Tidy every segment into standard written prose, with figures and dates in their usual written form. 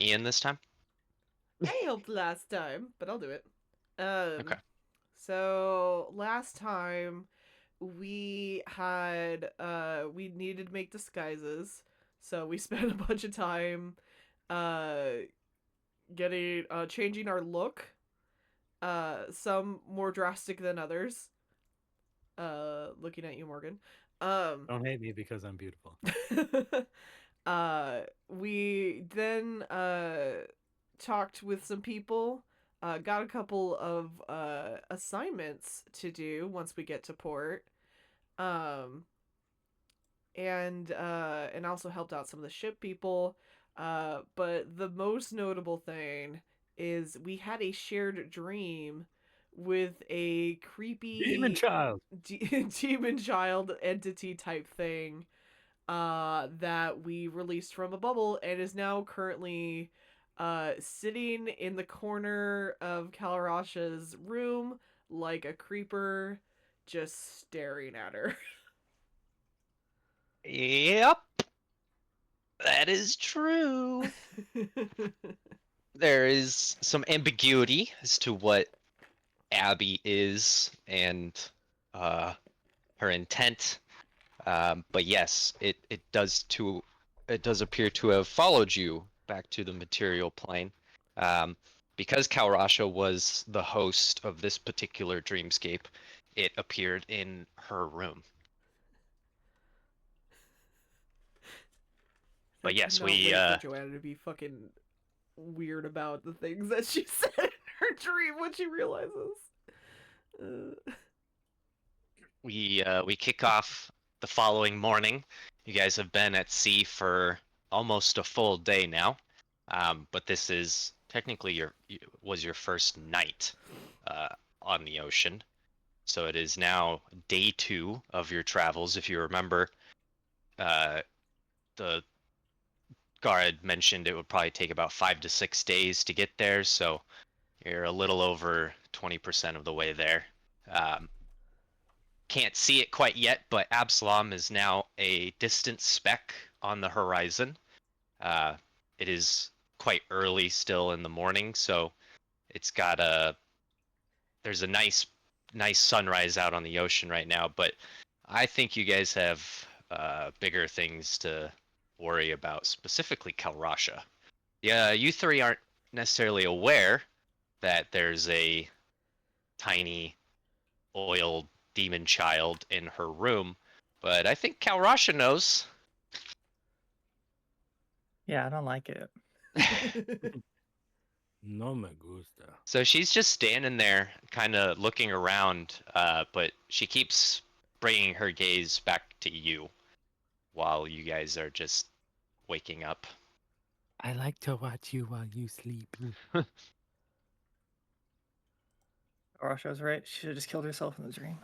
Ian this time? I helped last time, but I'll do it. Okay. So last time we needed to make disguises, so we spent a bunch of time uh getting changing our look. Some more drastic than others. Looking at you, Morgan. Um Don't hate me because I'm beautiful. we then talked with some people, got a couple of assignments to do once we get to port, um, and also helped out some of the ship people. But the most notable thing is we had a shared dream with a Demon creepy child. demon child entity type thing that we released from a bubble and is now currently sitting in the corner of Kalarasha's room like a creeper, just staring at her. Yep, that is true. There is some ambiguity as to what Abby is and uh, her intent. But yes, it does appear to have followed you back to the material plane. Um, because Kalrasha was the host of this particular dreamscape, it appeared in her room. I But yes, cannot wait for Joanna to be fucking weird about the things that she said in her dream when she realizes. Uh, we kick off the following morning. You guys have been at sea for almost a full day now, but this is technically was your first night uh, on the ocean. So it is now day 2 of your travels. If you remember, uh, the guard mentioned it would probably take about 5 to 6 days to get there. So you're a little over 20% of the way there. Um, can't see it quite yet, but Absalom is now a distant speck on the horizon. Uh, it is quite early still in the morning, so it's got there's a nice sunrise out on the ocean right now, but I think you guys have bigger things to worry about, specifically Kalrasha. Yeah, you three aren't necessarily aware that there's a tiny oiled demon child in her room, but I think Kalrasha knows. Yeah, I don't like it. No me gusta. So she's just standing there, kind of looking around, but she keeps bringing her gaze back to you while you guys are just waking up. I like to watch you while you sleep. Arasha was right. She should have just killed herself in the dream.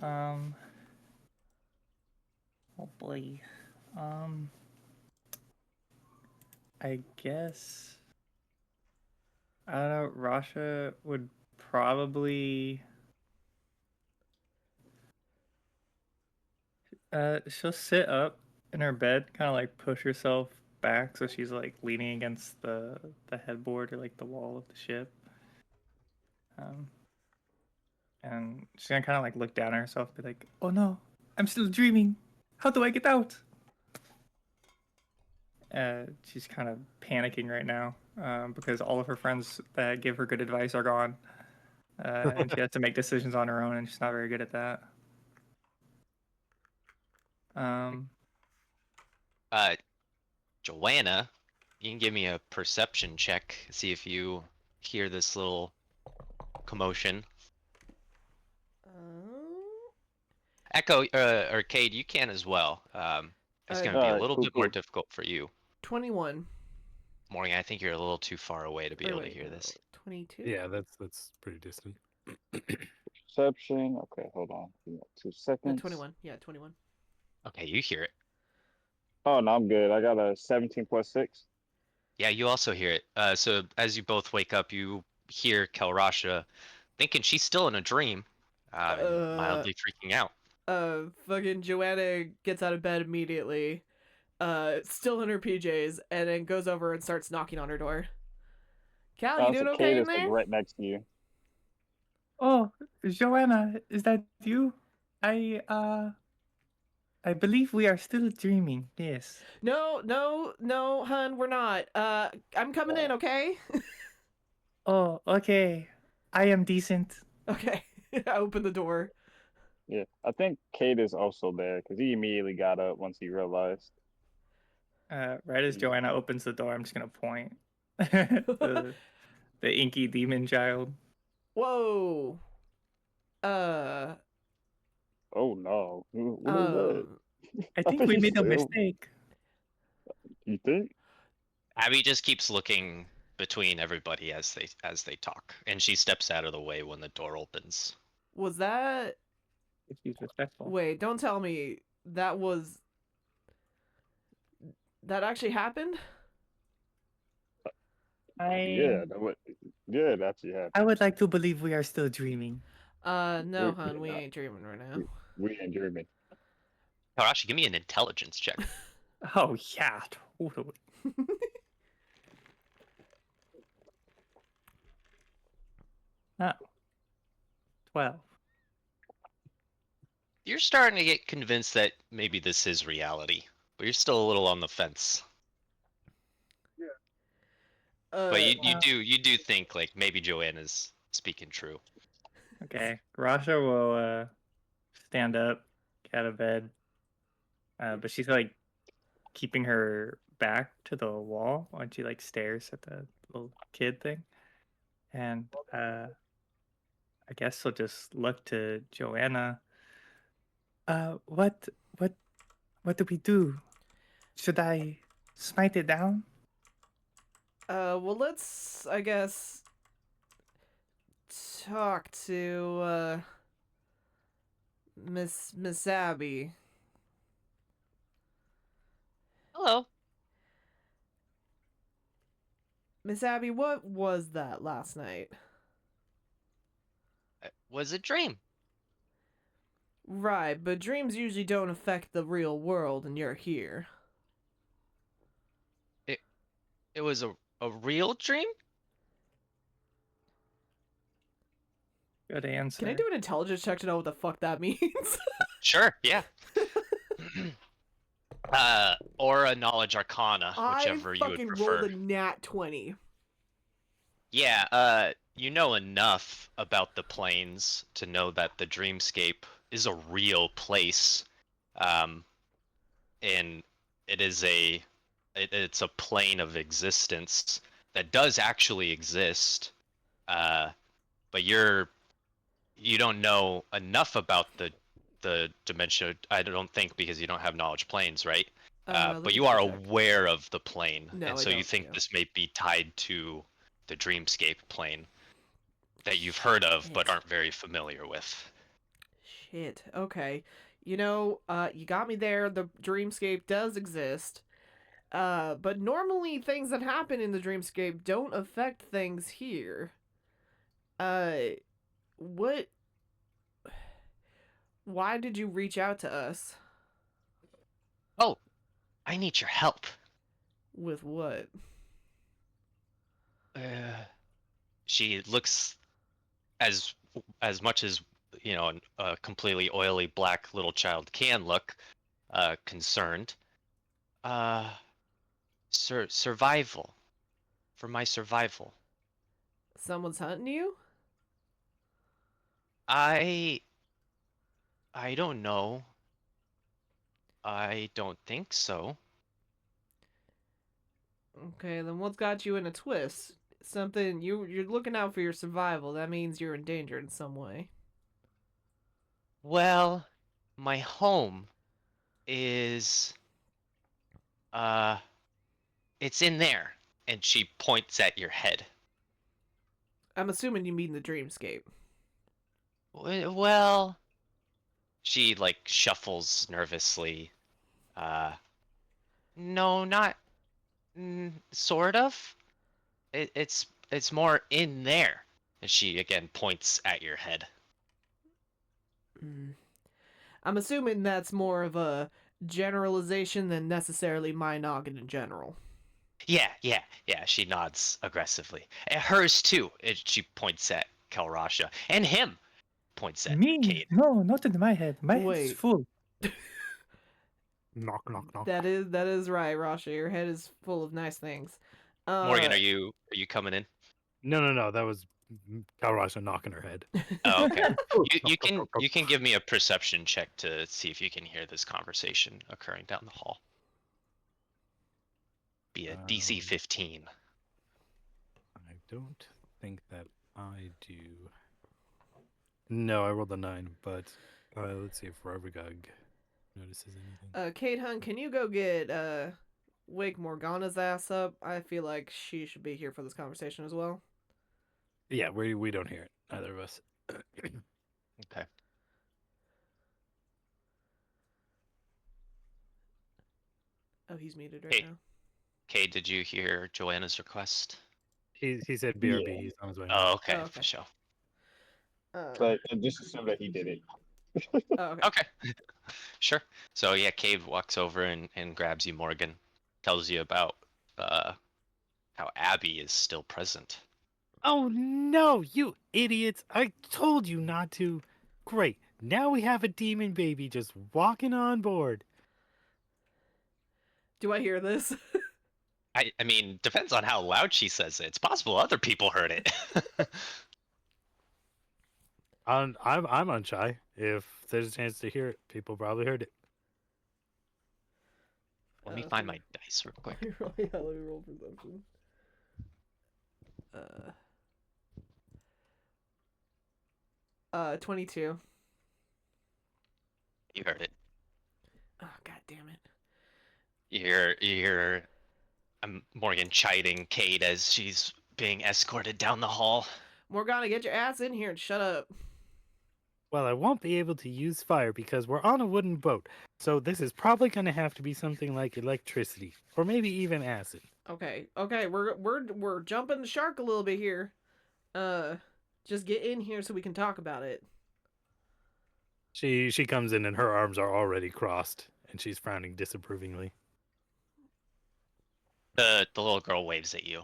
Um. Oh boy. Um. I guess. I don't know. Rasha would probably. She'll sit up in her bed, kind of like push herself back, so she's like leaning against the headboard or like the wall of the ship. Um. And she's gonna kind of like look down at herself, and be like, "Oh no, I'm still dreaming. How do I get out?" She's kind of panicking right now because all of her friends that give her good advice are gone, and she has to make decisions on her own, and she's not very good at that. Um, Uh, Joanna, you can give me a perception check, see if you hear this little commotion. um, Echo, or Cade, you can as well. It's going to be a Alright, little cool, bit more cool. difficult for you. 21. Morning, I think you're a little too far away to be Or able to wait, hear no, this. 22? Yeah, that's pretty distant. Perception. Okay, hold on. Give me 2 seconds. 21. Yeah, 21. Okay, you hear it. Oh, no, I'm good. I got a 17 plus 6. Yeah, you also hear it. So as you both wake up, you hear Kelrasha thinking she's still in a dream, and Uh, mildly freaking out. fucking Joanna gets out of bed immediately. still in her PJs, and then goes over and starts knocking on her door. Cal, you So doing Kate okay in is like there? right next to you. Oh, Joanna, is that you? I uh I believe we are still dreaming. Yes. No, hun, we're not. I'm coming in, okay? Oh, okay. I am decent. Okay. I open the door. Yeah, I think Kate is also there because he immediately got up once he realized. Right as Yeah. Joanna opens the door, I'm just gonna point. the the inky demon child. Whoa. Uh, Oh no, what is that? um, I I think think we he's made a still. mistake. You think? Abby just keeps looking between everybody as they talk, and she steps out of the way when the door opens. was that... If she's respectful. Wait, don't tell me that was... That actually happened? Yeah, I that would. Yeah, that actually I happened. would like to believe we are still dreaming. No, hun, We're we not. ain't dreaming right now. We ain't dreaming. Tarashi, give me an intelligence check. Oh yeah, totally. Oh, 12. You're starting to get convinced that maybe this is reality, but you're still a little on the fence. But you, you Uh, Uh, do you do think like maybe Joanna's speaking true. Okay, Rasha will stand up, get out of bed, but she's like keeping her back to the wall when she like stares at the little kid thing, and I guess she'll just look to Joanna. Uh, what, what, what do we do? Should I smite it down? well, let's, I guess, talk to, Miss Abby. Hello. Miss Abby, what was that last night? It was a dream. Right, but dreams usually don't affect the real world, and you're here. It was a real dream? Good Can I answer. do an intelligence check to know what the fuck that means? Sure, yeah. Or a knowledge arcana, I whichever you would fucking rolled prefer. a nat 20. Yeah, you know enough about the planes to know that the dreamscape is a real place. Um, and it's a plane of existence that does actually exist. But you don't know enough about the dementia. I don't think because you don't have knowledge planes, right? Let But me you are double check. aware of the plane, No, and I so you don't. think Yeah. this may be tied to the dreamscape plane that you've heard of but Shit. aren't very familiar with. Shit. Okay. You got me there. The dreamscape does exist. But normally things that happen in the dreamscape don't affect things here. Uh, what? Why did you reach out to us? Oh, I need your help. With what? Uh, she looks as as much as a completely oily black little child can look, concerned. Uh, survival. For my survival. Someone's hunting you? I I don't know. I don't think so. Okay, then what's got you in a twist? Something you're looking out for your survival. That means you're in danger in some way. Well, my home is uh it's in there. And she points at your head. I'm assuming you mean the dreamscape. Well, she like shuffles nervously. Uh no, not sort of. It's more in there. And she again points at your head. I'm assuming that's more of a generalization than necessarily my noggin in general. Yeah. She nods aggressively. And hers too. She points at Kalrasha. And him points at Me? Cade. No, not in my head. My head's Wait. full. Knock, knock, knock. That is right, Rasha. Your head is full of nice things. Morgan, are you coming in? No. That was Kalrasha knocking her head. Oh, okay. You Knock, knock, knock, knock. can give me a perception check to see if you can hear this conversation occurring down the hall. Be a DC 15. I don't think that I do. No, I rolled a 9, but let's see if Rarvagog notices anything. Kate Hunt, can you go get Wake Morgana's ass up? I feel like she should be here for this conversation as well. Yeah, we don't hear it, either of us. Okay. Oh, he's muted right Hey. now. Cade, did you hear Joanna's request? He said BRB. Yeah. He's on his way. Oh, okay, Oh, okay. for sure. But just assume that he did it. Oh, okay. Okay. Sure. So yeah, Cade walks over and grabs you, Morgan. Tells you about how Abby is still present. Oh no, you idiots! I told you not to. Great. Now we have a demon baby just walking on board. Do I hear this? I mean, depends on how loud she says it. It's possible other people heard it. I'm unshy. If there's a chance to hear it, people probably heard it. Let me find my dice real quick. Yeah, let me roll perception. 22. You heard it. Oh, god damn it. You hear Morgan chiding Cade as she's being escorted down the hall. Morgana, get your ass in here and shut up. Well, I won't be able to use fire because we're on a wooden boat. So this is probably going to have to be something like electricity or maybe even acid. Okay, we're jumping the shark a little bit here. Just get in here so we can talk about it. She comes in and her arms are already crossed and she's frowning disapprovingly. The little girl waves at you.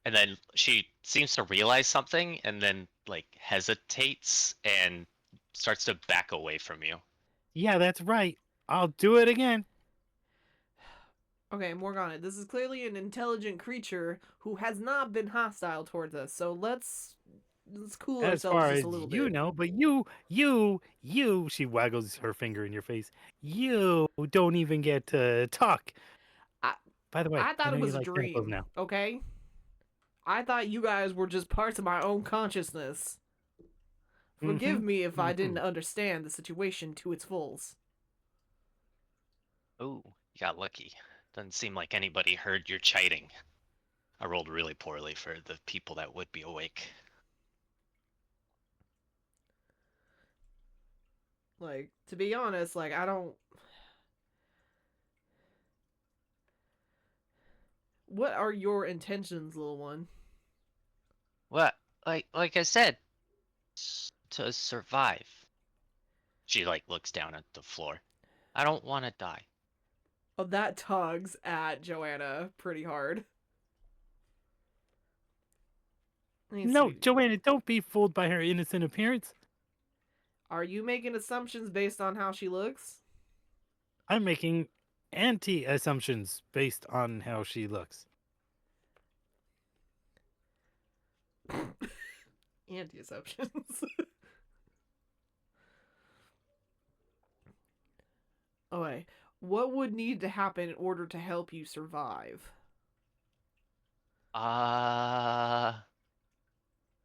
And then she seems to realize something and then like hesitates and starts to back away from you. Yeah, that's right. I'll do it again. Okay, Morgana, this is clearly an intelligent creature who has not been hostile towards us. So let's cool As ourselves far just as a little you bit. know, but you, she waggles her finger in your face. You don't even get to talk. By the way, I thought know it was you a like tentacles dream. now. Okay, I thought you guys were just parts of my own consciousness. Forgive me if I didn't understand the situation to its fulls. Oh, you got lucky. Doesn't seem like anybody heard your chiding. I rolled really poorly for the people that would be awake. Like, to be honest, like, I don't... What are your intentions, little one? What? Like I said, to survive. She like looks down at the floor. I don't want to die. Oh, that tugs at Joanna pretty hard. No, Joanna, don't be fooled by her innocent appearance. Are you making assumptions based on how she looks? I'm making anti-assumptions based on how she looks. Anti-assumptions. Okay, what would need to happen in order to help you survive?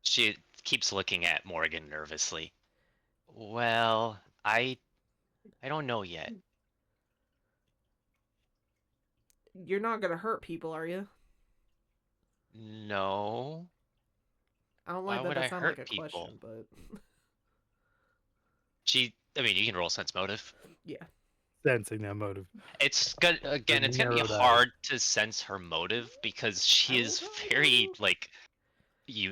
She keeps looking at Morgan nervously. Well, I don't know yet. You're not gonna hurt people, are you? No. I don't Why like that. would That I sounds hurt like a people? question, but I mean, you can roll sense motive. yeah. Sensing that motive. It's good. Again, The it's gonna be narrowed eyes. hard to sense her motive because she is very like she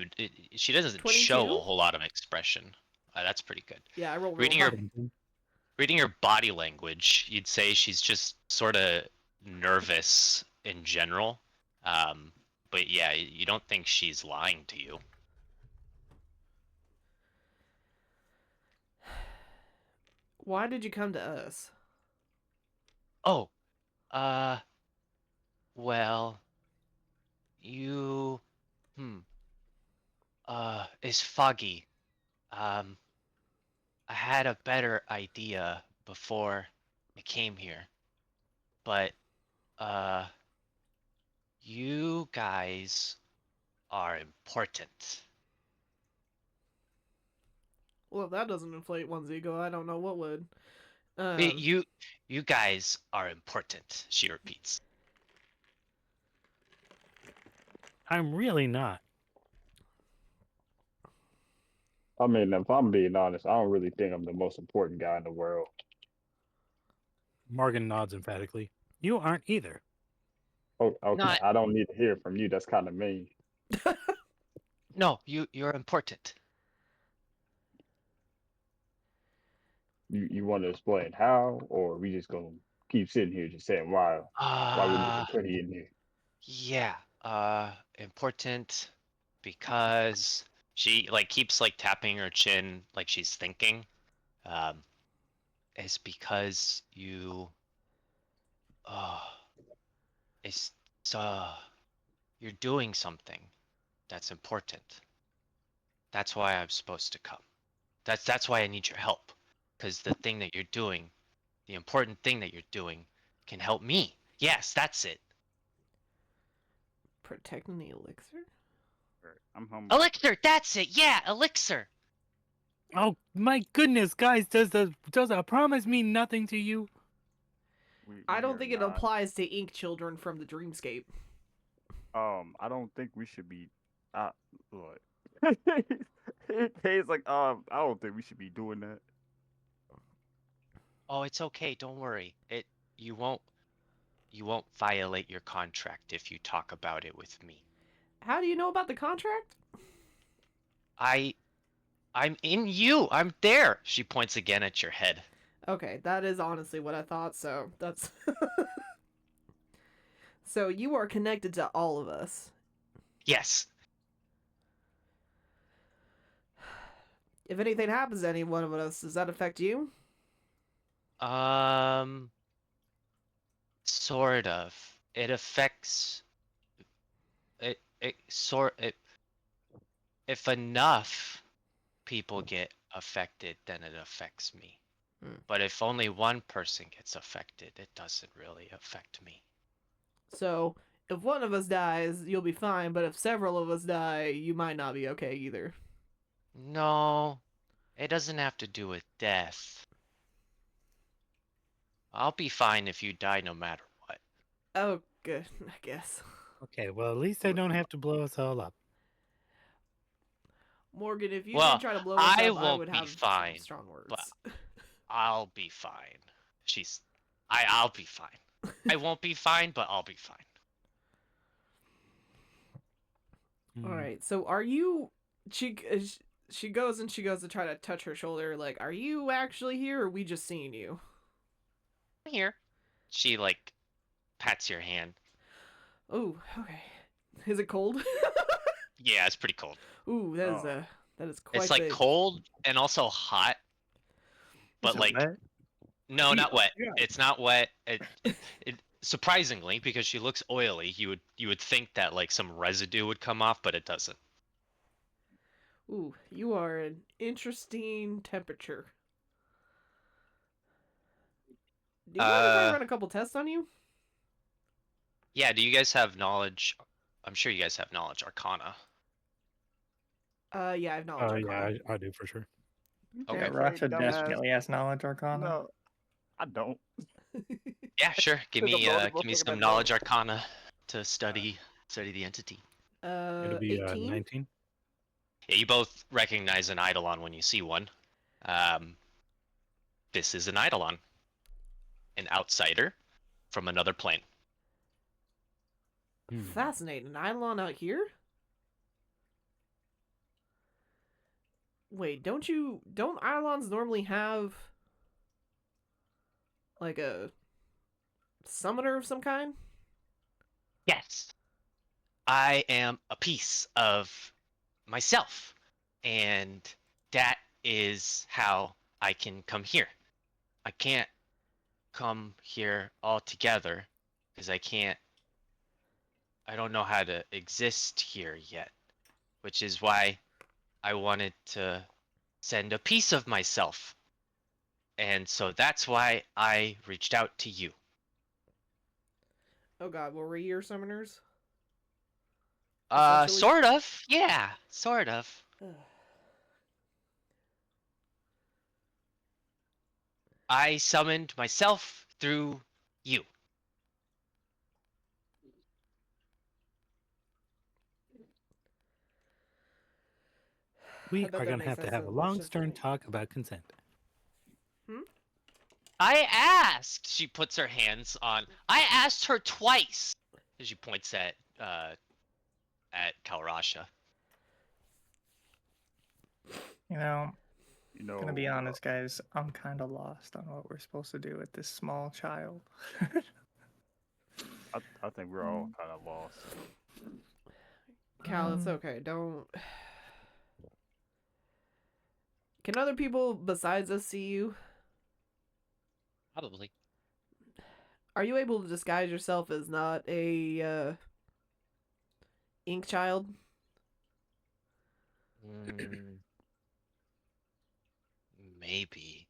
doesn't show 22? a whole lot of expression. That's pretty good. Yeah, I rolled Reading real her high. reading her body language, you'd say she's just sort of nervous in general. But yeah, you don't think she's lying to you. Why did you come to us? Oh, uh, well, you, hmm, is foggy. Um, I had a better idea before I came here, but, uh, you guys are important. Well, if that doesn't inflate one's ego, I don't know what would. Wait, you guys are important, she repeats. I'm really not. I mean, if I'm being honest, I don't really think I'm the most important guy in the world. Morgan nods emphatically. You aren't either. Oh, okay. Not, I don't need to hear from you. That's kind of mean. no, you're important. You want to explain how, or we just gonna keep sitting here just saying why we're Uh, looking pretty in here? yeah, important because she like keeps like tapping her chin like she's thinking. Um, is because you, uh, it's, uh, you're doing something that's important. That's why I'm supposed to come. That's why I need your help. Because the thing that you're doing, the important thing that you're doing, can help me. Yes, that's it. Protecting the elixir? Right. I'm humble. Elixir, that's it. Yeah, elixir. Oh my goodness, guys! Does a promise mean nothing to you? I We don't are think it not. applies to ink children from the dreamscape. I don't think we should be. Look. He's like, I don't think we should be doing that. Oh, it's okay. Don't worry. You won't you won't violate your contract if you talk about it with me. How do you know about the contract? I I'm in you. I'm there. She points again at your head. Okay, that is honestly what I thought, so that's. So you are connected to all of us. Yes. If anything happens to any one of us, does that affect you? Um Sort of. It affects it sort it if enough people get affected, then it affects me. Hmm. But if only one person gets affected, it doesn't really affect me. So, if one of us dies, you'll be fine, but if several of us die, you might not be okay either. No, it doesn't have to do with death. I'll be fine if you die no matter what. Oh, good, I guess. Okay, well at least I don't have to blow us all up. Morgan, if you did Well, try to blow us I up, I won't would be have some fine, strong but words. I'll be fine. She's I'll be fine. I won't be fine, but I'll be fine. All Hmm. right, so are you? She she goes and she goes to try to touch her shoulder. Like, are you actually here, or are we just seeing you? I'm here. She like pats your hand. Oh, okay. Is it cold? Yeah, it's pretty cold. Ooh, Oh, that is It's quite like the. cold and also hot, but Is it like wet? no, not wet. yeah. It's not wet. It surprisingly because she looks oily, you would think that like some residue would come off, but it doesn't. Ooh, you are an interesting temperature. Do you mind if I Uh, run a couple tests on you? yeah. Do you guys have knowledge? I'm sure you guys have knowledge Arcana. Yeah, I have knowledge Oh yeah, arcana. I do for sure. You Okay. can't Yeah, say Rasha dumbass. definitely has knowledge arcana. No, I don't. Yeah, sure. Took a bonus Give me motherfucker some that knowledge don't. Arcana to study the entity. It'll be 18. 19. Yeah, you both recognize an Eidolon when you see one. Um, this is an Eidolon, an outsider from another plane. Hmm. Fascinating. An Eidolon out here? Wait, don't Eidolons normally have Like a summoner of some kind? Yes, I am a piece of myself, and that is how I can come here. I can't come here all together because I don't know how to exist here yet, which is why I wanted to send a piece of myself. And so that's why I reached out to you. Oh god, were we your summoners? Essentially? Sort of. Yeah, sort of. I summoned myself through you. We I bet are that going to makes have sense a more long, stern simply. talk about consent. I asked. She puts her hands on. I asked her twice. She points at Kalrasha. You know, You gonna be know, honest, guys. I'm kind of lost on what we're supposed to do with this small child. I think we're all kind of lost. Cal, it's okay. Don't. Can other people besides us see you? Probably. Are you able to disguise yourself as not a ink child? Maybe.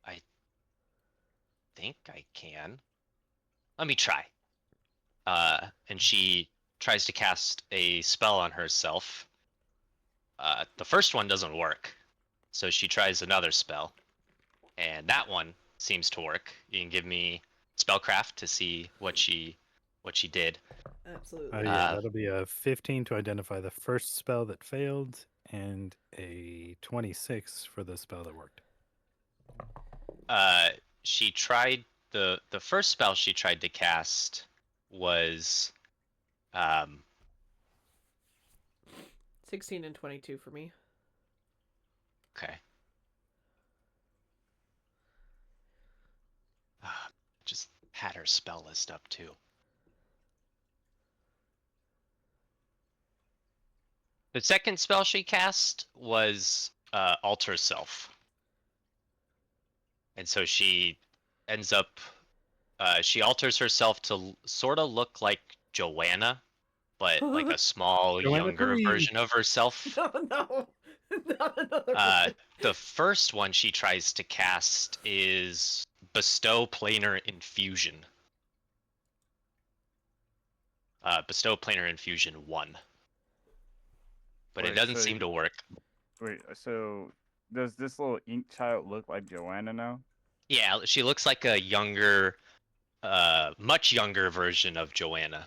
I think I can. Let me try. And she tries to cast a spell on herself. The first one doesn't work, so she tries another spell, and that one seems to work. You can give me spellcraft to see what she did. Absolutely. Yeah, that'll be a 15 to identify the first spell that failed, and a 26 for the spell that worked. She tried the first spell she tried to cast was 16 and 22 for me. okay. Just had her spell list up too. The second spell she cast was Alter Self. And so she ends up, she alters herself to sort of look like Joanna, but like a small, Joanna younger 3. version of herself. No, no. Not another one. The first one she tries to cast is Bestow Planar Infusion. Bestow Planar Infusion 1. But it Wait, doesn't so seem to work. wait, so does this little ink child look like Joanna now? Yeah, she looks like a younger, much younger version of Joanna.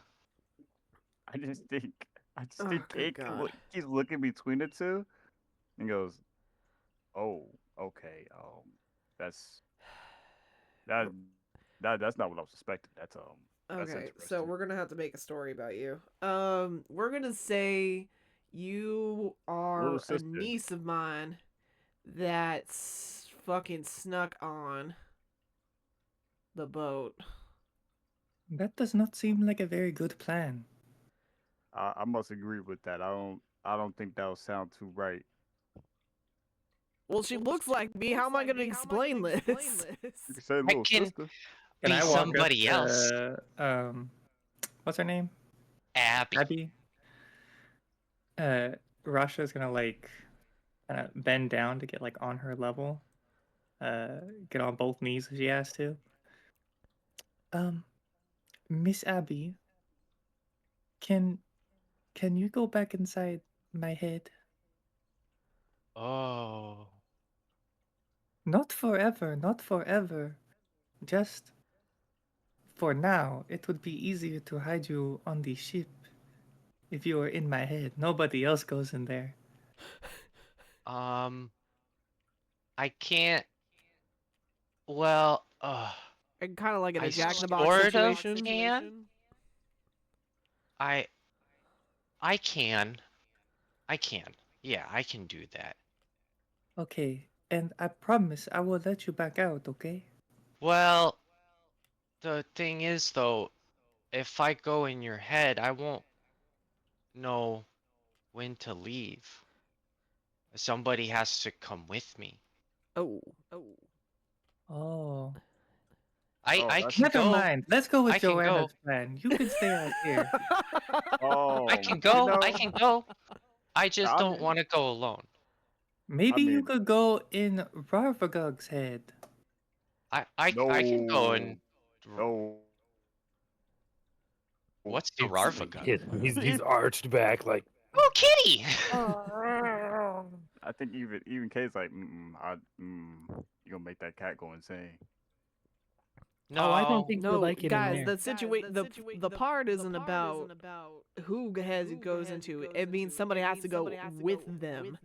I just think Oh, good Cake God. he's looking between the two and goes, "Oh, okay. That's that that's not what I was expecting. That's Okay, so interesting." we're gonna have to make a story about you. We're gonna say you Little are a sister. niece of mine that's fucking snuck on the boat. That does not seem like a very good plan. I must agree with that. I don't think that'll sound too right. Well, she looks like me. How am I gonna explain this? You can say I little can sister. Can be I walk up somebody else. to what's her name? Abby. Abby. Rasha's gonna like kind of bend down to get like on her level. Get on both knees if she has to. Um, Miss Abby, can can you go back inside my head? Oh. Not forever, not forever. Just for now. It would be easier to hide you on the ship if you were in my head. Nobody else goes in there. I can't. Well, And kind of like in I a Jack in the Box sort of situation. can. I I can. I can. Yeah, I can do that. Okay, and I promise I will let you back out, okay? Well, the thing is though, if I go in your head, I won't know when to leave. Somebody has to come with me. Oh. Oh. Oh, I that's can Never go. mind. Let's go with I can go. Joanna's plan. You can stay out here. I oh, can you go. I know, can go. I just I don't mean, want to go alone. I Maybe you mean, could go in Rarvagug's head. I can go no, and no. what's the It's Rarvagug? he's arched back like. Oh, kitty! I think even K's like, you gonna make that cat go insane. Oh, I don't No. think we'll No, like it in guys, there. the part isn't about who goes into it. It means somebody has to go with them.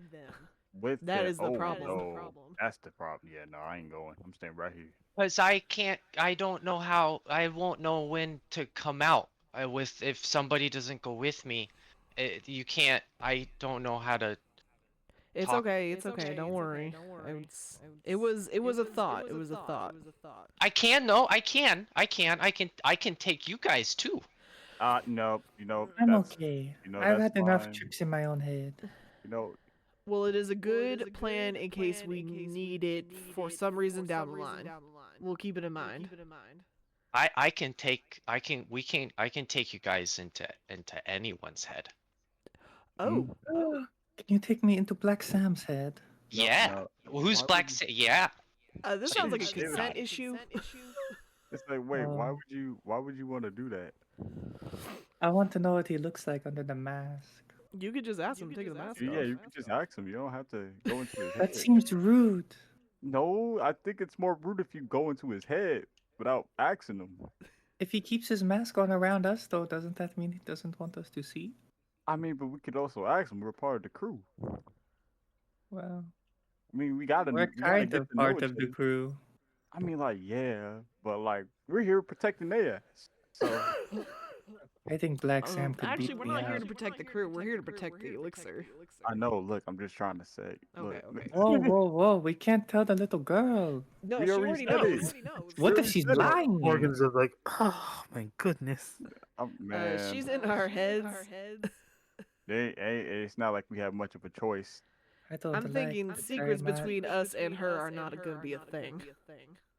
With That the is the oh problem. no, that's the problem. Yeah, no, I ain't going. I'm staying right here. Because I don't know how, I won't know when to come out if somebody doesn't go with me. You can't, I don't know how to It's talk. okay. It's okay. Don't worry. It was a thought. It was a thought. I can, no, I can take you guys too. No, I'm that's, okay. I've that's had enough fine. trips in my own head. You know, Well, it is a good plan in case we need it for some reason down the line. We'll keep it in mind. I can take, I can take you guys into anyone's head. mm, Oh. Can you take me into Black Sam's head? no, Yeah. no. Who's Why Black would you- Yeah. This She- sounds like a she- consent issue. It's like, wait, Um, why would you want to do that? I want to know what he looks like under the mask. You could just ask him to take the mask Yeah, off. you can just ask him. You don't have to go into his That head. seems rude. No, I think it's more rude if you go into his head without asking him. If he keeps his mask on around us, though, doesn't that mean he doesn't want us to see? I mean, but we could also ask him. We're part of the crew. Well, I mean, we're we gotta kind get of to know part each of the other. crew. I mean, like, yeah, but like, we're here protecting their ass. So I think Black Sam could Actually, beat we're me not here up. to protect the crew. We're here to protect the elixir. I know. Look, I'm just trying to say. Look, Okay. Whoa, whoa, whoa! We can't tell the little girl. No, We she already already said it. knows. What if already she's said it. lying? Morgan's just like, oh my goodness. Man, She's in our heads. it's not like we have much of a choice. I don't I'm like thinking that secrets very much. between us and her are not going to be a thing.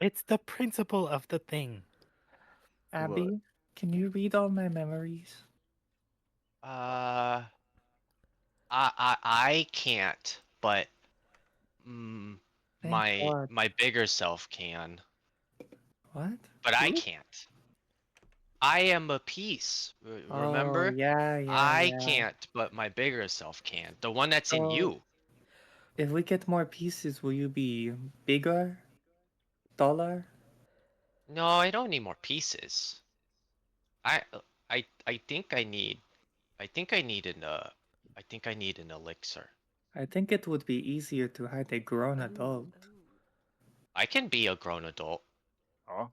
It's the principle of the thing. Abby, can you read all my memories? I can't, but Thank God. my bigger self can, What? but I Who? can't. I am a piece. Oh, Remember? yeah, I yeah. can't, but my bigger self can. The one that's in So, you. if we get more pieces, will you be bigger? Taller? No, I don't need more pieces. I I think I need I think I need an elixir. I think it would be easier to hide a grown adult. I can be a grown adult. Oh,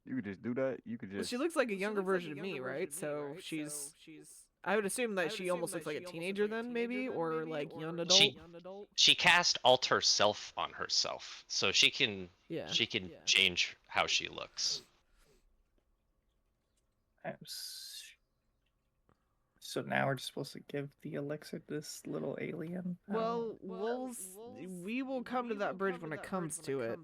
you could just do that. You could Well, just. she looks like a younger version of me, right? So she's. I would assume that she almost looks like a teenager then, maybe, or like young adult. She cast alter self on herself, so she can Yeah. change how she looks. So now we're just supposed to give the elixir to this little alien? Well, we will come to that bridge when it comes to it.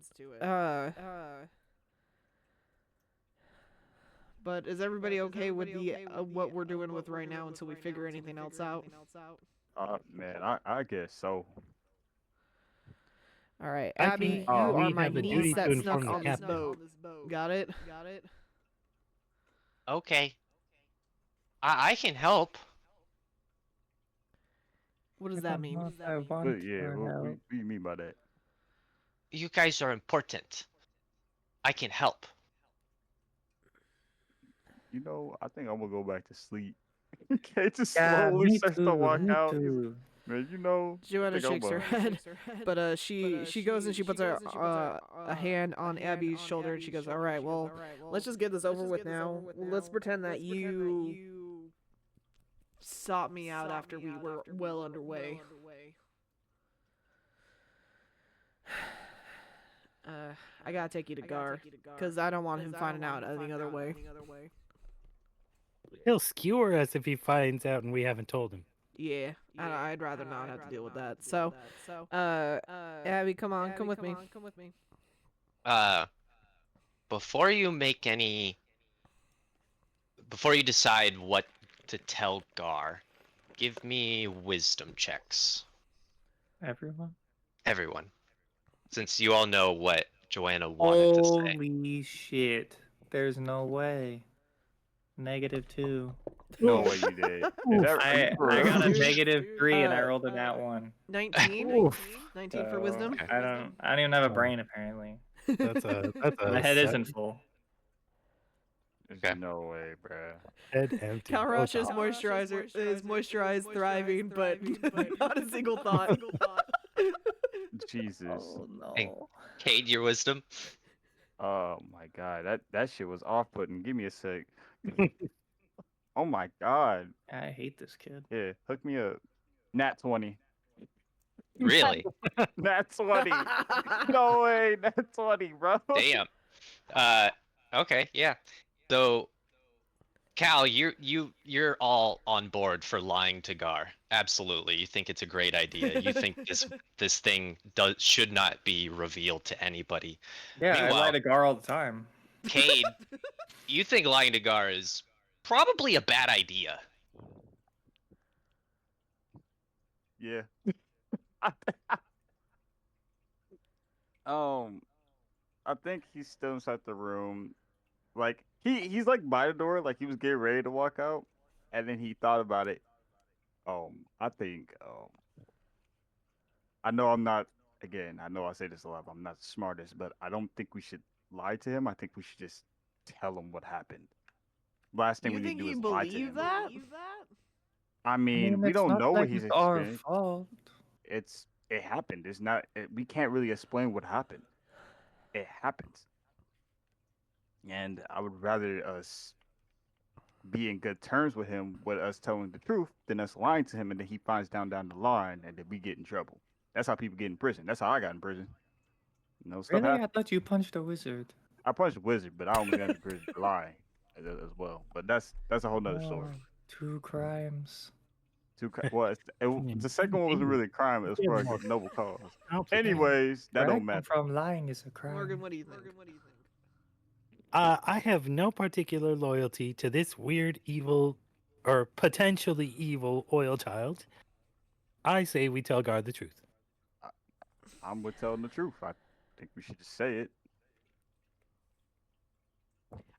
But is everybody okay with the what we're doing with right now until we figure anything else out? Man, I guess so. All right, I Abby, think you are we my have a niece duty that to snuck inform the on this captain. boat. Got it? Okay. I can help. What does that mean? I want But yeah, your what help. do you mean by that? You guys are important. I can help. You know, I think I'm gonna go back to sleep. Okay, just Yeah, slowly me starts to too, walk me out. too. Man, you know, I Joanna think I'm shakes her a- head, but she goes and she puts a hand on Abby's shoulder and she goes, "All right, well, let's just get this over with now. Let's pretend that you sought me out after we were well underway." I gotta take you to Gar, because I don't want him finding out any other way. He'll skewer us if he finds out and we haven't told him. Yeah, I'd rather not have to deal with that. So, Abby, come on, come with me. Uh, before you make before you decide what to tell Gar, give me wisdom checks. Everyone. Everyone. Since you all know what Joanna wanted to say. Holy shit! There's no way. -2. No way you did. Is that are you for I real? got a Dude. -3 and I rolled a nat 1. 19? Oof. 19 for So, wisdom? Okay. I don't even have a brain apparently. That's a My head isn't 7. full. There's Okay. no way, bruh. Head empty. Kalrash's Oh, moisturizer is moisturized, thriving, but not a single thought. Jesus. Hey. no. Cade, your wisdom? Oh my god, that shit was off-putting. Give me a sec. Oh my god. I hate this kid. Yeah, hook me up. Nat 20. Really? Nat 20. No way, Nat 20, bro. Damn. Okay, yeah. So, Cal, you're all on board for lying to Gar. Absolutely. You think it's a great idea. You think this thing should not be revealed to anybody. Yeah, I lie Meanwhile, to Gar all the time. Cade, you think lying to Gar is probably a bad idea. Yeah. I think he's still inside the room. Like he's like by the door, like he was getting ready to walk out, and then he thought about it. I think I know I'm not. Again, I know I say this a lot. But I'm not the smartest, but I don't think we should lie to him. I think we should just tell him what happened. Last thing You we need think to do he is lie to him. believed that? I mean, we it's don't not know like what he's it's our experienced. fault. It happened. It's not. We can't really explain what happened. It happens, and I would rather us be in good terms with him with us telling the truth than us lying to him and then he finds down the line and then we get in trouble. That's how people get in prison. That's how I got in prison. You know, stuff Really? I happens. thought you punched a wizard. I punched a wizard, but I almost got in prison for lying as well. But that's a whole nother story. 2 crimes. Well, the second one wasn't really a crime. It was for a noble cause. Anyways, that Where I don't come matter. from, lying is a crime. Morgan, what do you think? I have no particular loyalty to this weird, evil, or potentially evil oil child. I say we tell Gar the truth. I'm with telling the truth. I think we should just say it.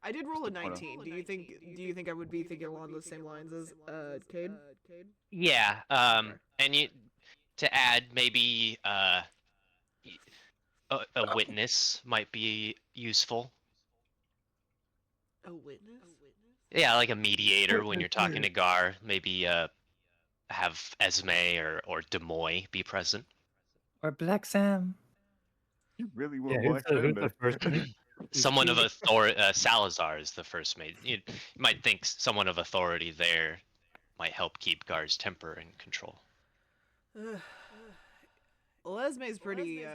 I did roll a 19. Do you think I would be thinking along those same lines as Cade? Yeah. And to add, maybe a witness might be useful. A witness? Yeah, like a mediator when you're talking to Gar. Maybe have Esme or Demoy be present. Or Black Sam. You really want Yeah, Black who's Sam the there? first mate? Someone of authority. Salazar is the first mate. You might think someone of authority there might help keep Gar's temper in control. Well, Esme's pretty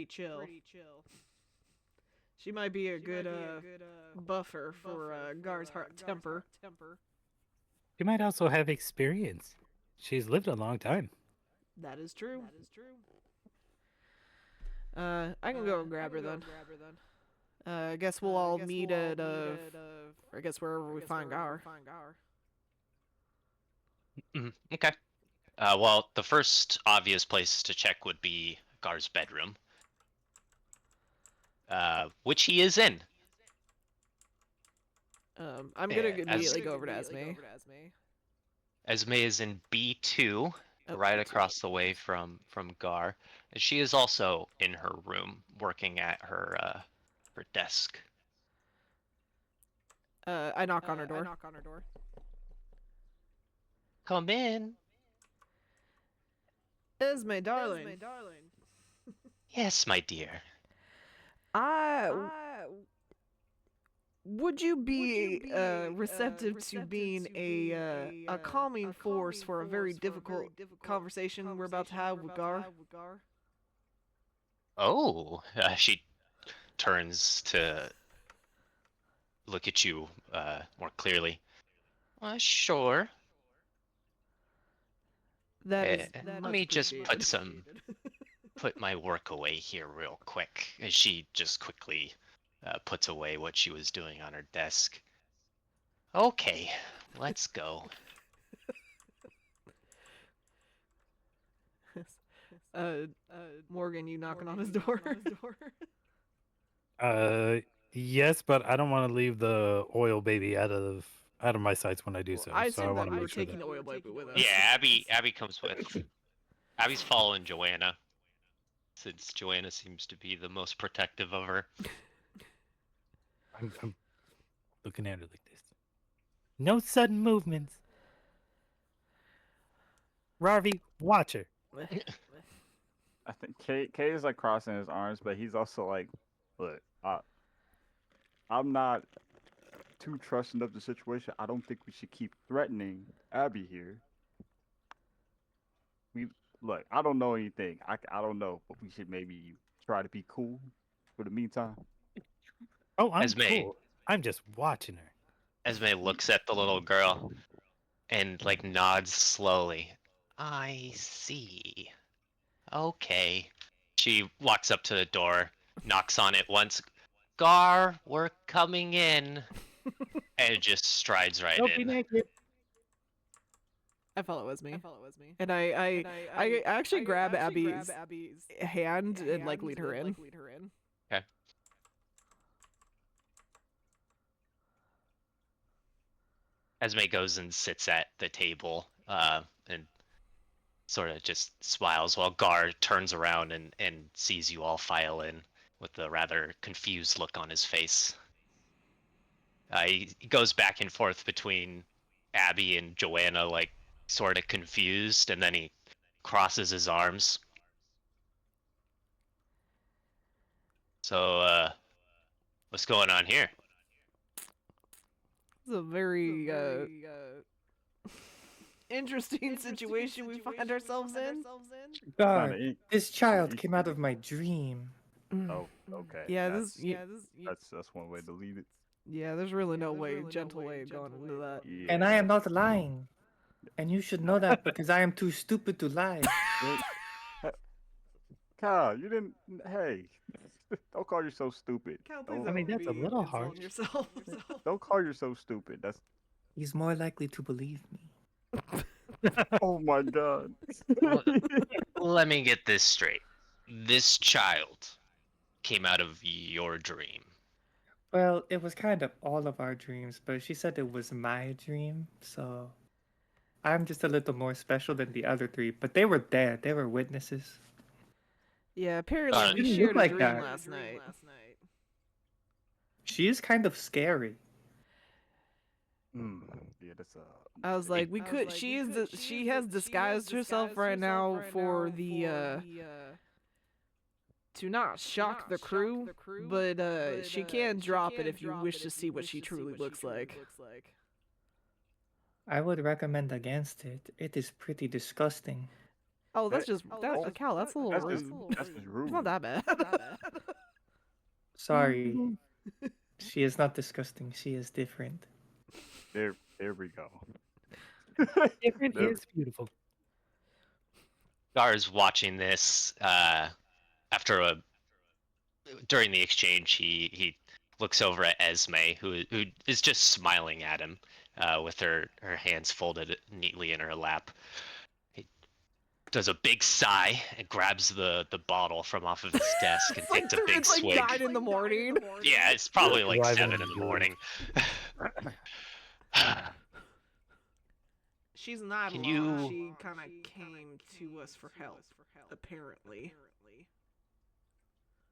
chill. She might be a good buffer for Gar's temper. She might also have experience. She's lived a long time. That is true. I can go and grab her then. I guess we'll all meet at I guess wherever we find Gar. Okay. Well, the first obvious place to check would be Gar's bedroom, which he is in. I'm gonna immediately go over to Esme. Esme is in B2, Oh, right B2. across the way from Gar, and she is also in her room working at her desk. I knock on her door. Come in. Esme, darling. Yes, my dear. Would you be receptive to being a calming force for a very difficult conversation we're about to have with Gar? Oh, she turns to look at you more clearly. Sure. That is Let much me just appreciated. put my work away here real quick. As she just quickly puts away what she was doing on her desk. Okay, let's go. uh, Morgan, you knocking on his door? Yes, but I don't want to leave the oil baby out of my sights when I do Well, so. I So I assume want that to we were make sure taking that. the oil baby with us. Yeah, Abby comes with. Abby's following Joanna, since Joanna seems to be the most protective of her. I'm looking at her like this. No sudden movements. Ravi, watch her. I think K is like crossing his arms, but he's also like, look, I'm not too trusting of the situation. I don't think we should keep threatening Abby here. We look, I don't know anything. I don't know, but we should maybe try to be cool for the meantime. Oh, I'm Esme, cool. I'm just watching her. Esme looks at the little girl and like nods slowly. I see. Okay. She walks up to the door, knocks on it once. Gar, we're coming in. And it just strides right Don't be in. naked. I thought it was me. And I actually grab Abby's hand and like lead her in. Okay. Esme goes and sits at the table and sort of just smiles while Gar turns around and sees you all file in with a rather confused look on his face. He goes back and forth between Abby and Joanna, like sort of confused, and then he crosses his arms. So, what's going on here? It's a very interesting situation we find ourselves in. God, Kinda this child came out interesting. of my dream. Oh, okay. Yeah, That's one way to leave it. yeah. There's really no gentle way of going into that. Yeah. And I am not lying. And you should know that because I am too stupid to lie. Kyle, you didn't. Hey, don't call yourself stupid. Cal, please Don't, I mean, that's a little insulting harsh. yourself. don't call yourself stupid. That's. He's more likely to believe me. Oh my god. Let me get this straight. This child came out of your dream. Well, it was kind of all of our dreams, but she said it was my dream, so I'm just a little more special than the other three. But they were there, they were witnesses. Yeah, apparently we Didn't shared look a like dream that. last night. She is kind of scary. Yeah, that's a. I was like, we could. She has disguised herself right now for the to not shock the crew, but she can drop it if you wish to see what she truly looks like. I would recommend against it. It is pretty disgusting. Oh, that's just that. oh, Cal, that's a little That's rude. just It's rude. not that bad. Sorry. She is not disgusting. She is different. There we go. Different There- is beautiful. Gar is watching this during the exchange. He looks over at Esme, who is just smiling at him with her hands folded neatly in her lap. He does a big sigh and grabs the bottle from off of his desk and takes a big it's like swig. 9 in the morning. Yeah, it's probably like Arriving 7 in in the the morning. She's not Can alone. you- She kind of came to us for help, apparently.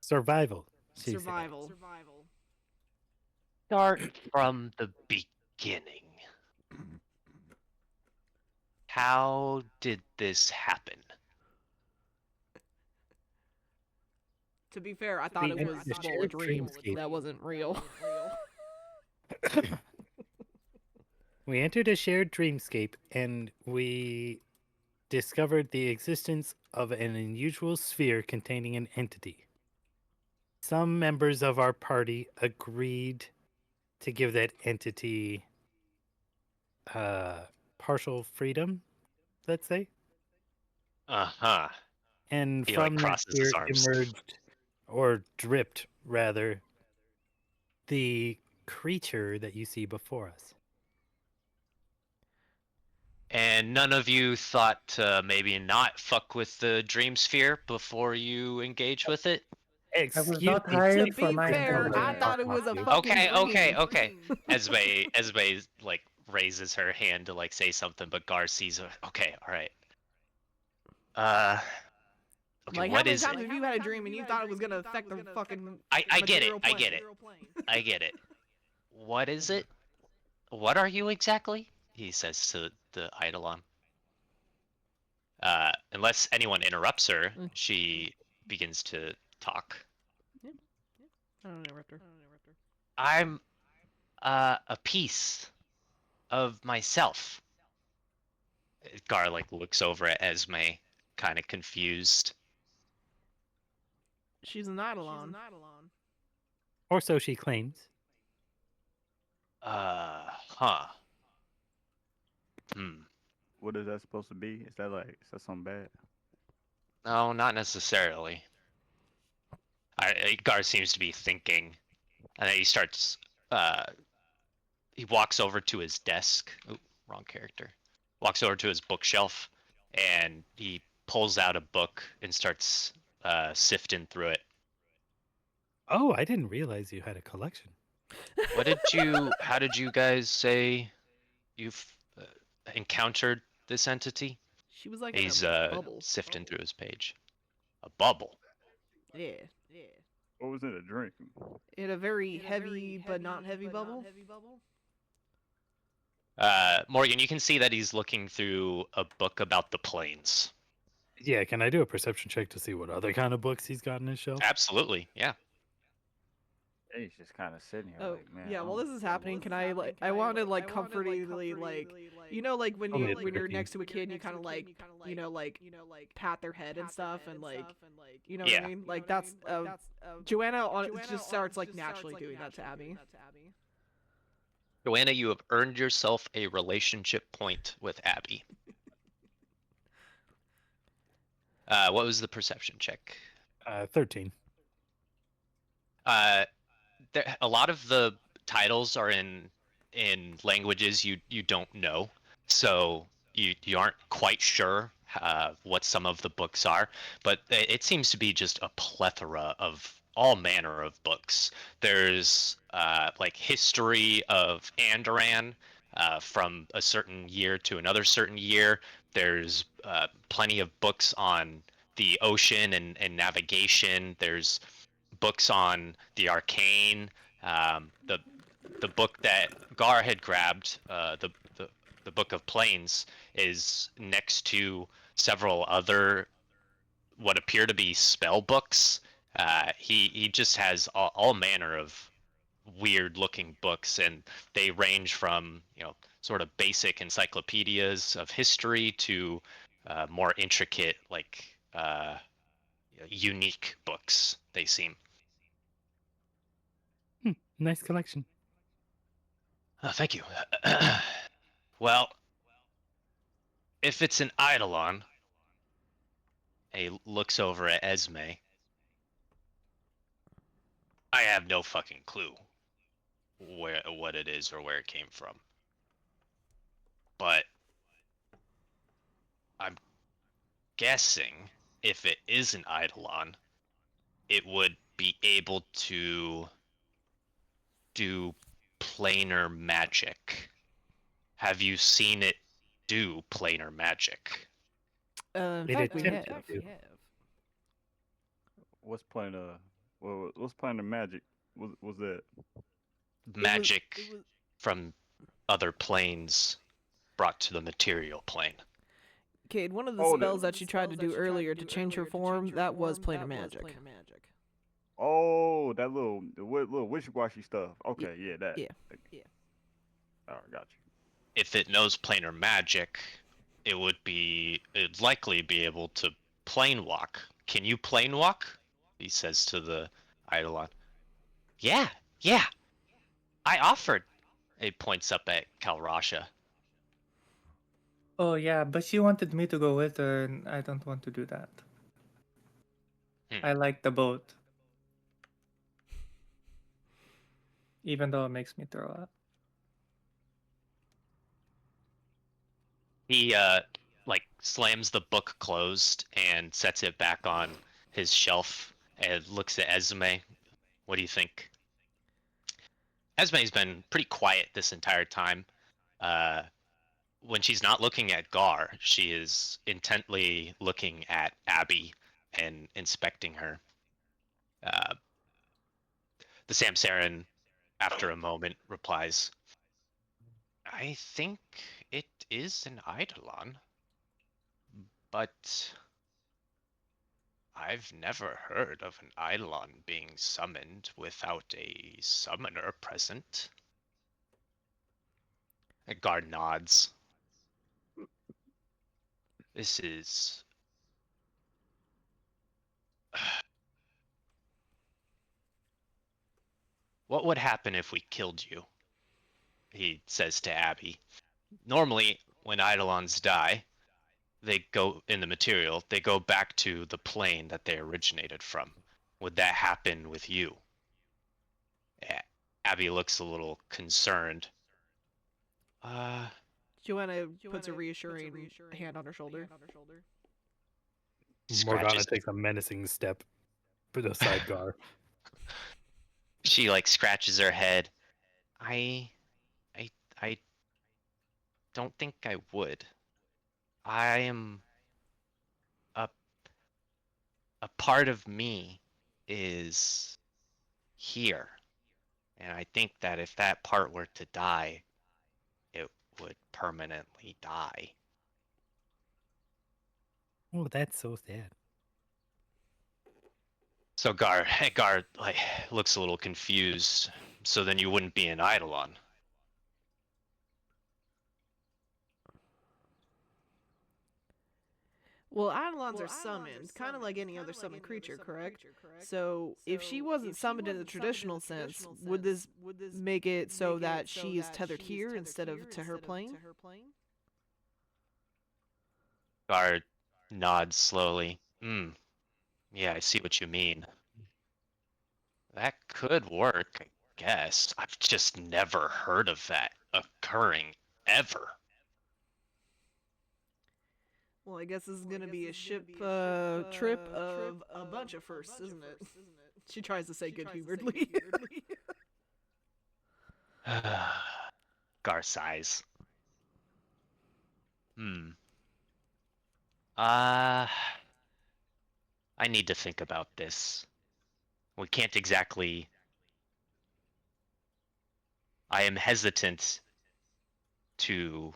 Survival. She said. Survival. Start from the beginning. How did this happen? To be fair, I thought We it entered was the all a shared dream. dreamscape. That wasn't real. We entered a shared dreamscape and we discovered the existence of an unusual sphere containing an entity. some members of our party agreed to give that entity partial freedom, let's say. Uh-huh. And He from that crosses his spirit arms. emerged, or dripped rather, the creature that you see before us. And none of you thought to maybe not fuck with the dream sphere before you engage with it? Excuse not me, hired To for be my fair, I intelligence. thought it was a you. fucking Okay. dream. Esme like raises her hand to like say something, but Gar sees her. Okay, all right. Okay, Like, how what many is it? times have you had a dream and you thought it was gonna affect the fucking I get it. material I plane? get it. I get it. What is it? What are you exactly? He says to the Eidolon. Unless anyone interrupts her, she begins to talk. I don't interrupt her. I'm a piece of myself. Gar like looks over at Esme, kind of confused. She's an Eidolon. Or so she claims. Huh. Hmm. What is that supposed to be? Is that something bad? No, not necessarily. Gar seems to be thinking, and then he starts. He walks over to his desk. Ooh, wrong character. Walks over to his bookshelf, and he pulls out a book and starts sifting through it. Oh, I didn't realize you had a collection. How did you guys say you've encountered this entity? She was like He's a bubble. sifting through his page. A bubble. Yeah. What was in a dream? In a very heavy but not heavy bubble. Morgan, you can see that he's looking through a book about the planes. Yeah, can I do a perception check to see what other kind of books he's got on his shelf? Absolutely, yeah. And he's just kind of sitting here Oh, like, man. yeah. While this is happening, can I like? I want to like comfortingly like, you know, like when Only you at when you're 15. next to a kid, and you kind of like, you know, like pat their head and stuff, and like, you know Yeah. what I mean? Like that's Joanna on just starts like naturally doing that to Abby. Joanna, you have earned yourself a relationship point with Abby. What was the perception check? 13. A lot of the titles are in languages you don't know, so you aren't quite sure what some of the books are. But it seems to be just a plethora of all manner of books. There's like history of Andoran from a certain year to another certain year. There's plenty of books on the ocean and navigation. There's books on the arcane. The book that Gar had grabbed, the Book of Planes, is next to several other what appear to be spell books. He just has all manner of weird looking books, and they range from sort of basic encyclopedias of history to more intricate unique books. They seem. Nice collection. Thank you. Well, if it's an Eidolon, he looks over at Esme. I have no fucking clue what it is or where it came from. But I'm guessing if it is an Eidolon, it would be able to do planar magic. Have you seen it do planar magic? In It fact, we attempted have. to. What's playing what's playing the magic? Was that? Magic from other planes brought to the material plane. Cade, one of the Oh, spells that she tried to do earlier to change her form, that was planar magic. Oh, that little wishy-washy stuff. Okay, yeah, that. Yeah. All right, got you. If it knows planar magic, it'd likely be able to plane walk. Can you plane walk? He says to the Eidolon. Yeah, yeah. I offered. It points up at Kalrasha. Oh yeah, but she wanted me to go with her, and I don't want to do that. I like the boat, even though it makes me throw up. He like slams the book closed and sets it back on his shelf and looks at Esme. What do you think? Esme's been pretty quiet this entire time. When she's not looking at Gar, she is intently looking at Abby and inspecting her. Uh, the Samsarin, after a moment, replies, I think it is an Eidolon, but I've never heard of an Eidolon being summoned without a summoner present. Gar nods. This is... What would happen if we killed you? He says to Abby. Normally, when Eidolons die, they go in the material, they go back to the plane that they originated from. Would that happen with you? Abby looks a little concerned. Joanna puts a reassuring hand on her shoulder. Morgana takes a menacing step for the sidecar. She like scratches her head. I don't think I would. I am a part of me is here. And I think that if that part were to die, it would permanently die. Oh, that's so sad. So Gar like looks a little confused. So then you wouldn't be an Eidolon. Well, Eidolons are summoned, kind of like any other summoned creature, correct? So, if she wasn't summoned in the traditional sense, would this make it so that she is tethered here instead of to her plane? Gar nods slowly. Yeah, I see what you mean. That could work, I guess. I've just never heard of that occurring ever. Well, I guess this is gonna be a ship trip of a bunch of firsts, isn't it? She tries to say good-humoredly. Gar sighs. I need to think about this. We can't exactly... I am hesitant to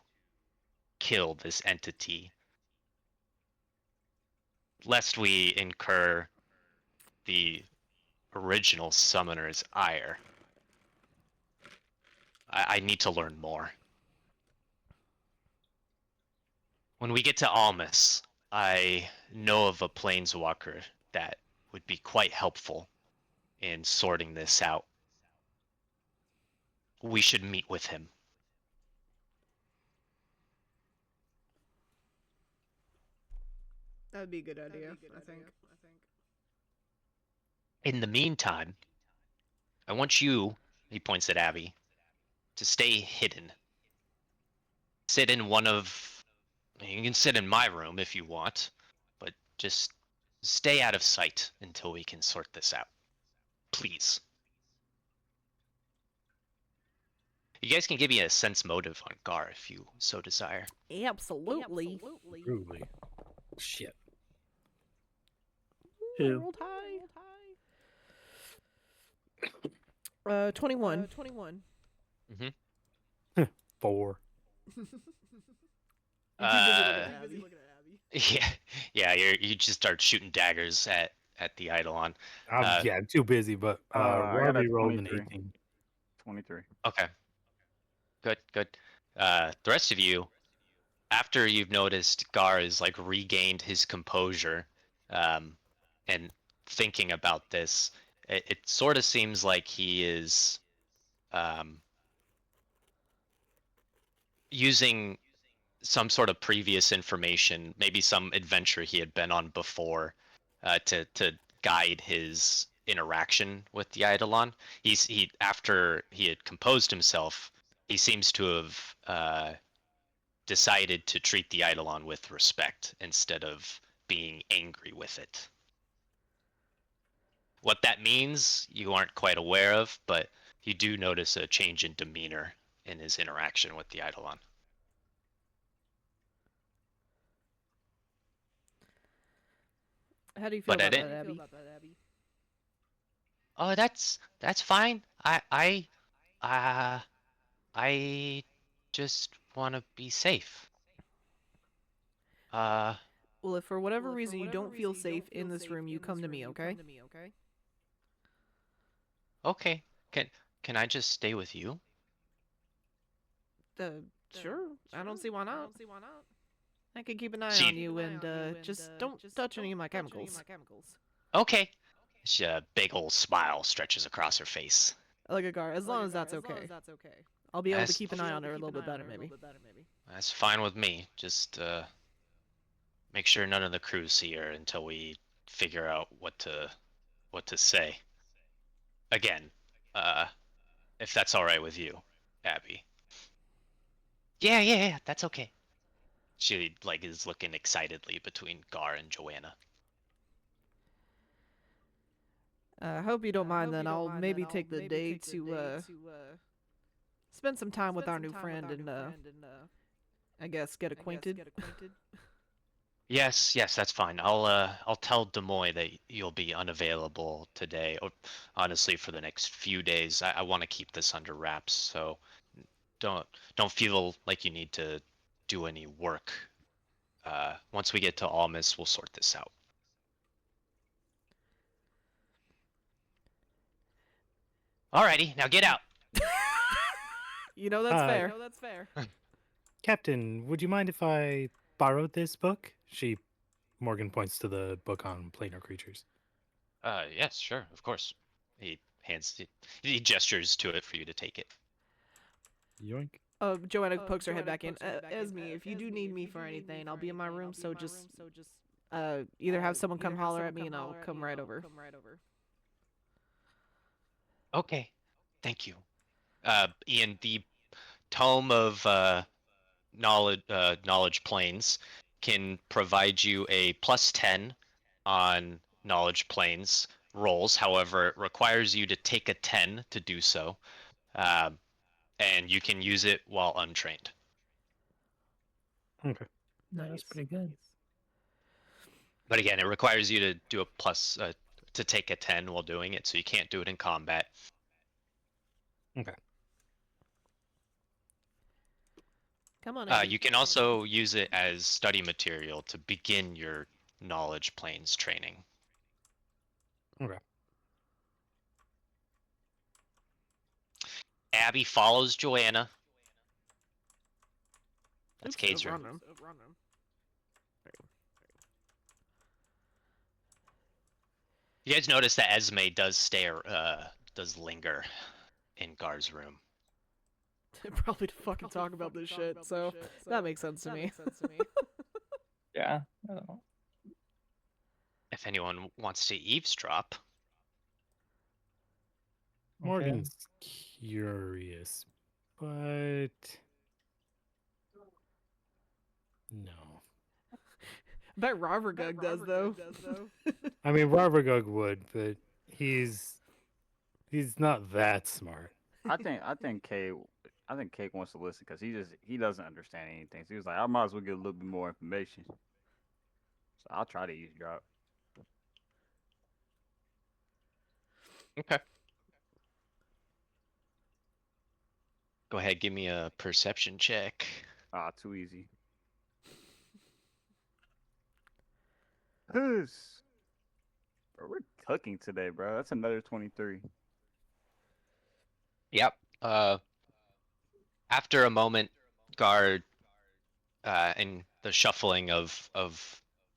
kill this entity, lest we incur the original summoner's ire. I need to learn more. When we get to Almus, I know of a planeswalker that would be quite helpful in sorting this out. We should meet with him. That would be a good idea, I think. In the meantime, I want you, he points at Abby, to stay hidden. Sit in one of... You can sit in my room if you want, but just stay out of sight until we can sort this out. Please. You guys can give me a sense motive on Gar if you so desire. Absolutely. Truly. Shit. Two. Rolled high. 21. 4. Yeah, you just start shooting daggers at the Eidolon. I'm too busy, but I got a Robbie rolled an 23. 18. 23. Okay. Good. The rest of you, after you've noticed Gar has like regained his composure, and thinking about this, it sort of seems like he is using some sort of previous information, maybe some adventure he had been on before, to guide his interaction with the Eidolon. He after he had composed himself, he seems to have decided to treat the Eidolon with respect instead of being angry with it. What that means, you aren't quite aware of, but you do notice a change in demeanor in his interaction with the Eidolon. How do you feel But about I that, didn't. Abby? Oh, that's fine. Uh I just want to be safe. Uh, Well, if for whatever reason you don't feel safe in this room, you come to me, okay? okay. Can I just stay with you? Sure. I don't see why not. I can keep an eye on She you and just don't touch any of my chemicals. okay. She, a big old smile stretches across her face. Like a guard, as long as that's okay. I'll be able to keep an eye on her a little bit better, maybe. That's fine with me. Just make sure none of the crew see her until we figure out what to say. Again, uh, if that's all right with you, Abby. Yeah, that's okay. She like is looking excitedly between Gar and Joanna. I hope you don't mind then. I'll maybe take the day to spend some time with our new friend and I guess get acquainted. Yes, that's fine. I'll tell Demoy that you'll be unavailable today, or honestly for the next few days. I want to keep this under wraps, so don't don't feel like you need to do any work. Once we get to Almas, we'll sort this out. Alrighty, now get out. You know that's Uh, fair. Captain, would you mind if I borrowed this book? Morgan points to the book on planar creatures. Yes, sure, of course. He gestures to it for you to take it. Yoink. Joanna pokes her head back in. Esme, if you do need me for anything, I'll be in my room, so just either have someone come holler at me and I'll come right over. Okay, thank you. Ian, the tome of knowledge planes can provide you a +10 on knowledge planes rolls. However, it requires you to take a 10 to do so, and you can use it while untrained. Okay. No, that's pretty good. But again, it requires you to do a plus to take a 10 while doing it, so you can't do it in combat. Okay. Come on, Abby. You can also use it as study material to begin your knowledge planes training. Okay. Abby follows Joanna. That's Oops, Cade's wrong room. You guys notice that Esme does linger in Gar's room. Probably to fucking talk about this shit, so that makes sense to me. Yeah. I don't know. If anyone wants to eavesdrop, Morgan's curious, but no. I bet Ravergug does though. I mean, Ravergug would, but he's not that smart. I think Cake wants to listen because he doesn't understand anything. So he was like, I might as well get a little bit more information. So I'll try to eavesdrop. okay. Go ahead, give me a perception check. Ah, too easy. Who's? Bro, we're cooking today, bro. That's another 23. Yep. After a moment, Gar and the shuffling of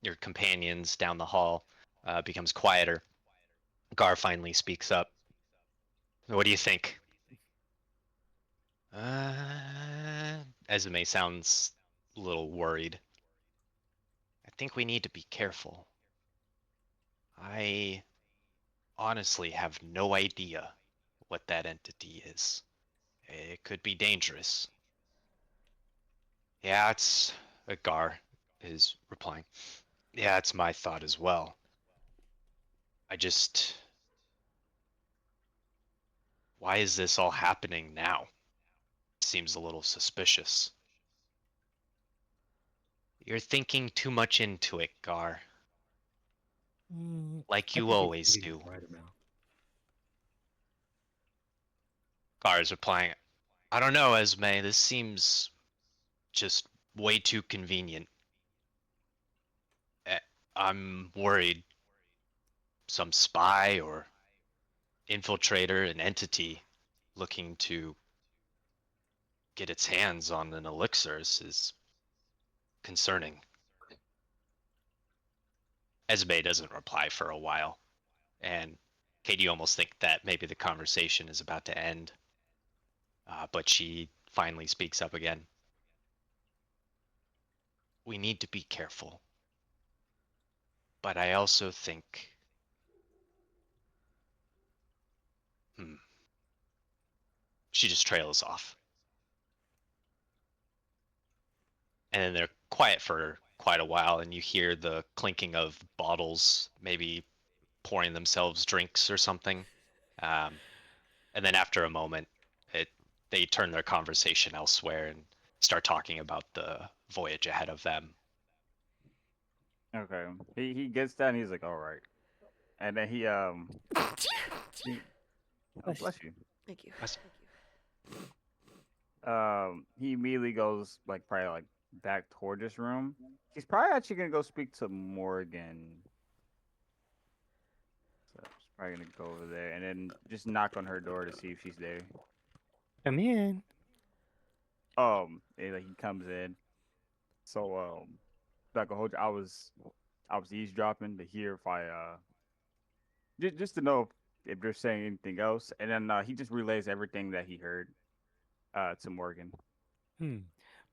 your companions down the hall becomes quieter. Gar finally speaks up. What do you think? Esme sounds a little worried. I think we need to be careful. I honestly have no idea what that entity is. It could be dangerous. Yeah, it's Gar is replying. Yeah, it's my thought as well. I just. Why is this all happening now? Seems a little suspicious. You're thinking too much into it, Gar. Like I you think you're always thinking do. the right amount. Gar is replying, I don't know, Esme. This seems just way too convenient. Eh, I'm worried some spy or infiltrator, an entity looking to get its hands on an elixir is concerning. Esme doesn't reply for a while, and Katie almost think that maybe the conversation is about to end, but she finally speaks up again. We need to be careful, but I also think, hmm, she just trails off. And then they're quiet for quite a while, and you hear the clinking of bottles, maybe pouring themselves drinks or something. Um, and then after a moment, it they turn their conversation elsewhere and start talking about the voyage ahead of them. Okay. He gets that and he's like, all right. And then he oh, bless you. Thank you. That's- He immediately goes like probably like back toward this room. He's probably actually gonna go speak to Morgan. So he's probably gonna go over there and then just knock on her door to see if she's there. Come in. And, like he comes in. So like a whole I was eavesdropping to hear if I just to know if they're saying anything else, and then he just relays everything that he heard to Morgan. Hmm.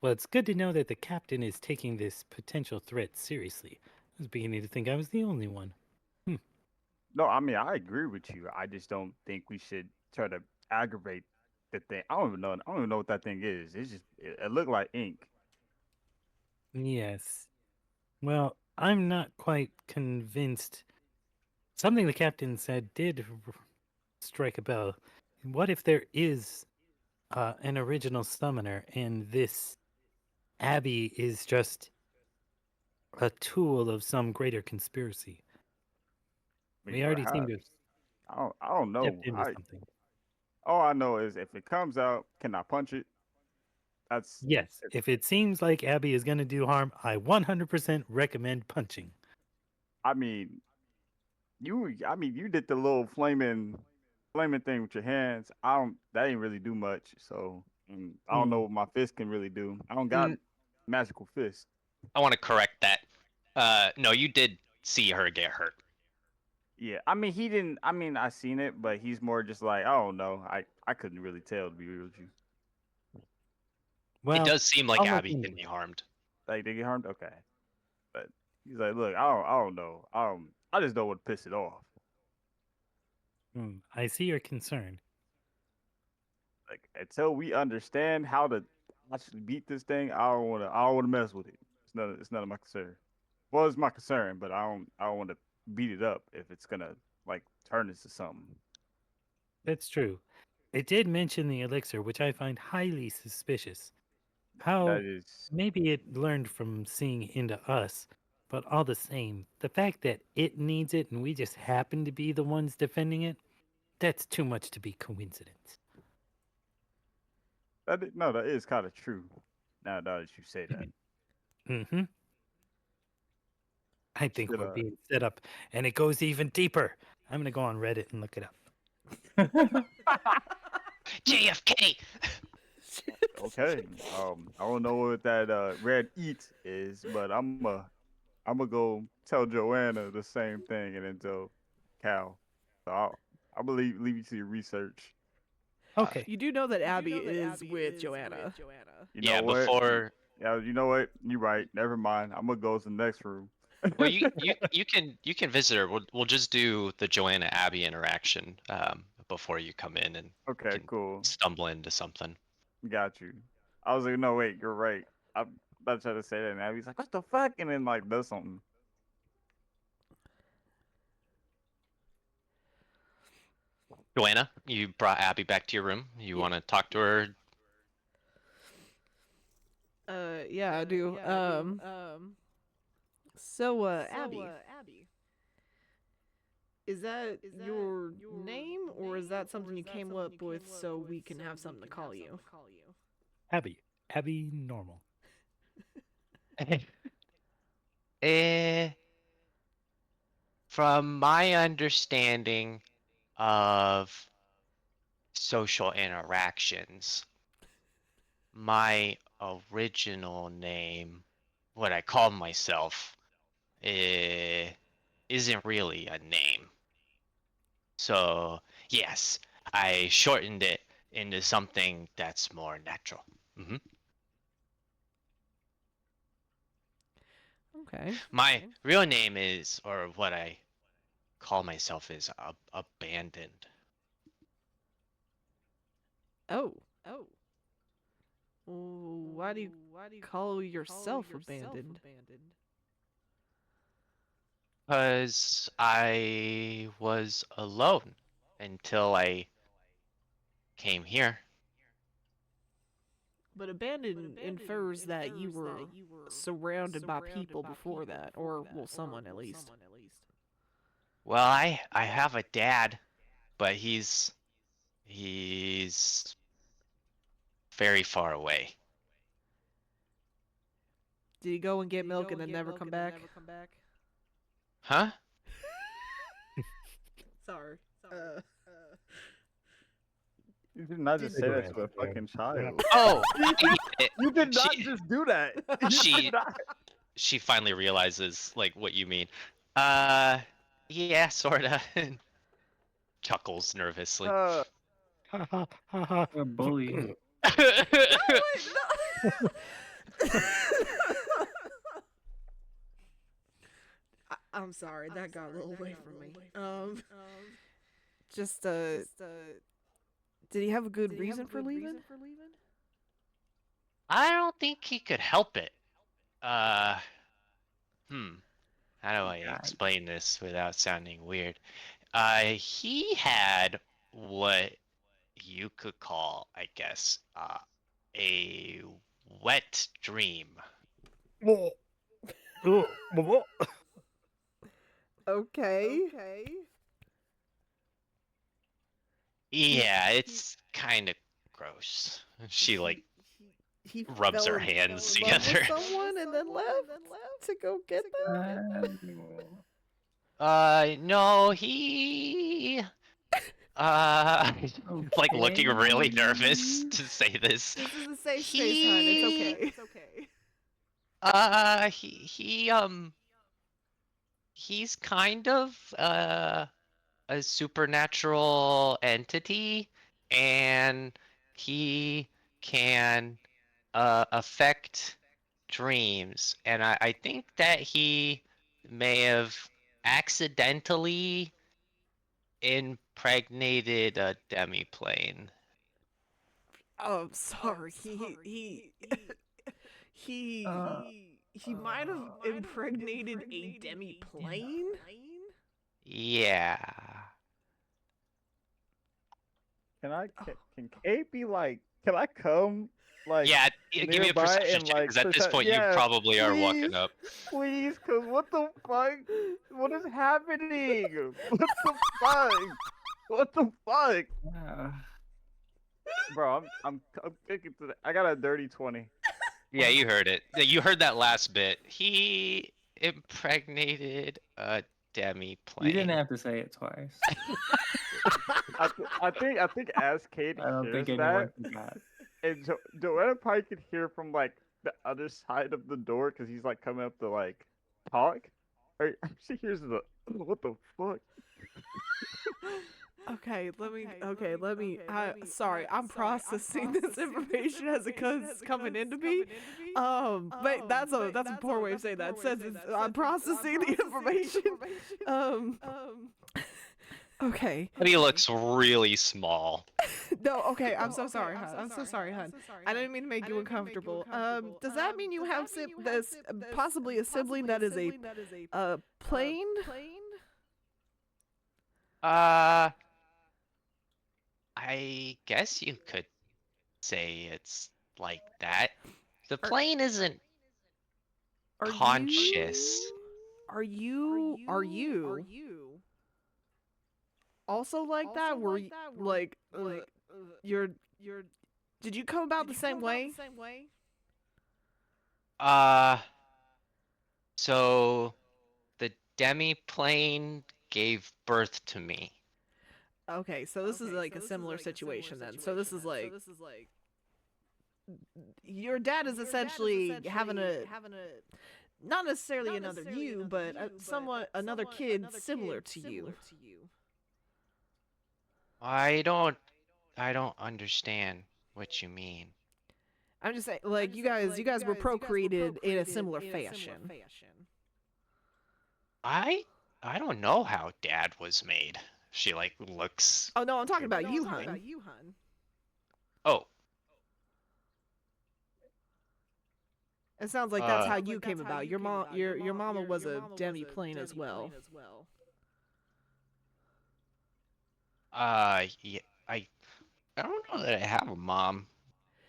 Well, it's good to know that the captain is taking this potential threat seriously. I was beginning to think I was the only one. No, I mean I agree with you. I just don't think we should try to aggravate the thing. I don't even know. I don't even know what that thing is. It's just it looked like ink. Yes. Well, I'm not quite convinced. Something the captain said did strike a bell. What if there is an original summoner and this Abby is just a tool of some greater conspiracy? I mean, We already seem to have perhaps I don't know. stepped into something. All I know is if it comes out, can I punch it? That's Yes, if it seems like Abby is going to do harm, I 100% recommend punching. I mean, you did the little flaming thing with your hands. I don't that ain't really do much. So I don't know Mm. what my fist can really do. I don't got Mm, magical fists. I want to correct that. No, you did see her get hurt. Yeah, I mean he didn't. I mean I seen it, but he's more just like I don't know. I couldn't really tell to be real with you. It Well, does seem like I'll look Abby into can be it. harmed. Like they get harmed. Okay, but he's like, look, I don't know. I just know what piss it off. I see your concern. Like until we understand how to actually beat this thing, I don't wanna mess with it. It's none of my concern. Well, it's my concern, but I don't want to beat it up if it's gonna like turn into something. That's true. It did mention the elixir, which I find highly suspicious. That How is maybe it learned from seeing into us, but all the same, the fact that it needs it and we just happen to be the ones defending it, that's too much to be coincidence. no, that is kind of true. Now that you say that, Mm-hmm. I think should we're being set up, and it goes even deeper. I'm gonna go on Reddit and look it up. JFK. okay. I don't know what that red eat is, but I'm gonna go tell Joanna the same thing and then tell Cal. So I'm gonna leave you to your research. Okay. You do know that Abby is with Joanna. You know Yeah, what? before. Yeah, you know what? You're right. Never mind. I'm gonna go to the next room. Well, you can visit her. We'll just do the Joanna Abby interaction before you come in and Okay, can cool. stumble into something. Got you. I was like, no, wait, you're right. I'm about to try to say that, and Abby's like, what the fuck? And then like does something. Joanna, you brought Abby back to your room. You Yeah. want to talk to her? Yeah, I do. So, Abby, is that your name, or is that something you came up with so we can have something to call you? Abby. Abby normal. Eh, from my understanding of social interactions, my original name, what I call myself, isn't really a name. So, yes, I shortened it into something that's more natural. Okay. My real name is, or what I call myself is, abandoned. Oh. Why do you call yourself abandoned? Because I was alone until I came here. But abandoned infers that you were surrounded by people before that, or, well, someone at least. Well, I have a dad, but he's very far away. Did he go and get milk and then never come back? Huh? Sorry. You did not just say that to a Cigarette, fucking yeah. child. Oh, I get it. You did not She- just do that. You she- did not. She finally realizes like what you mean. Yeah, sorta. Chuckles nervously. Ha ha ha ha. A bully. I'm sorry, that got a little away from me. Just did he have a good reason for leaving? I don't think he could help it. Uh, How do I God. explain this without sounding weird? He had what you could call, I guess, a wet dream. Okay. Yeah, it's kind of gross. She like He rubs fell her in hands love with together. someone and then left to go get them. No, he like looking really nervous to say this. This is a safe space, hon. It's okay. He's kind of a supernatural entity, and he can affect dreams. And I think that he may have accidentally impregnated a demiplane. Oh, sorry. He might have impregnated a demi-plane? Yeah. Can Kate be like, can I come like Yeah, give me a nearby perception and check, like because at this point you yeah, probably are walking please, up. please, cause what the fuck? What is happening? What the fuck? What the fuck? Bro, I'm thinking to I got a dirty 20. Yeah, you heard it. You heard that last bit. He impregnated a demi-plane. You didn't have to say it twice. I think as Kate I don't hears think that, anyone forgot. and Joanna probably could hear from like the other side of the door because he's like coming up to like talk. Alright, she hears the what the fuck? Okay, let me. Okay, let me. Sorry, I'm processing this information as it goes coming into me. But that's a poor way of saying that. It says I'm processing the information. Um. Okay. But he looks really small. No. Okay. I'm so sorry, hun. I'm so sorry, hun. I didn't mean to make you uncomfortable. Does that mean you have this possibly a sibling that is a plane? Uh, I guess you could say it's like that. The Are- plane isn't Are conscious. Are you also like that? Were you like you're did you come about the same way? Uh, so the demi-plane gave birth to me. Okay, so this is like a similar situation then. So this is like your dad is essentially having a not necessarily another you, but somewhat another kid similar to you. I don't understand what you mean. I'm just saying, like you guys were procreated in a similar fashion. I don't know how Dad was made. She like looks. Oh no, I'm talking about you, hun. Oh, It sounds like that's how you came about. Your mama was a demi-plane as well. yeah, I don't know that I have a mom.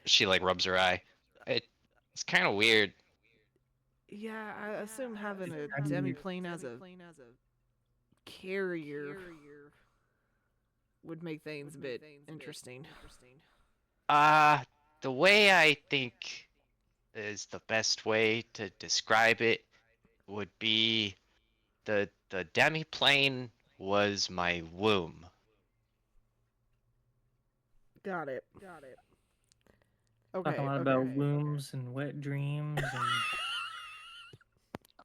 She like rubs her eye. It's kind of weird. Yeah, I assume having a How do you- demi-plane as a carrier would make things a bit interesting. The way I think is the best way to describe it would be the demi-plane was my womb. Got it. Talking a Okay. lot about wombs and wet dreams and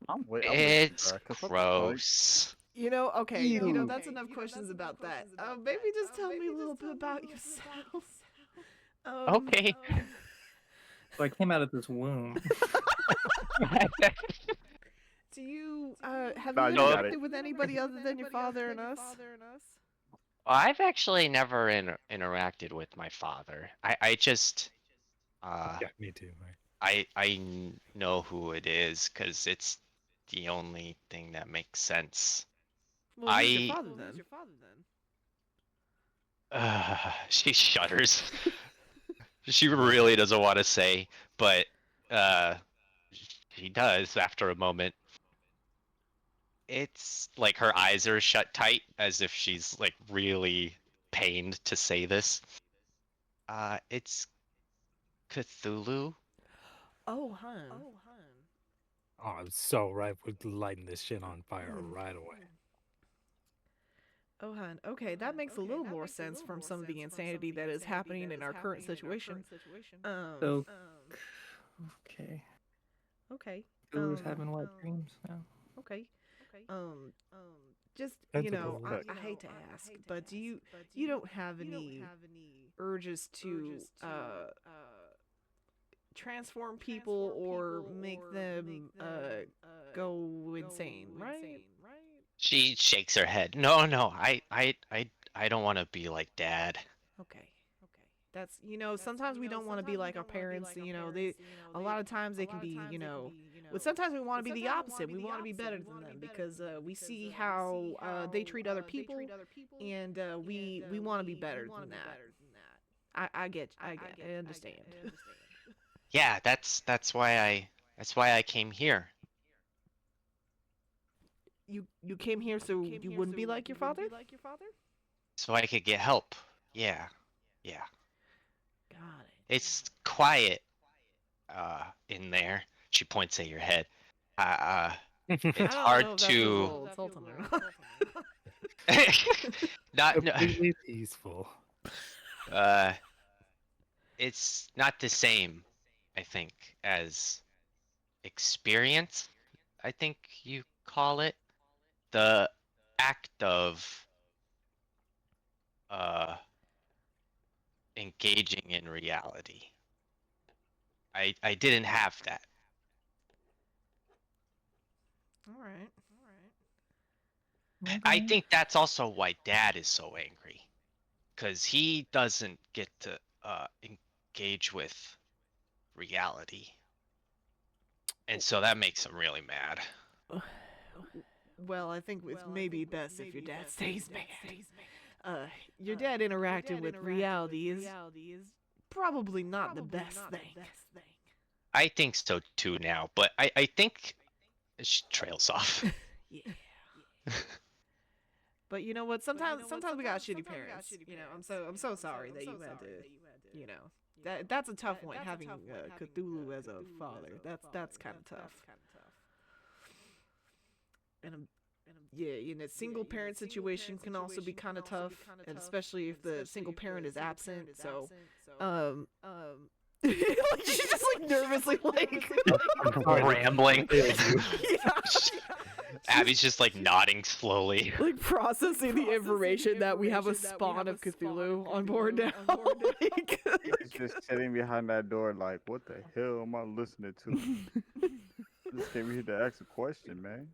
I'm with It's you, 'cause what the fuck? gross. Okay. Ew. That's enough questions about that. Maybe just tell me a little bit about yourself. Okay. so I came out of this womb. Do you have Nah, you you got interacted it. with anybody other than your father and us? I've actually never interacted with my father. I just Yeah, me too. Right. I know who it is because it's the only thing that makes sense. Well, who's your father then? She shudders. She really doesn't want to say, but uh, she does after a moment. It's like her eyes are shut tight as if she's like really pained to say this. It's Cthulhu. Oh, hun. Oh, I'm so right. We're lighting this shit on fire right away. Oh, hun. Okay, that makes a little more sense from some of the insanity that is happening in our current situation. So okay. Okay. Who's having wet dreams now? Okay. Just Depends on the I hate to ask, but you don't have any urges to transform people or make them go insane, right? She shakes her head. No, I don't want to be like Dad. Okay. That's sometimes we don't want to be like our parents. They a lot of times they can be. But sometimes we want to be the opposite. We want to be better than them because we see how they treat other people, and we want to be better than that. I understand. Yeah, that's why I came here. You came here so you wouldn't be like your father? So I could get help. Yeah. Got it. It's quiet in there. She points at your head. It's I don't hard know if that feels a to little insulting or not no, Completely peaceful. it's not the same, I think, as experience. I think you call it, the act of uh engaging in reality. I didn't have that. All right. I Okay. think that's also why Dad is so angry, because he doesn't get to engage with reality, and so that makes him really mad. Well, I think it's maybe best if your dad stays mad. Your dad interacting with reality is probably not the best thing. I think so too now, but I think she trails off. Yeah. But you know what? Sometimes we got shitty parents. You know, I'm so sorry that you had to. You know, that's a tough one having Cthulhu as a father. That's kind of tough. And yeah, in a single parent situation can also be kind of tough, and especially if the single parent is absent. So, like she's just like nervously like Rambling. You. yeah, Abby's just like nodding slowly. like processing the information that we have a spawn of Cthulhu on board now. Like, He's just sitting behind that door, like, what the hell am I listening to? I just came here to ask a question, man.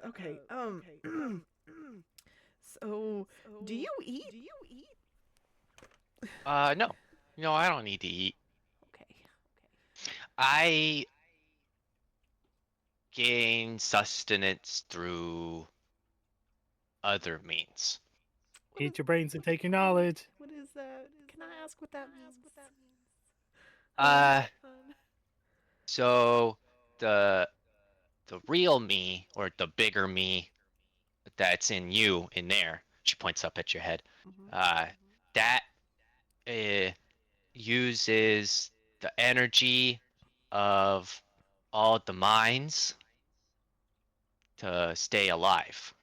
Okay. So, do you eat? No, I don't need to eat. Okay. I gain sustenance through other means. Eat your brains and take your knowledge. What is that? Can I ask what that means? Uh, so the real me, or the bigger me that's in you, in there, she points up at your head, that uses the energy of all the minds to stay alive.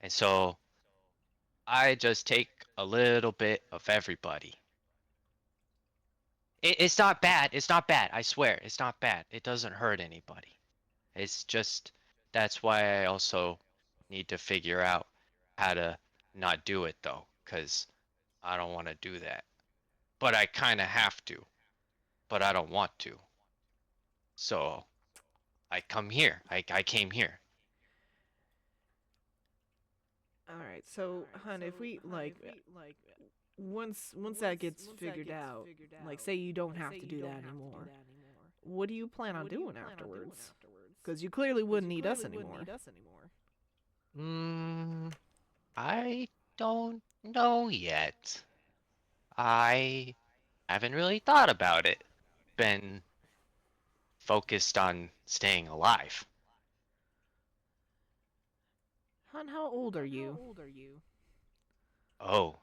And so I just take a little bit of everybody. It's not bad. It's not bad. I swear. It's not bad. It doesn't hurt anybody. It's just, that's why I also need to figure out how to not do it, though, because I don't want to do that. But I kind of have to. But I don't want to. So I come here. I came here. All right. So, hun, if we like once that gets figured out, like say you don't have to do that anymore, what do you plan on doing afterwards? Because you clearly wouldn't need us anymore. I don't know yet. I haven't really thought about it. Been focused on staying alive. Hun, how old are you? Oh,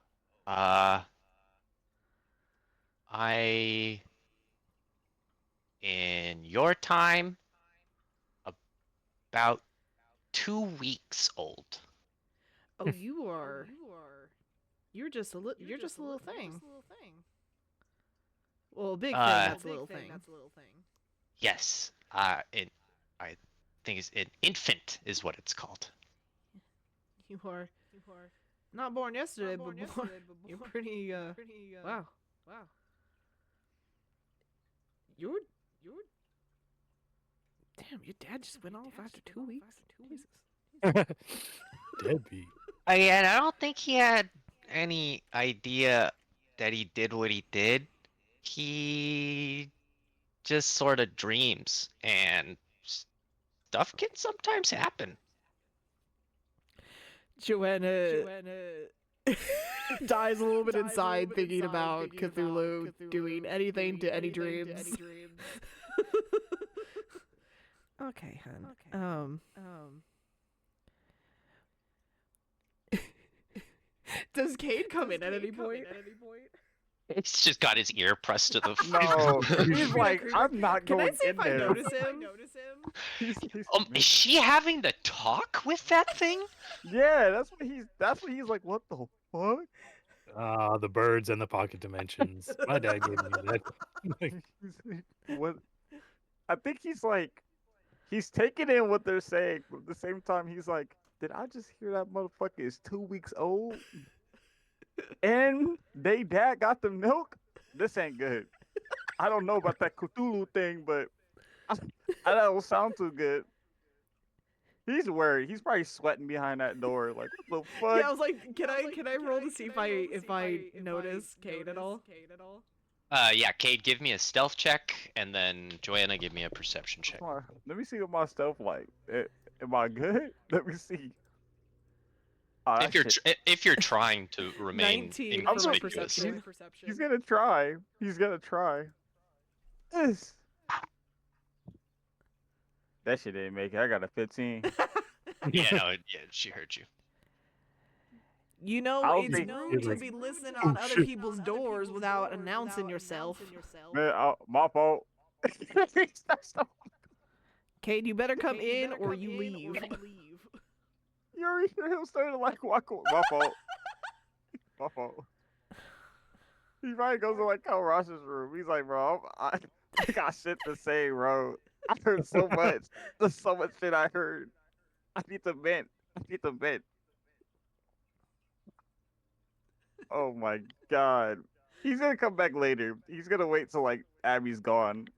I, in your time, about 2 weeks old. Oh, you are. You're just a little thing. Well, a big thing. That's a little thing. Yes. I think it's an infant is what it's called. You are not born yesterday, but born. You're pretty. Wow. You're. Damn, your dad just went off after 2 weeks. Jesus. Deadbeat. And I don't think he had any idea that he did what he did. He just sort of dreams, and stuff can sometimes happen. Joanna dies a little bit inside thinking about Cthulhu doing anything to any dreams. Okay, hun. Does Cade come in at any point? He's just got his ear pressed to the. No, he's like, I'm not Can I going see in if I there. notice him? Is she having the talk with that thing? Yeah, that's what he's like. What the fuck? Ah, the birds and the pocket dimensions. My dad gave me that. What? I think he's taking in what they're saying, but at the same time he's like, did I just hear that motherfucker is 2 weeks old and they dad got the milk? This ain't good. I don't know about that Cthulhu thing, but I don't sound too good. He's worried. He's probably sweating behind that door. Like, what the fuck? Yeah, I was like, can I roll to see if I notice Kate at all? Yeah, Cade, give me a stealth check, and then Joanna, give me a perception check. Let me see what my stuff like. Am I good? Let me see. Oh, If you're if you're trying to remain 19 for my inconspicuous. perception. He's gonna try. He's gonna try. Yes. That shit didn't make it. I got a 15. Yeah, no, yeah, she heard you. You know, I'll it's be- rude to be listening on other people's doors without announcing yourself. Man, my fault. Kate, you better come in or you leave. You already hear him starting to like walk. My fault. My fault. He probably goes to like Kyle Ross's room. He's like, bro, I got shit to say, bro. I heard so much. There's so much shit I heard. I need to vent. I need to vent. Oh my god. He's gonna come back later. He's gonna wait till like Abby's gone.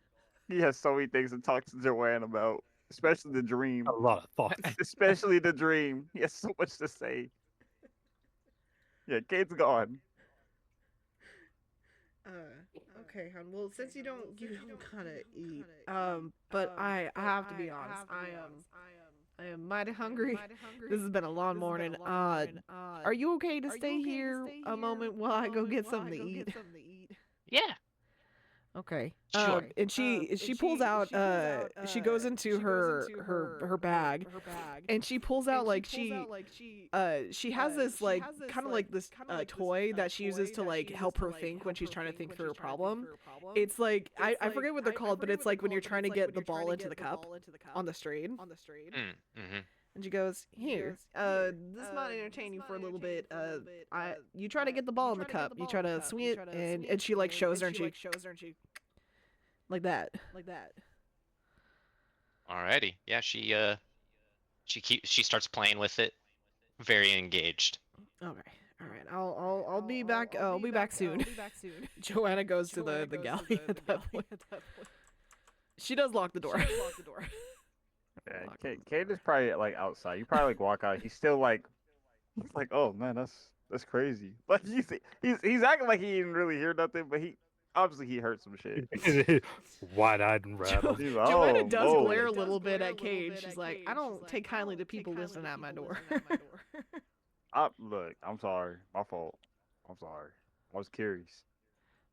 He has so many things to talk to Joanne about, especially the dream. A lot of thoughts. Especially the dream. He has so much to say. Yeah, Kate's gone. Okay, hon. Well, since you don't kind of eat, but I have to be honest. I am mighty hungry. This has been a long morning. Are you okay to stay here a moment while I go get something to eat? Yeah. Okay. Sure. And she pulls out she goes into her bag and she pulls out like she has this like kind of like this toy that she uses to like help her think when she's trying to think through a problem. It's like I forget what they're called, but it's like when you're trying to get the ball into the cup on the string. Mm-hmm. And she goes, "Here, this might entertain you for a little bit. You try to get the ball in the cup. You try to swing it, and she like shows her, and she like that. Alrighty. Yeah, she starts playing with it, very engaged. Okay, all right. I'll be back. I'll be back soon. Joanna goes to the galley at that point. She does lock the door. Yeah, Kate is probably like outside. You probably like walk out. He's still like, he's like, oh man, that's crazy. Like he's acting like he didn't really hear nothing, but he obviously he heard some shit. Wide-eyed and rattled. He's like, Joanna oh, does whoa. glare a little bit at Cade. She's like, I don't take kindly to people listening at my door. Look, I'm sorry. My fault. I'm sorry. I was curious.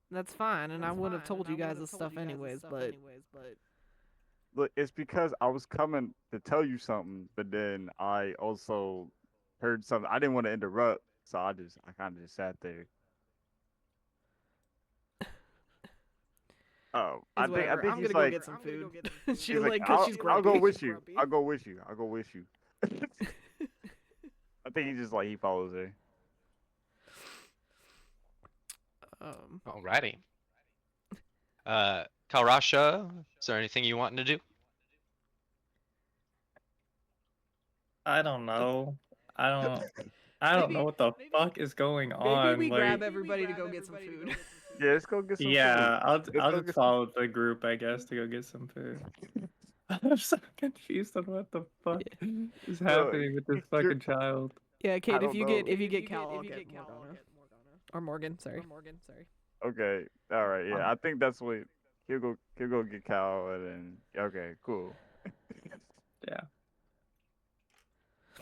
That's fine, and I would have told you guys this stuff anyways, but Look, it's because I was coming to tell you something, but then I also heard something. I didn't want to interrupt, so I kind of just sat there. Oh, I think I'm he's gonna go like, get some food. he's She's like, like, cause she's I'll go grumpy. with you. I'll go with you. I'll go with you. I think he just like he follows her. Alrighty. Kalrasha, is there anything you wanting to do? I don't know. I don't know what the fuck is going on. Maybe we like, grab everybody to go get some food. Yeah, let's go get some food. yeah, I'll go just get follow the group, I guess, to go get some food. I'm so confused on what the fuck is happening with this fucking child. Yeah, Kate, if don't you know. get Cal, I'll get Morgana. Or Morgan, sorry. Okay, all right, yeah. I think that's what he'll go get Cal, and then okay, cool. Yeah.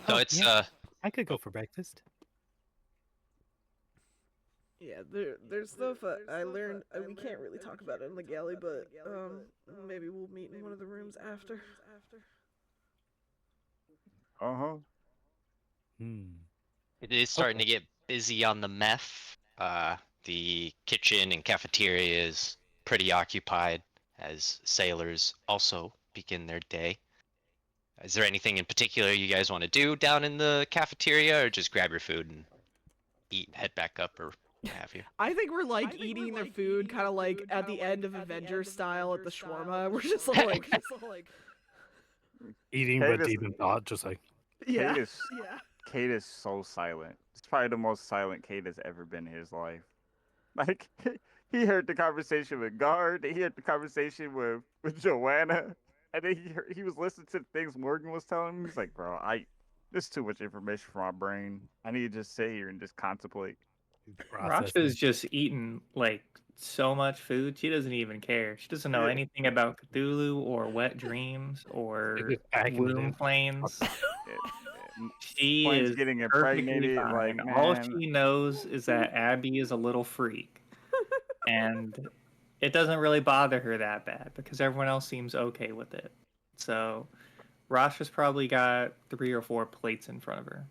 So it's yeah. I could go for breakfast. Yeah, there's stuff I learned. We can't really talk about it in the galley, but maybe we'll meet in one of the rooms after. It is starting to get busy on the meth. The kitchen and cafeteria is pretty occupied as sailors also begin their day. Is there anything in particular you guys want to do down in the cafeteria, or just grab your food and eat and head back up, or have you. I think we're like eating their food, kind of like at the end of Avengers style at the shawarma. We're just all like, Eating Kate but is deep in thought, just like yeah, Kate is Kate is so silent. It's probably the most silent Kate has ever been in his life. Like he heard the conversation with Guard, he heard the conversation with Joanna, and then he was listening to the things Morgan was telling him. He's like, bro, there's too much information for my brain. I need to just sit here and just contemplate. processing. Rasha's just eaten like so much food, she doesn't even care. She doesn't know Yeah. anything about Cthulhu or wet dreams or just packing it womb in. planes. Yeah, She Plane's is getting perfectly impregnated, like fine. All man. she knows is that Abby is a little freak. And it doesn't really bother her that bad because everyone else seems okay with it. So Rasha's probably got 3 or 4 plates in front of her.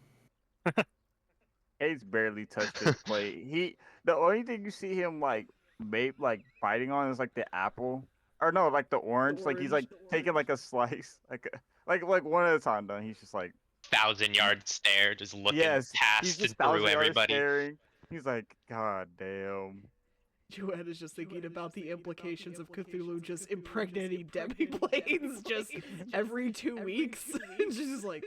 Kate's barely touched his plate. The only thing you see him like biting on is like the apple. Or no, like the orange. Like he's like taking like a slice. Like one at a time though. He's just like 1,000-yard stare, just looking yes. He's past just and through 1,000 yards everybody. staring. He's like, God damn. Joanna's just thinking about the implications of Cthulhu just impregnating demi planes just every 2 weeks. She's just like,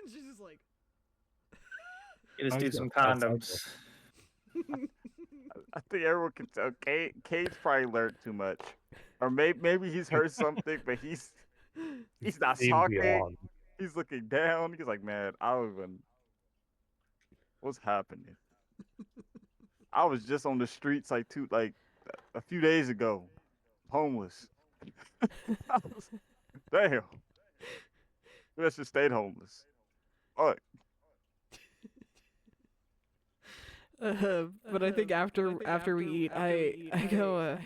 You just I do was some gonna pass out condoms. I think everyone can tell. Kate's probably learned too much, or maybe he's heard something, but he's not seen talking. beyond. He's looking down. He's like, man, I don't even. What's happening? I was just on the streets like a few days ago, homeless. I was, damn, we just stayed homeless. Fuck. but I think after we eat, I go,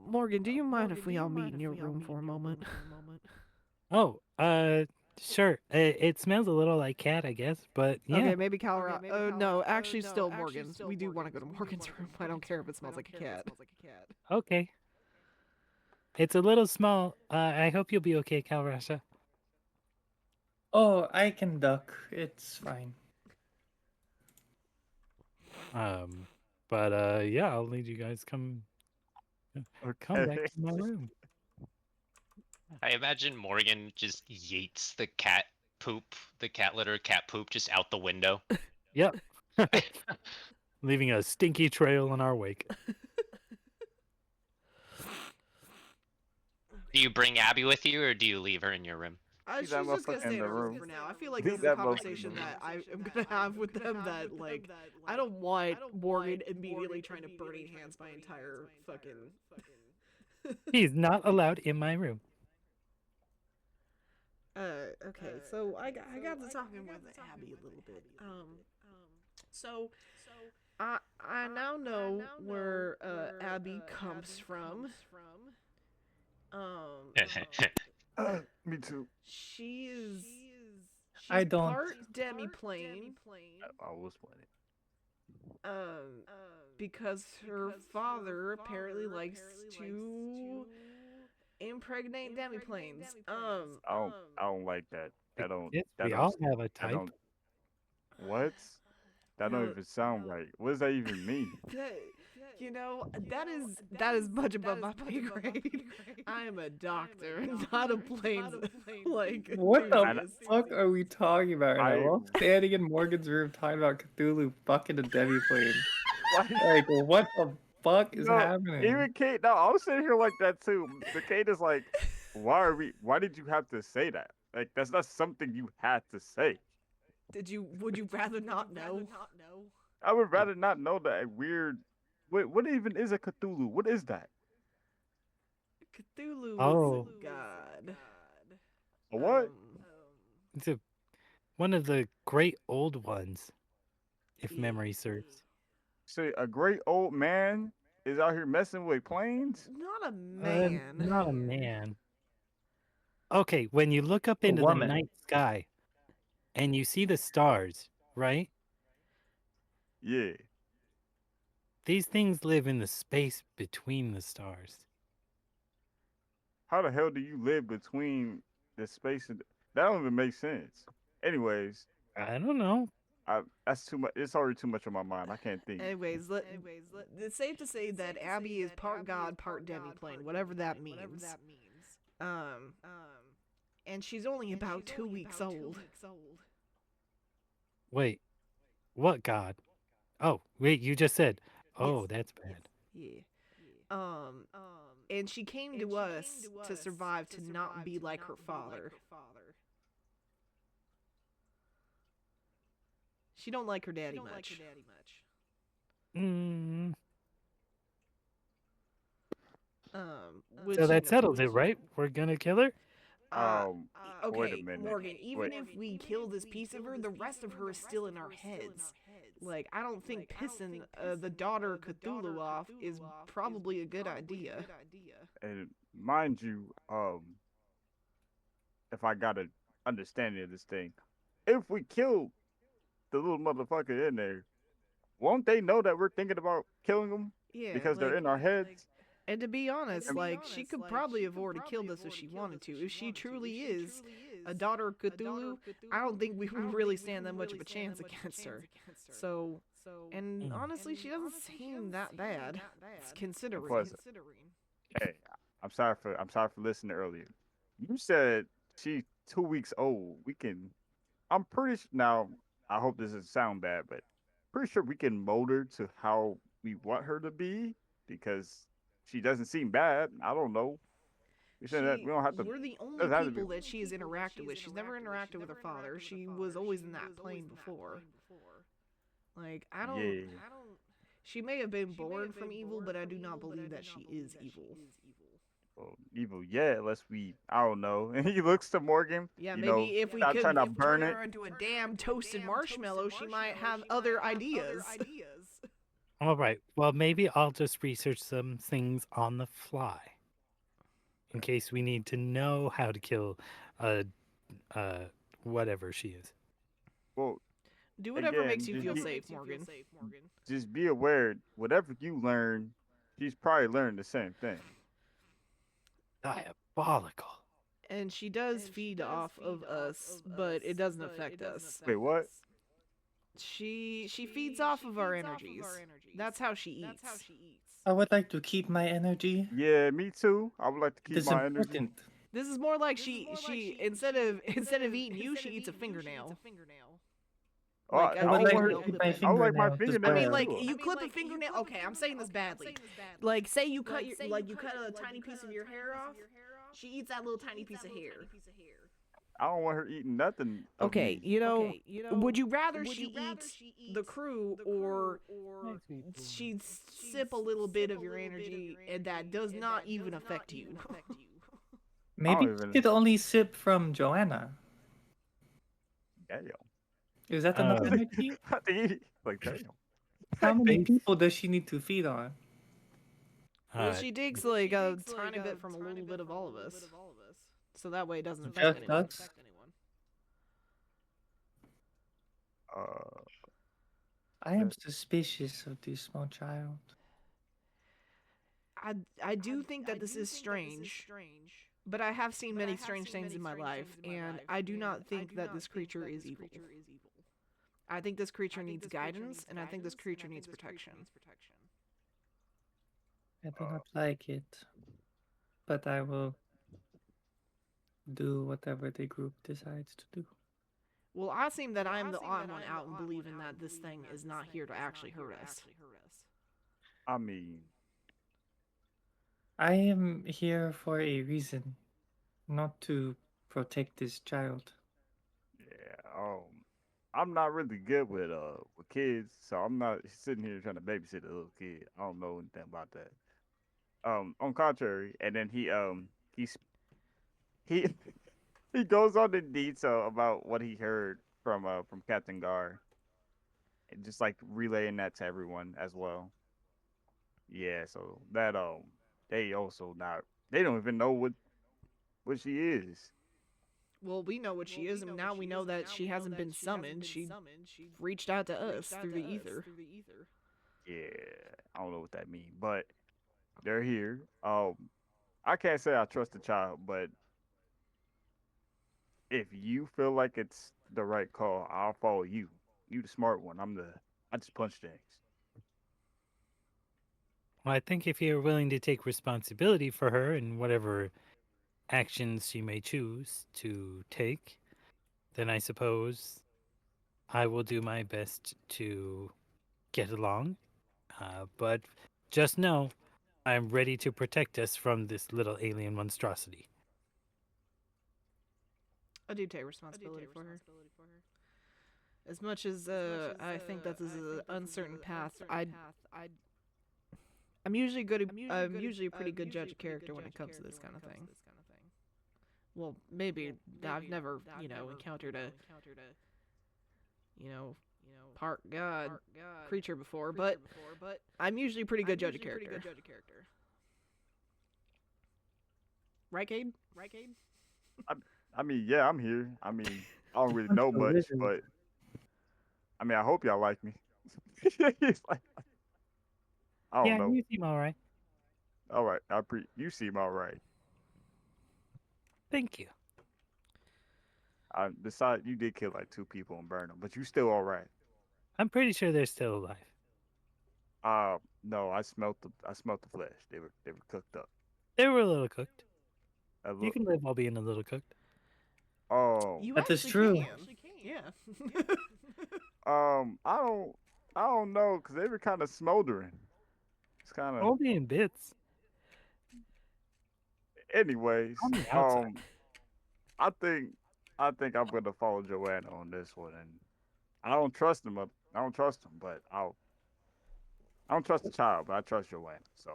Morgan, do you mind if we all meet in your room for a moment? Oh, sure. It smells a little like cat, I guess, but yeah. Okay, maybe Calra. Oh no, actually, still Morgan. We do want to go to Morgan's room. I don't care if it smells like a cat. Okay. It's a little small. I hope you'll be okay, Calrasha. Oh, I can duck. It's fine. But yeah, I'll need you guys come back Okay. to my room. I imagine Morgan just yeets the cat litter, cat poop just out the window. Yep. Leaving a stinky trail in our wake. Do you bring Abby with you, or do you leave her in your room? She's that just gonna motherfucker stay in in the her room room. for now. I feel like Leave this is a that motherfucker in the conversation room. that I am gonna have with them that, like, I don't want Morgan immediately trying to burning hands my entire fucking... He's not allowed in my room. Okay, so I got to talking with Abby a little bit. So I now know where Abby comes from. Me too. She's I don't. part demi-plane. I was playing it. Because her father apparently likes to impregnate demi-planes. I don't like that. Yes, That we don't. all have a That type. don't. What? That don't No, even sound right. What does that even mean? that is much above my pay grade. I am a doctor, not a planes like What the enthusiast. fuck are we talking about right now? We're all standing in Morgan's room talking about Cthulhu fucking a demi plane. Like, what the fuck is No, happening? even Kate. No, I was sitting here like that too. The Kate is like, why did you have to say that? Like, that's not something you had to say. Would you rather not know? I would rather not know that weird. What even is a Cthulhu? What is that? Cthulhu Oh. is a god. A what? It's one of the great old ones, if Yeah. memory serves. So a great old man is out here messing with planes? Not a man. Not a man. Okay, when you look up A into the woman. night sky and you see the stars, right? Yeah. These things live in the space between the stars. How the hell do you live between the space and that don't even make sense. Anyways, I don't know. that's too much. It's already too much on my mind. I can't think. It's safe to say that Abby is part god, part demiplane, whatever that means. Um, and she's only about 2 weeks old. Wait, what god? Oh, wait, you just said. Oh, Yes. that's bad. Yeah. Um, and she came to us to survive to not be like her father. She don't like her daddy much. Mm, Which, so you that know, settles it, right? We're gonna kill her? Um, wait a okay, minute. Morgan, even Wait. if we kill this piece of her, the rest of her is still in our heads. Like, I don't think pissing the daughter Cthulhu off is probably a good idea. And mind you, if I got an understanding of this thing, if we kill the little motherfucker in there, won't they know that we're thinking about killing them Yeah, because they're like, in our heads? and to be honest, And- like, she could probably have already killed us if she wanted to. If she truly is a daughter of Cthulhu, I don't think we would really stand that much of a chance against her. So, and honestly, she doesn't seem that bad, considering. Plus, hey, I'm sorry for listening earlier. You said she's 2 weeks old. We can. I'm pretty now. I hope this doesn't sound bad, but pretty sure we can mold her to how we want her to be because she doesn't seem bad. I don't know. We said that we don't have to. We're the only Doesn't have to be. people that she has interacted with. She's never interacted with her father. She was always in that plane before. Like, I don't. Yeah. She may have been born from evil, but I do not believe that she is evil. Well, evil, yeah. Unless we, I don't know. And he looks to Morgan. Yeah, you maybe know, if we not could trying to burn turn it. her into a damn toasted marshmallow, she might have other ideas. All right. Well, maybe I'll just research some things on the fly in case we need to know how to kill uh whatever she is. Well, Do whatever makes again, you feel safe, Morgan. just be aware. Whatever you learn, she's probably learned the same thing. Diabolical. And she does feed off of us, but it doesn't affect us. Wait, what? She feeds off of our energies. That's how she eats. I would like to keep my energy. Yeah, me too. I would like to It keep is my energy. important. This is more like she instead of eating you, she eats a fingernail. Oh, Like, I would would like want to her- keep my I would like my fingernails as fingernails I mean, well. like, too. you clip a fingernail. Okay, I'm saying this badly. Like, say you cut a tiny piece of your hair off. She eats that little tiny piece of hair. I don't want her eating nothing. Of Okay, me. you know, would you rather she eats the crew or she'd sip a little bit of your energy and that does not even affect you? Maybe don't you even- could only sip from Joanna. Damn. Is that enough energy? I think like damn. How many Thanks. people does she need to feed on? Well, she digs like a tiny bit from a little bit of all of us. So that way it doesn't Just affect anyone. us? I am suspicious of this small child. I do think that this is strange, but I have seen many strange things in my life, and I do not think that this creature is evil. I think this creature needs guidance, and I think this creature needs protection. I do not like it, but I will do whatever the group decides to do. Well, I seem that I'm the odd one out in believing that this thing is not here to actually hurt us. I mean, I am here for a reason, not to protect this child. yeah. I'm not really good with kids, so I'm not sitting here trying to babysit a little kid. I don't know anything about that. On contrary, and then he he goes on in detail about what he heard from Captain Gar, and just like relaying that to everyone as well. Yeah, so that they also not they don't even know what she is. Well, we know what she is, and now we know that she hasn't been summoned. She reached out to us through the ether. Yeah, I don't know what that means, but they're here. I can't say I trust the child, but if you feel like it's the right call, I'll follow you. You the smart one. I just punch things. Well, I think if you're willing to take responsibility for her and whatever actions she may choose to take, then I suppose I will do my best to get along. But just know I'm ready to protect us from this little alien monstrosity. I do take responsibility for her. As much as I think that this is an uncertain path, I'm usually good. I'm usually a pretty good judge of character when it comes to this kind of thing. Well, maybe I've never, encountered a, part god creature before, but I'm usually a pretty good judge of character. Right, Cade? I mean, yeah, I'm here. I mean, I don't really Punch know the much, lizard. but I mean, I hope y'all like me. He's like, I don't Yeah, know. you seem all right. All right, you seem all right. Thank you. Besides, you did kill like 2 people and burn them, but you still all right. I'm pretty sure they're still alive. No, I smelt the flesh. They were cooked up. They were a little cooked. A You can live while being a little cooked. Oh, You That is actually true. can. Yeah. I don't know, cause they were kind of smoldering. It's kind of, Only in bits. anyways. On the outside. I think, I think I'm gonna follow Joanna on this one, and I don't trust him. I don't trust him, but I don't trust the child, but I trust Joanna, so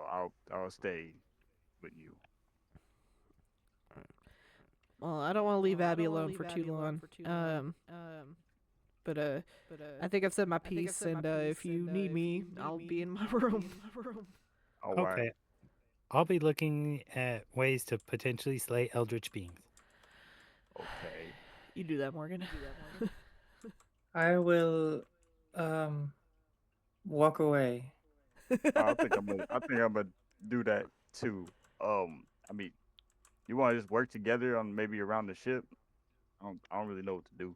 I'll stay with you. Well, I don't want to leave Abby alone for too long. But I think I've said my piece, and if you need me, I'll be in my room. All right. Okay. I'll be looking at ways to potentially slay eldritch beings. Okay. You do that, Morgan. I will walk away. I think I'm gonna do that too. I mean, you want to just work together on maybe around the ship? I don't really know what to do.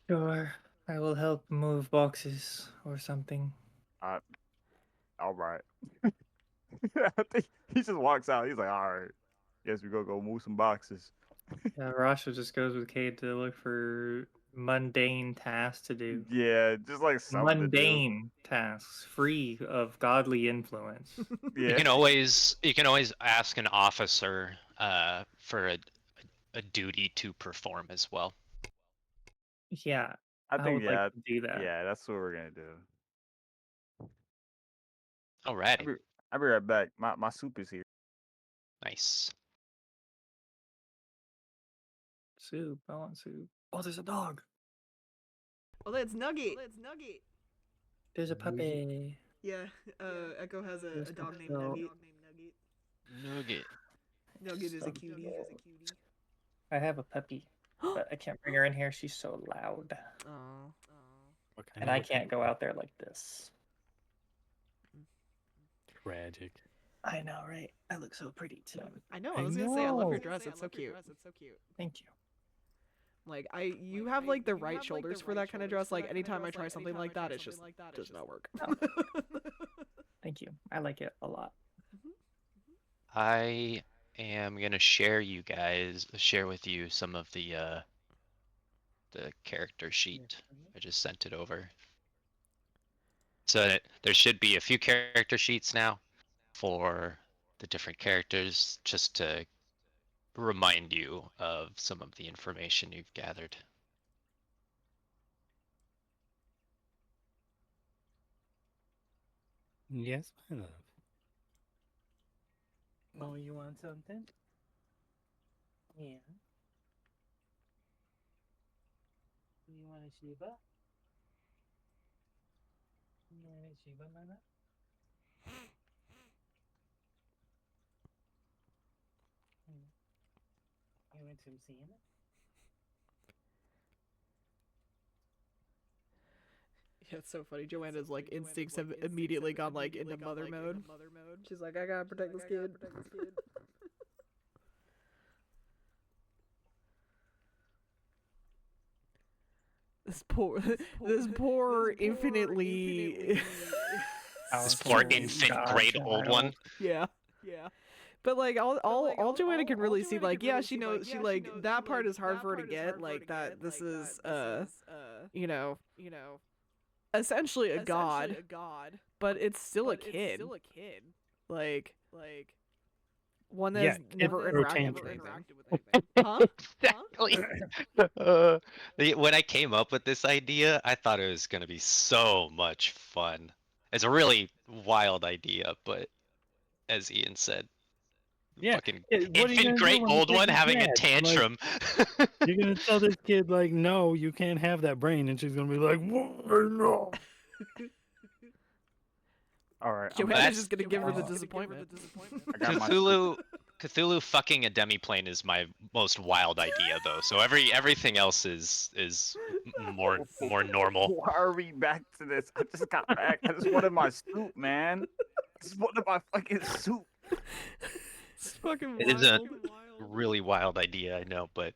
Sure. I will help move boxes or something. I all right. I think he just walks out. He's like, all right. Guess we go move some boxes. Yeah, Rasha just goes with Cade to look for mundane tasks to do. Yeah, just like something to do. Mundane tasks, free of godly influence. You Yeah. can always ask an officer for a duty to perform as well. Yeah, I I think would like to do that. yeah, that's what we're gonna do. Alrighty. I'll be right back. My soup is here. Nice. Soup. I want soup. Oh, there's a dog. Oh, that's Nugget. There's a puppy. Yeah, Echo has There's a dog named Echo. Nugget. Nugget. Nugget is a So cutie. cute. I have a puppy, but I can't bring her in here. She's so loud. Oh. What kind And of I can't go out there like this. tragic. I know, right? I look so pretty too. I know. I I was gonna say I love your know. dress. It's so cute. Thank you. Like you have like the right shoulders for that kind of dress. Like anytime I try something like that, it just does not work. Oh. Thank you. I like it a lot. I am gonna share with you some of the character sheet. I just sent it over. So there should be a few character sheets now for the different characters, just to remind you of some of the information you've gathered. Yes, my love. Oh, you want something? Yeah. You want a Shiba? You want a Shiba, my love? You want some salmon? Yeah, it's so funny. Joanna's like instincts have immediately gone like into mother mode. She's like, I gotta protect this kid. this poor infinitely This Powerful poor strong- infant grade old one. yeah. But like all Joanna can really see, like, yeah, she knows, she like that part is hard for her to get, like that this is you know, essentially a god, but it's still a kid. Like one Yeah, that's kids never throw interacted with tantrums. anything. Huh? Exactly. When I came up with this idea, I thought it was gonna be so much fun. It's a really wild idea, but as Ian said, Yeah. fucking What are you infant gonna do great when the old kid's one having a mad? tantrum. You're gonna tell this kid like, no, you can't have that brain, and she's gonna be like, why no? All right, Joanna's That's- just gonna give her the disappointment. I got my Cthulhu fucking a demiplane is my most wild idea though. So everything else is more normal. Why are we back to this? I just got back. I just wanted my soup, man. I just wanted my fucking soup. It's fucking It is a really wild idea, I know, but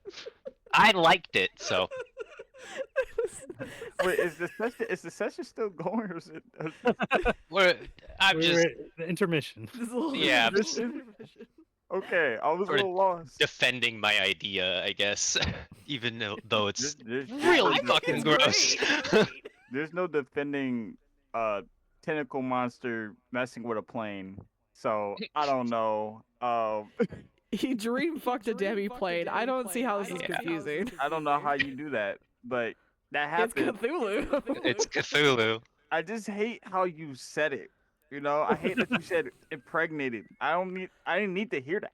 I liked it. So Wait, is the session still going, or is it? I'm We're just at the intermission. This little Yeah, Intermission? Okay, I was a Sort of little lost. defending my idea, I guess, even though it's There's really no- fucking it's gross. There's no defending tentacle monster messing with a plane. So I don't know. He dream fucked a demi plane. I don't see how this is Yeah. confusing. I don't know how you do that, but that It's happened. Cthulhu. It's Cthulhu. I just hate how you said it. You know, I hate that you said impregnated. I didn't need to hear that.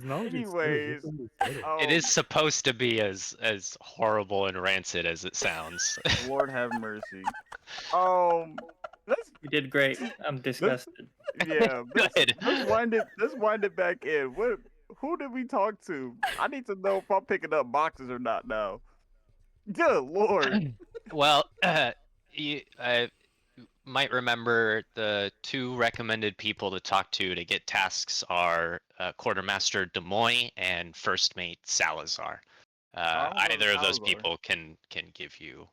Anyways, It is supposed to be as horrible and rancid as it sounds. Lord have mercy. Let's You did great. I'm disgusted. yeah. Good. Let's wind it back in. Who did we talk to? I need to know if I'm picking up boxes or not now. Good Lord. Well, you might remember the two recommended people to talk to get tasks are Quartermaster Demoy and First Mate Salazar. I'll go to Either of those Salazar. people can give you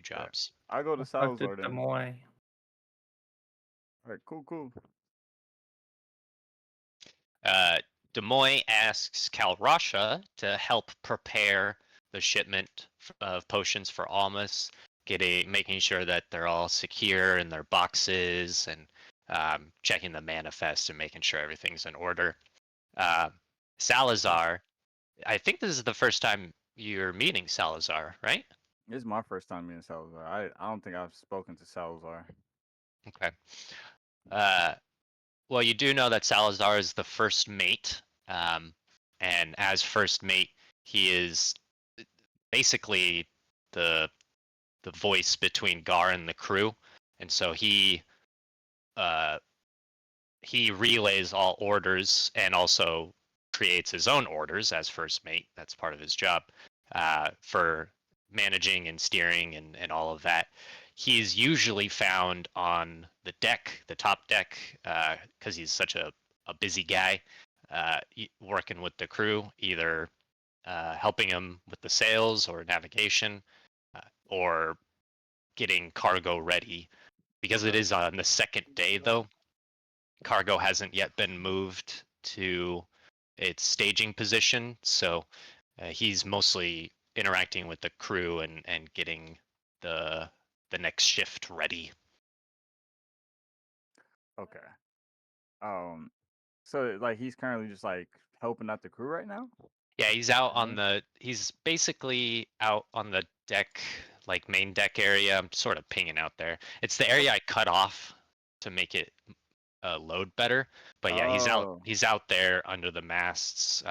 jobs. I go to I'll talk to Salazar then. Demoy. All right, cool. Demoy asks Kalrasha to help prepare the shipment of potions for Almas, making sure that they're all secure in their boxes and checking the manifest and making sure everything's in order. Salazar, I think this is the first time you're meeting Salazar, right? This is my first time meeting Salazar. I don't think I've spoken to Salazar. Okay. Well, you do know that Salazar is the first mate, and as first mate, he is basically the voice between Gar and the crew, and so he relays all orders and also creates his own orders as first mate. That's part of his job for managing and steering and all of that. He's usually found on the deck, the top deck, because he's such a busy guy, working with the crew, either helping him with the sails or navigation, or getting cargo ready. Because it is on the second day, though, cargo hasn't yet been moved to its staging position, so he's mostly interacting with the crew and getting the next shift ready. Okay. So like he's currently just like helping out the crew right now? Yeah, he's out on he's basically out on the deck, like main deck area. I'm sort of pinging out there. It's the area I cut off to make it load better. But yeah, Oh. he's out there under the masts,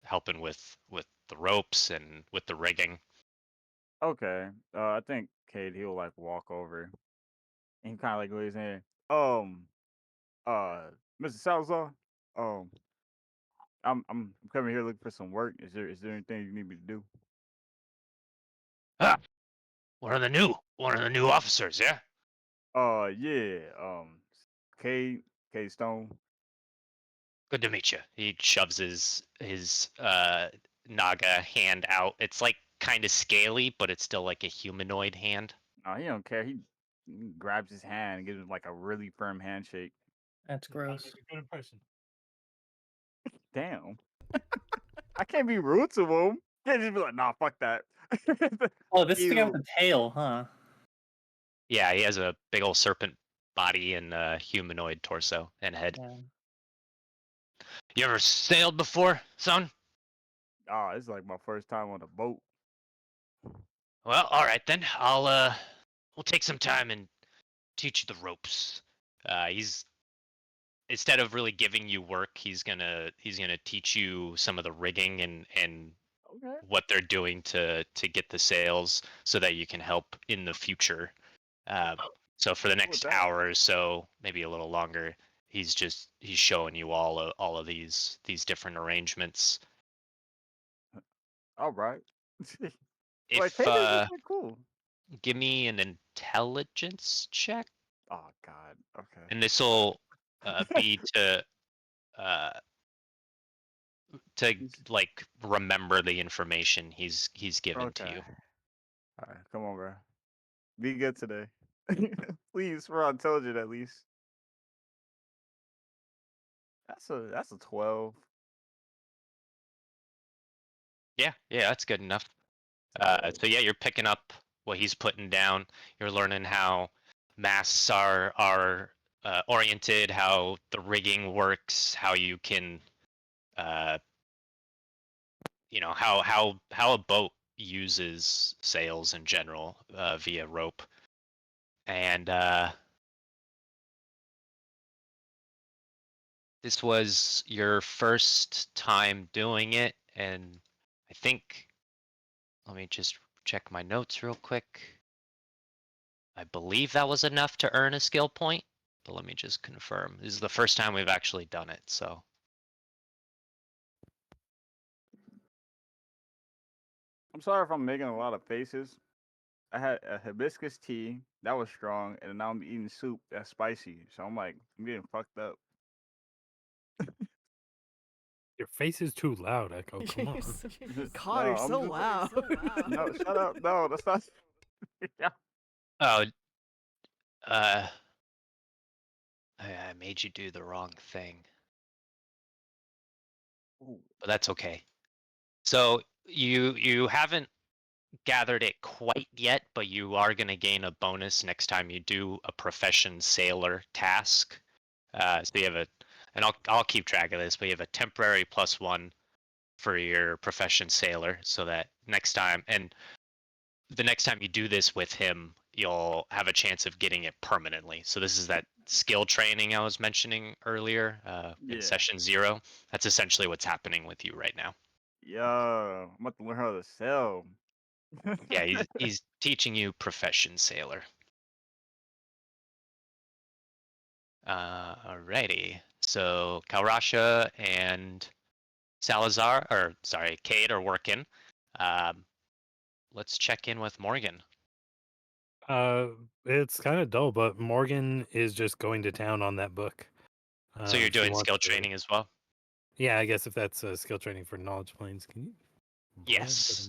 helping with the ropes and with the rigging. Okay. I think Cade he'll like walk over and he kind of like lays in. Mr. Salazar, um, I'm coming here looking for some work. Is there anything you need me to do? Ah, one of the new officers, yeah. Yeah. Cade Stone. Good to meet you. He shoves his Naga hand out. It's like kind of scaly, but it's still like a humanoid hand. Oh, he don't care. He grabs his hand and gives him like a really firm handshake. That's gross. Make a good impression. Damn. I can't be rude to him. Can't just be like, nah, fuck that. Oh, this is the guy Ew. with the tail, huh? Yeah, he has a big old serpent body and a humanoid torso and head. Yeah. You ever sailed before, son? Oh, it's like my first time on a boat. Well, all right then. We'll take some time and teach you the ropes. He's instead of really giving you work, he's gonna teach you some of the rigging and Okay. what they're doing to get the sails so that you can help in the future. So for the Cool with next that. hour or so, maybe a little longer, he's showing you all of these different arrangements. All right. Like, If hey, this is like cool. give me an intelligence check, Oh God. Okay. and this will be uh, to He's- like remember the information he's given to Okay. you. All right. Come on, bro. Be good today. Please, we're intelligent at least. That's a 12. Yeah, that's good enough. 12. So yeah, you're picking up what he's putting down. You're learning how masts are oriented, how the rigging works, how you can, uh, how a boat uses sails in general via rope, and this was your first time doing it, and I think let me just check my notes real quick. I believe that was enough to earn a skill point, but let me just confirm. This is the first time we've actually done it, so. I'm sorry if I'm making a lot of faces. I had a hibiscus tea that was strong, and now I'm eating soup that's spicy. So I'm like, I'm getting fucked up. Your face is too loud, Echo. Come on. God, No, you're so I'm just loud. no. Shut up. No, that's not. Yeah. Oh, uh, I made you do the wrong thing, Ooh. but that's okay. So you haven't gathered it quite yet, but you are going to gain a bonus next time you do a profession sailor task. So you have and I'll keep track of this, but you have a temporary +1 for your profession sailor, so that next time, and the next time you do this with him, you'll have a chance of getting it permanently. So this is that skill training I was mentioning earlier in Yeah. session 0. That's essentially what's happening with you right now. Yo, I'm about to learn how to sell. Yeah, he's teaching you profession sailor. Alrighty. So Kalrasha and Cade are working. Let's check in with Morgan. It's kind of dull, but Morgan is just going to town on that book. So you're She doing wants skill to. training as well? Yeah, I guess if that's skill training for knowledge planes, can you? Yes.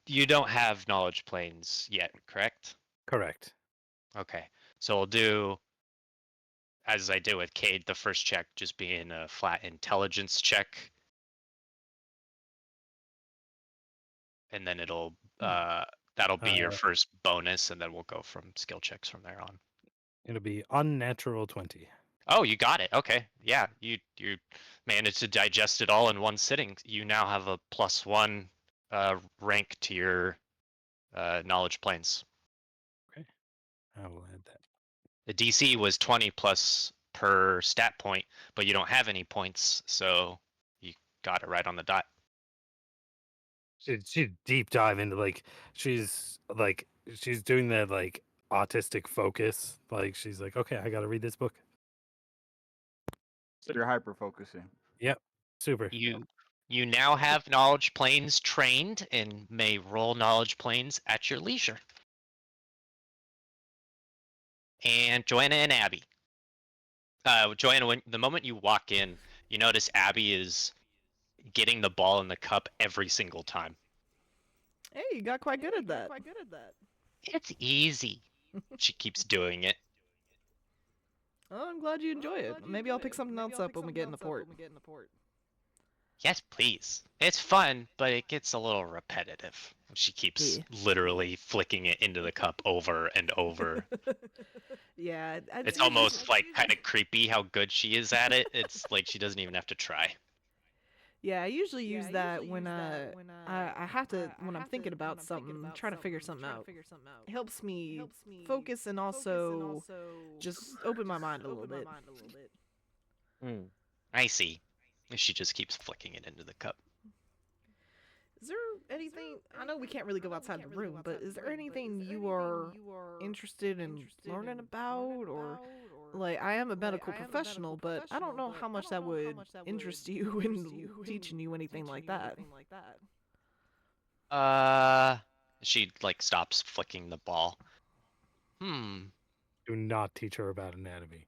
You don't have knowledge planes yet, correct? Correct. Okay. So we'll do as I did with Cade, the first check just being a flat intelligence check. And then that'll be your first bonus, and then we'll go from skill checks from there on. It'll be unnatural 20. Oh, you got it. Okay. Yeah, you managed to digest it all in one sitting. You now have a +1 rank to your knowledge planes. Okay, I will add that. The DC was 20 plus per stat point, but you don't have any points, so you got it right on the dot. She deep dive into she's doing that autistic focus. Like she's like, okay, I got to read this book. So you're hyper focusing. Yep, super. You now have knowledge planes trained and may roll knowledge planes at your leisure. And Joanna and Abby. Joanna, when the moment you walk in, you notice Abby is getting the ball in the cup every single time. Hey, you got quite good at that. It's easy. She keeps doing it. Oh, I'm glad you enjoy it. Maybe I'll pick something else up when we get in the port. Yes, please. It's fun, but it gets a little repetitive. She keeps Yeah. literally flicking it into the cup over and over. Yeah, It's almost like kind of creepy how good she is at it. It's like she doesn't even have to try. Yeah, I usually use that when I have to when I'm thinking about something, trying to figure something out. It helps me focus and also just open my mind a little bit. I see. She just keeps flicking it into the cup. Is there anything? I know we can't really go outside the room, but is there anything you are interested in learning about, or like I am a medical professional, but I don't know how much that would interest you in teaching you anything like that. She like stops flicking the ball. Do not teach her about anatomy.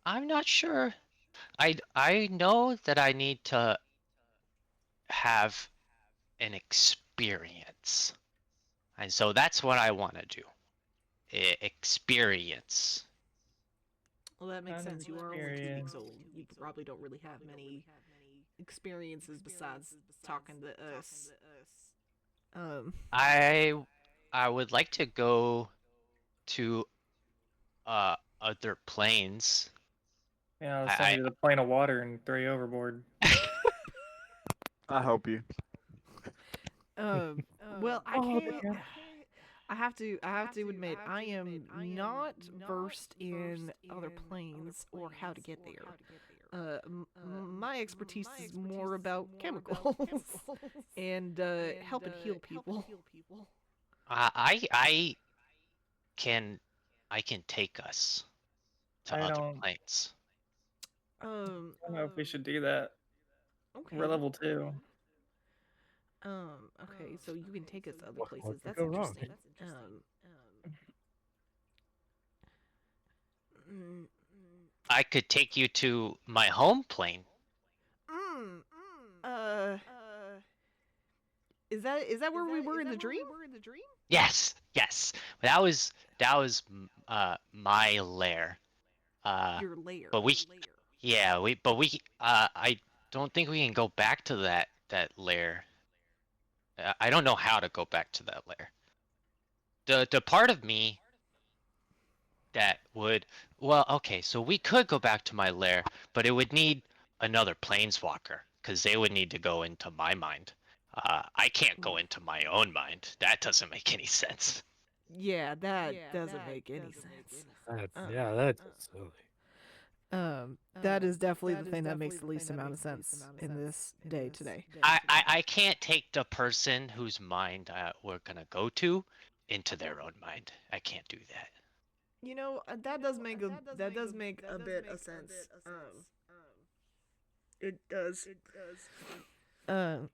I'm not sure. I know that I need to have an experience. And so that's what I want to do. Experience. Well, that makes Kind of sense. You are only 2 weeks experience. old. You probably don't really have many experiences besides talking to us. I would like to go to other planes. Yeah, I'll send you to the plane of water and throw you overboard. I'll help you. Well, I can't. I have to admit, I am not versed in other planes or how to get there. My expertise is more about chemicals and helping heal people. I can take us to I other don't planes. I don't know if we should do that. Okay. We're level 2. Okay, so you can take us to other What places. could That's go wrong? interesting. Mm, I could take you to my home plane. mm, uh, is that where we were in the dream? Yes. That was my lair. Your lair. But I don't think we can go back to that lair. I don't know how to go back to that lair. The part of me that would, well, okay, so we could go back to my lair, but it would need another planeswalker because they would need to go into my mind. I can't go into my own mind. That doesn't make any sense. Yeah, that doesn't make any sense. That's silly. That is definitely the thing that makes the least amount of sense in this day today. I can't take the person whose mind we're gonna go to into their own mind. I can't do that. You know, that does make a bit of sense. It does. Um,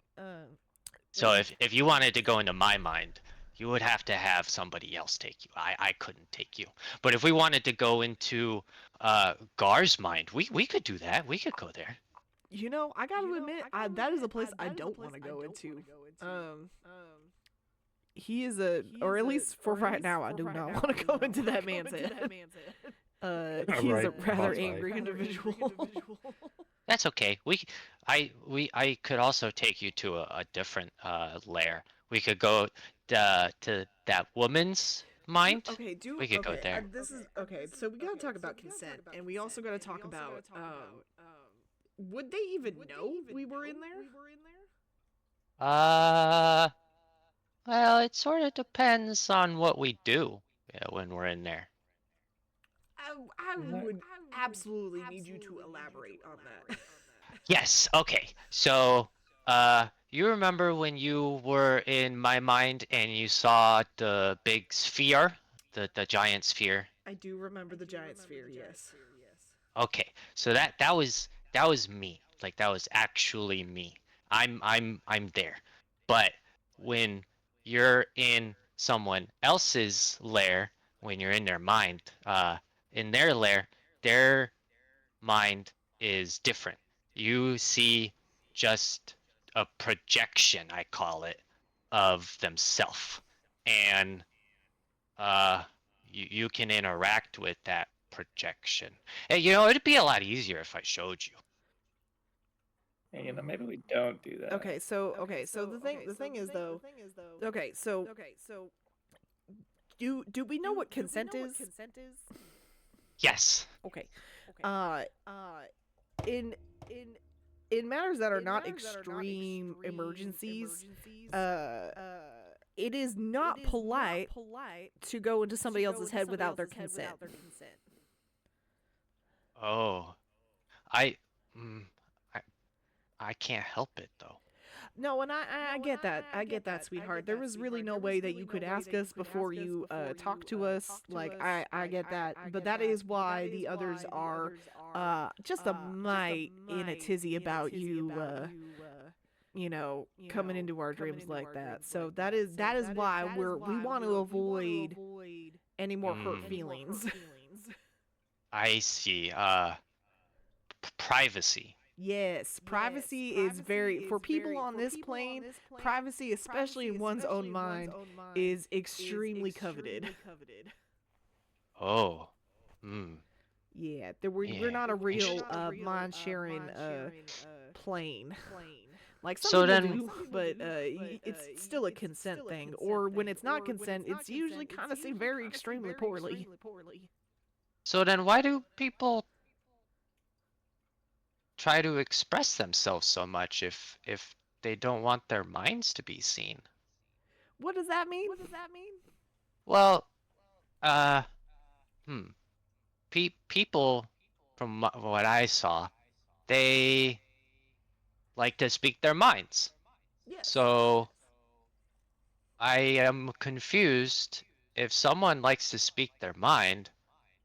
So if you wanted to go into my mind, you would have to have somebody else take you. I couldn't take you. But if we wanted to go into Gar's mind, we could do that. We could go there. you know, I gotta admit, that is a place I don't want to go into. He is or at least for right now, I do not want to go into that man's head. He's a Right, rather boss fight. angry individual. That's okay. I could also take you to a different lair. We could go to that woman's mind. We could go there. This is okay. So we gotta talk about consent, and we also gotta talk about would they even know we were in there? Well, it sort of depends on what we do when we're in there. I would absolutely need you to elaborate on that. Yes, okay. So, you remember when you were in my mind and you saw the big sphere? The giant sphere? I do remember the giant sphere, yes. Okay. So that was me. Like that was actually me. I'm there. But when you're in someone else's lair, when you're in their mind, in their lair, their mind is different. You see just a projection, I call it, of themselves. And you can interact with that projection. And it'd be a lot easier if I showed you. Hey, maybe we don't do that. Okay, so the thing is though. Okay, so do we know what consent is? Yes. Okay. Uh, in in matters that are not extreme emergencies, it is not polite to go into somebody else's head without their consent. Oh, I, mm, I, I can't help it though. No, and I get that. I get that, sweetheart. There was really no way that you could ask us before you talk to us. Like I get that, but that is why the others are just a mite in a tizzy about you coming into our dreams like that. So that is why we want to avoid any more hurt feelings. I see. Privacy. Yes, privacy is very, for people on this plane, privacy, especially in one's own mind, is extremely coveted. Oh. Hmm. Yeah, we're Yeah. not a real mind sharing plane. Like some So people then, do, but it's still a consent thing. Or when it's not consent, it's usually kind of seen very extremely poorly. why do people try to express themselves so much if they don't want their minds to be seen? What does that mean? Well, uh, hmm. People, from what I saw, they like to speak their minds. Yes. So I am confused. If someone likes to speak their mind,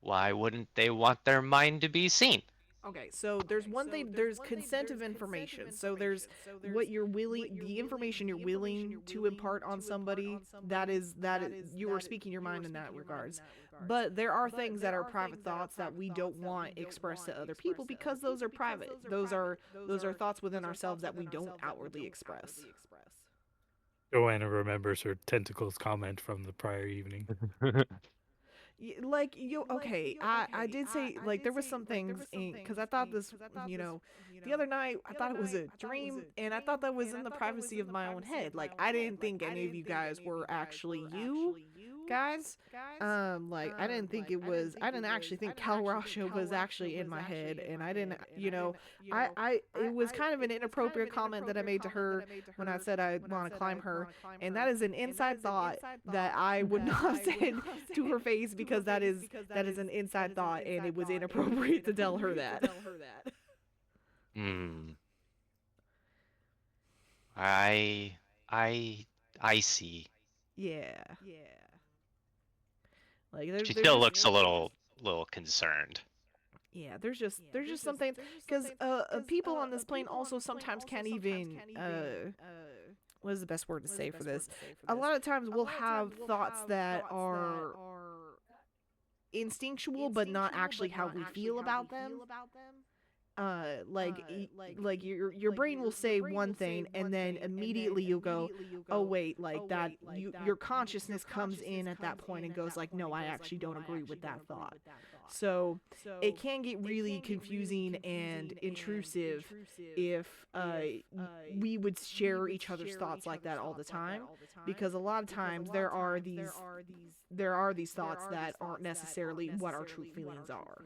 why wouldn't they want their mind to be seen? Okay, so there's one thing, there's consent of information. So there's what you're willing, the information you're willing to impart on somebody, that is you are speaking your mind in that regards. But there are things that are private thoughts that we don't want expressed to other people because those are private. Those are thoughts within ourselves that we don't outwardly express. Joanna remembers her tentacles comment from the prior evening. Like you okay, I did say, like, there was some things because I thought this, the other night I thought it was a dream, and I thought that was in the privacy of my own head. Like, I didn't think any of you guys were actually you guys. Like, I didn't think it was, I didn't actually think Cal Rasha was actually in my head, and I didn't, I it was kind of an inappropriate comment that I made to her when I said I want to climb her, and that is an inside thought that I would not have said to her face, because that is an inside thought, and it was inappropriate to tell her that. Hmm. I see. Yeah. Like there's She there's still just looks a little concerned. yeah, there's just some things, because people on this plane also sometimes can't even what is the best word to say for this? A lot of times we'll have thoughts that are instinctual but not actually how we feel about them. Like your brain will say one thing, and then immediately you'll go, oh wait, like that, your consciousness comes in at that point and goes like, no, I actually don't agree with that thought. So it can get really confusing and intrusive if we would share each other's thoughts like that all the time, because a lot of times there are these thoughts that aren't necessarily what our true feelings are.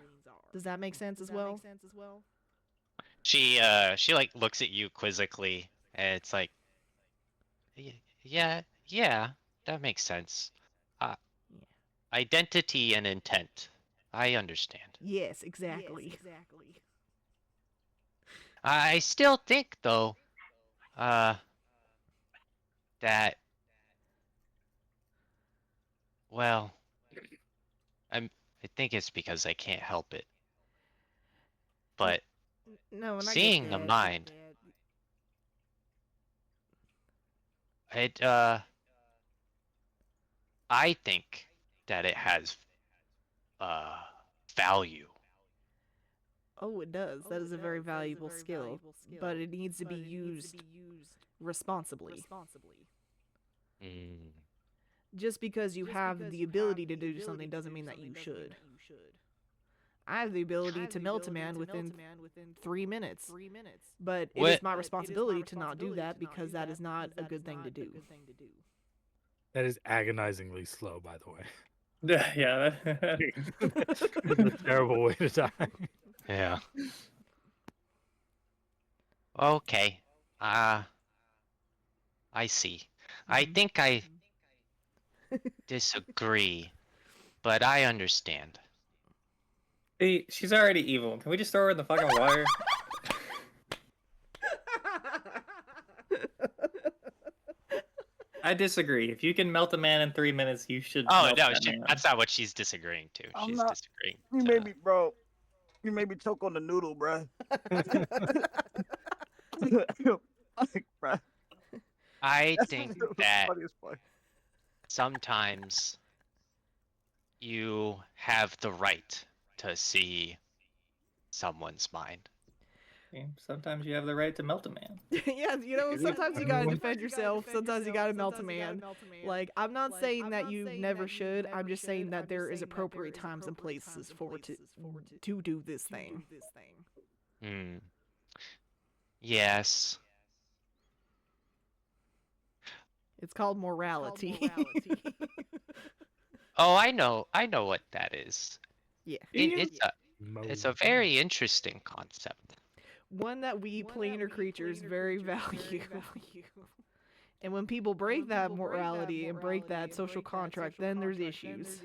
Does that make sense as well? She like looks at you quizzically, and it's like, yeah, that makes sense. Uh, Identity and intent. I understand. Yes, exactly. I still think though, uh, that, well, I think it's because I can't help it. But No, and I get seeing a that. mind, it I think that it has uh value. Oh, it does. That is a very valuable skill, but it needs to be used responsibly. Mm. Just because you have the ability to do something doesn't mean that you should. I have the ability to melt a man within 3 minutes, but it is What? my responsibility to not do that because that is not a good thing to do. That is agonizingly slow, by the way. Yeah. It's a terrible way to die. Yeah. Okay. I see. I think I disagree, but I understand. See, she's already evil. Can we just throw her in the fucking water? I disagree. If you can melt a man in 3 minutes, you should Oh melt no, that man. that's not what she's disagreeing to. I'm She's not. disagreeing. You made me, bro. You made me choke on the noodle, bro. Like, bro. I That's think the that funniest part. sometimes you have the right to see someone's mind. Okay, sometimes you have the right to melt a man. Yeah, sometimes you gotta defend yourself. Sometimes you gotta melt a man. Like, I'm not saying that you never should. I'm just saying that there is appropriate times and places to do this thing. Hmm. Yes. It's called morality. Oh, I know what that is. Yeah. It's a very interesting concept. One that we planar creatures very value. And when people break that morality and break that social contract, then there's issues.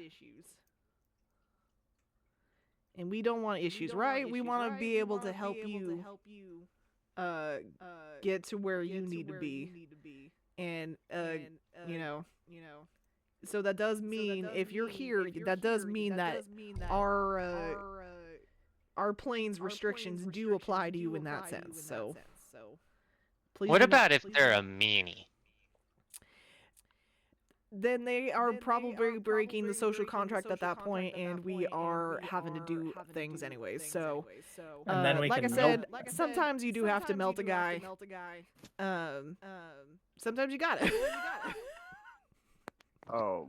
And we don't want issues, right? We want to be able to help you get to where you need to be. And so that does mean if you're here, that does mean that our plane's restrictions do apply to you in that sense. So please. What about if they're a meanie? Then they are probably breaking the social contract at that point, and we are having to do things anyways. So, And then we like I can said, sometimes you do have to melt a guy. Sometimes you got it. Oh,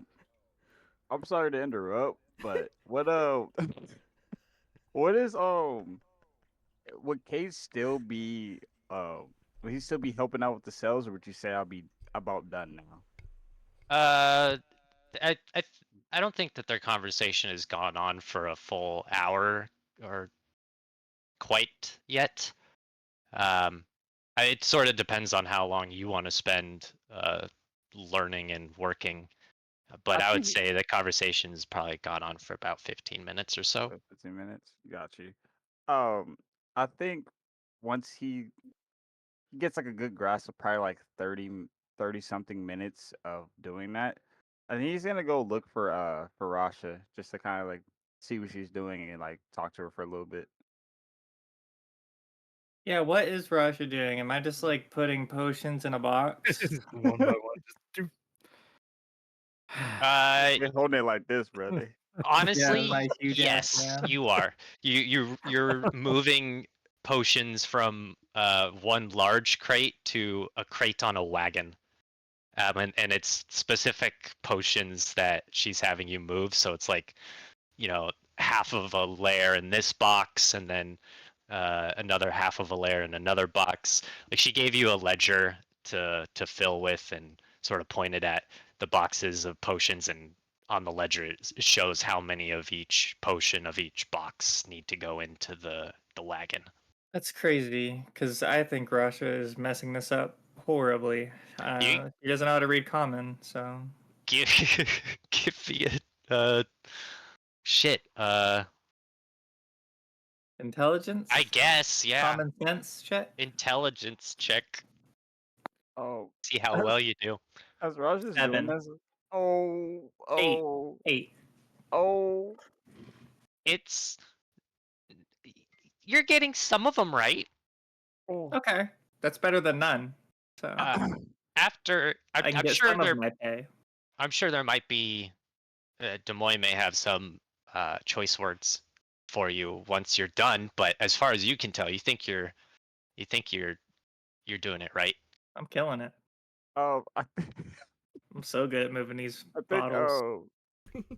I'm sorry to interrupt, but what what is would Case still be would he still be helping out with the cells, or would you say I'll be about done now? I don't think that their conversation has gone on for a full hour or quite yet. It sort of depends on how long you want to spend learning and working. But I would think say the conversation has probably gone on for about 15 minutes or so. 15 minutes. Got you. I think once he gets like a good grasp of probably like 30 something minutes of doing that, I think he's gonna go look for Rasha just to kind of like see what she's doing and like talk to her for a little bit. Yeah, what is Rasha doing? Am I just like putting potions in a box? One by one. Just do. You're holding it like this, brother. Honestly, my huge ass yes, man. you are. You're moving potions from one large crate to a crate on a wagon. And it's specific potions that she's having you move, so it's like, half of a layer in this box and then another half of a layer in another box. Like, she gave you a ledger to fill with and sort of pointed at the boxes of potions, and on the ledger it shows how many of each potion of each box need to go into the wagon. That's crazy, because I think Rasha is messing this up horribly. You He doesn't know how to read common, so. give give me shit. Intelligence? I guess, yeah. Common sense check? Intelligence check. Oh, See how well you do. as Raj is doing 7. this. Oh, 8. oh. It's You're getting some of them right. Oh. Okay, that's better than none. So After I can I'm get sure some of my pay. I'm sure there might be Des Moines may have some choice words for you once you're done. But as far as you can tell, you think you're doing it right. I'm killing it. I, I'm so good at moving these I think bottles.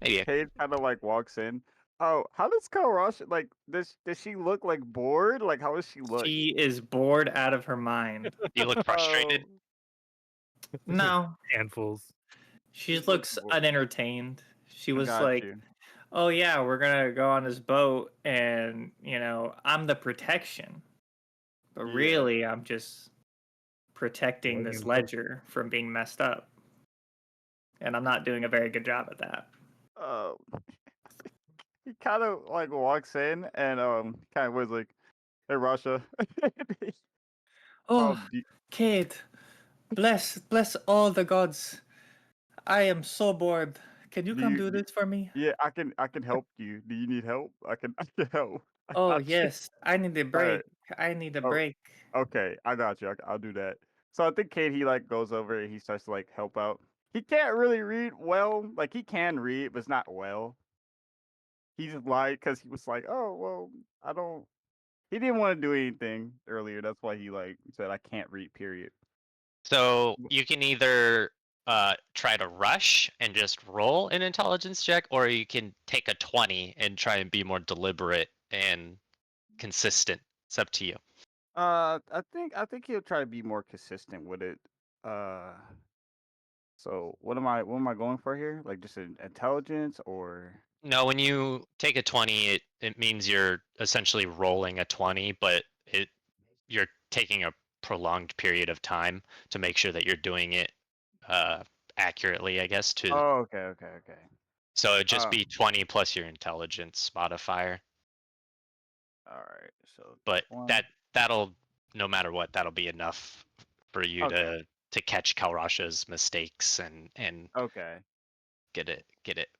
Maybe Kate kind of like walks in. Oh, how does Karash like? Does she look like bored? Like how does she look? She is bored out of her mind. you look frustrated. Oh, No, Handfuls. she she looks looks bored. unentertained. She I was got like, you. "Oh yeah, we're gonna go on this boat, and I'm the protection, but Yeah. really, I'm just protecting this William. ledger from being messed up, and I'm not doing a very good job at that." Uh, he kind of like walks in and kind of was like, "Hey, Rasha." Oh, Do, Kate, bless all the gods. I am so bored. Can you do come you? do this for me? Yeah, I can help you. Do you need help? I can help. I Oh got you. yes, I need a All right. break. I need a Oh, break. okay. I got you. I'll do that. So I think Kate he like goes over and he starts to like help out. He can't really read well. Like he can read, but it's not well. He just lied because he was like, "Oh well, I don't." He didn't want to do anything earlier. That's why he like said, "I can't read." Period. So you can either try to rush and just roll an intelligence check, or you can take a 20 and try and be more deliberate and consistent. It's up to you. I think he'll try to be more consistent with it. Uh, so what am I going for here? Like just an intelligence or? No, when you take a 20, it means you're essentially rolling a 20, but you're taking a prolonged period of time to make sure that you're doing it uh, accurately, I guess. Oh, okay. So it'd just Uh, be 20 plus your intelligence modifier. all right. So But 20. that'll no matter what, that'll be enough for you Okay. to catch Kalrasha's mistakes and Okay. get it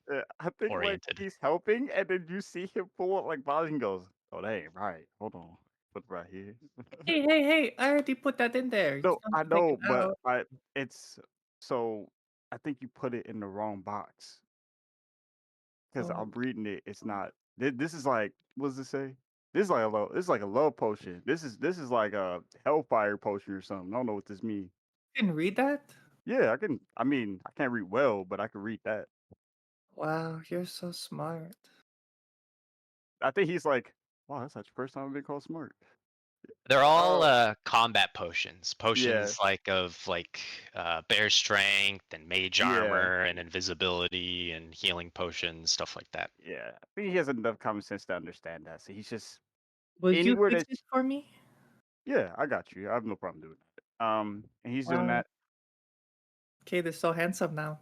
I think like oriented. he's helping, and then you see him pull up like bottles and goes, "Oh, that ain't right. Hold on, put it right here." Hey! I already put that in there. You No, don't I have to take it know, but out. it's so I think you put it in the wrong box because Oh, I'm reading it. It's not. This is like what does it say? This is like a low. This is like a love potion. This is like a hellfire potion or something. I don't know what this means. you can read that? Yeah, I can. I mean, I can't read well, but I can read that. Wow, you're so smart. I think he's like, wow, that's like the first time I've been called smart. They're all Oh, combat potions. yeah, Potions like bear strength and mage yeah, armor and invisibility and healing potions, stuff like that. yeah. I think he has enough common sense to understand that. So he's just Will you anywhere fix that, it for me? yeah, I got you. I have no problem doing that. And he's doing Wow. that. Kate is so handsome now.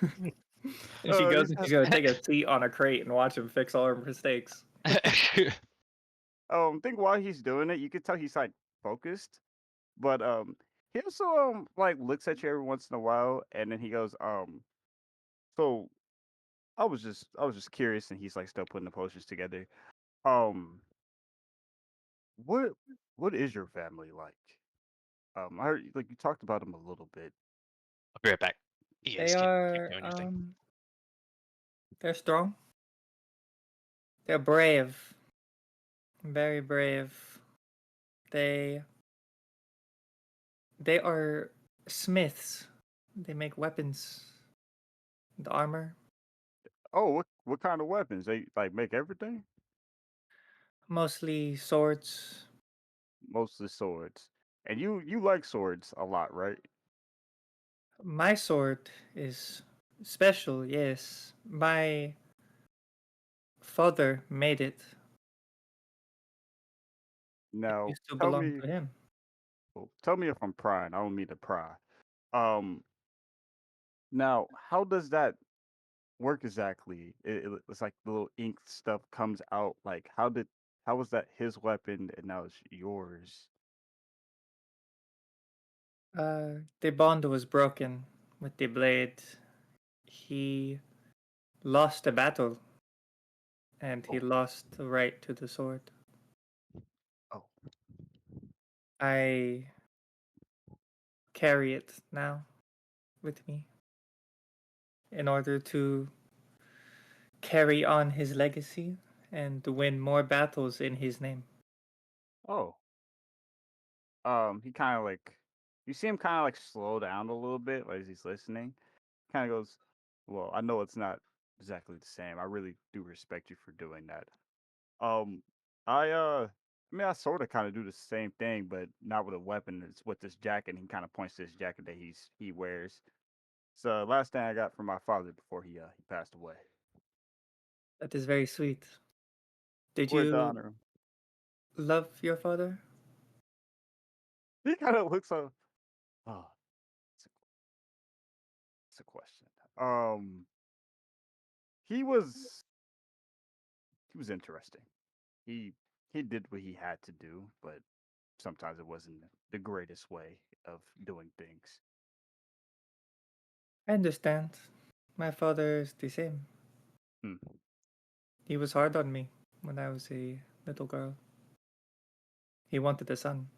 And she goes He's, and she's gonna take a seat on a crate and watch him fix all her mistakes. I think while he's doing it, you can tell he's like focused, but he also like looks at you every once in a while, and then he goes, so I was just curious, and he's like still putting the posters together. Um, what what is your family like? I heard like you talked about them a little bit. I'll be right back. You They guys can keep are doing your thing. they're strong. They're brave. Very brave. They they are smiths. They make weapons and armor. Oh, what kind of weapons? They like make everything? Mostly swords. Mostly swords. And you like swords a lot, right? My sword is special, yes. My father made it. It Now used to tell belong me to him. well, tell me if I'm prying. I don't mean to pry. Um now how does that work exactly? It's like the little ink stuff comes out. Like how was that his weapon and now it's yours? The bond was broken with the blade. He lost the battle and he Oh, lost the right to the sword. oh. I carry it now with me in order to carry on his legacy and win more battles in his name. Oh, he kind of like you see him kind of like slow down a little bit as he's listening. Kind of goes, "Well, I know it's not exactly the same. I really do respect you for doing that. Um, I mean, I sort of kind of do the same thing, but not with a weapon. It's with this jacket. And he kind of points to this jacket that he wears. So last thing I got from my father before he passed away. That is very sweet. Did Word to you honor him. love your father? He kind of looks up. Oh, it's a, it's a question. Um, he was he was interesting. He he did what he had to do, but sometimes it wasn't the greatest way of doing things. I understand. My father is the same. Hmm. He was hard on me when I was a little girl. He wanted a son,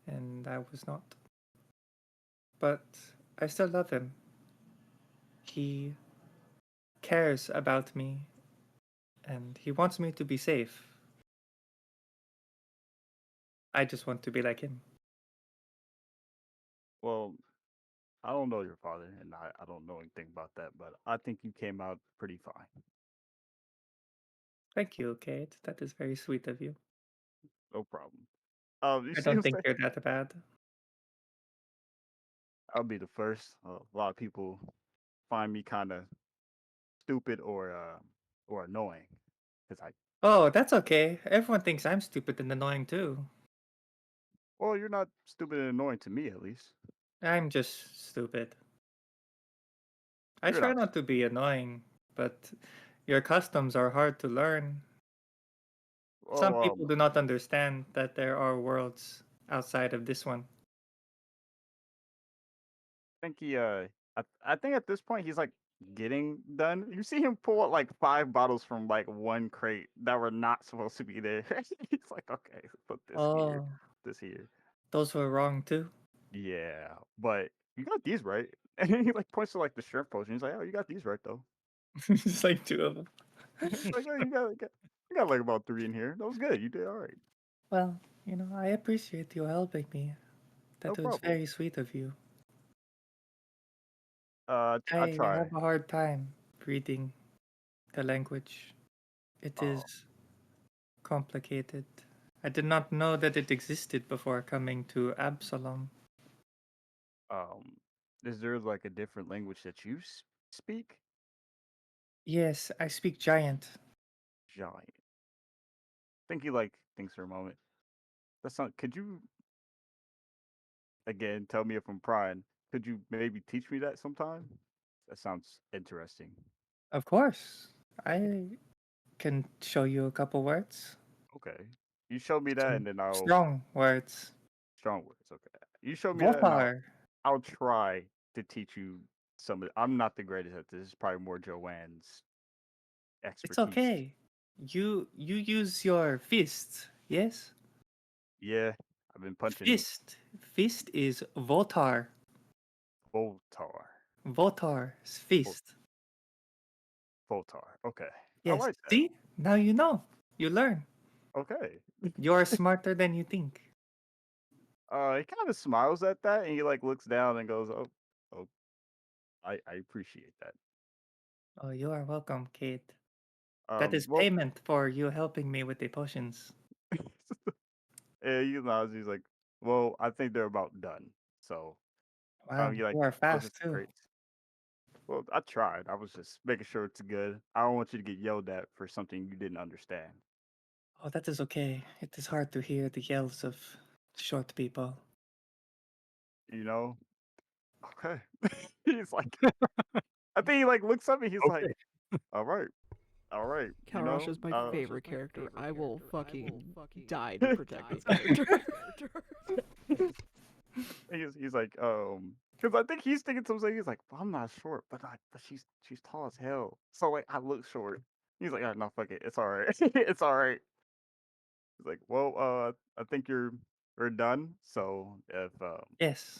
and I was not. But I still love him. He cares about me, and he wants me to be safe. I just want to be like him. Well, I don't know your father, and I don't know anything about that, but I think you came out pretty fine. Thank you, Kate. That is very sweet of you. No problem. You I see don't him think say, you're that bad. I'll be the first. A lot of people find me kind of stupid or annoying, because Oh, that's okay. Everyone thinks I'm stupid and annoying too. well, you're not stupid and annoying to me at least. I'm just stupid. I You're try not. not to be annoying, but your customs are hard to learn. Some Oh, people do not understand that there are worlds outside of this one. I think I think at this point he's like getting done. You see him pull out like 5 bottles from like one crate that were not supposed to be there. He's like, okay, put this here, Oh, this here. those were wrong too. Yeah, but you got these right. And then he like points to like the shrimp potion. He's like, oh, you got these right though. It's like two of them. He's like, oh, you got like about 3 in here. That was good. You did all right. Well, I appreciate you helping me. No That was problem. very sweet of you. I I try. have a hard time reading the language. It Um, is complicated. I did not know that it existed before coming to Absalom. um, is there like a different language that you speak? Yes, I speak giant. Giant. Think he like thinks for a moment. That's not. Could you again tell me if I'm prying? Could you maybe teach me that sometime? That sounds interesting. Of course. I can show you a couple words. Okay. You show me that, Some and then I'll strong words. strong words. Okay. You show me that, and Votar. I'll try to teach you some. I'm not the greatest at this. It's probably more Joanne's It's expertise. okay. You use your fist, yes? Yeah, I've been punching Fist. Fist is Votar. Voltar. Votar's fist. Voltar. Okay. I Yes. like that. See? Now you know. You learn. Okay. You're smarter than you think. He kind of smiles at that, and he like looks down and goes, "Oh, oh, I appreciate that." Oh, you are welcome, Kate. That is Well, payment for you helping me with the potions. yeah, you know, he's like, "Well, I think they're about done." So, Wow, you like you are closes fast the too. crates. Well, I tried. I was just making sure it's good. I don't want you to get yelled at for something you didn't understand. Oh, that is okay. It is hard to hear the yells of short people. You know? Okay. He's like, I think he like looks at me. He's like, Okay. "All right, all right." You Kalrosh know? is my favorite character. I will fucking die to protect this character. He's like, because I think he's thinking to himself, he's like, well, I'm not short, but she's tall as hell. So like, I look short. He's like, oh, no, fuck it, it's all right, it's all right. He's like, well, I think we're done. So if Yes.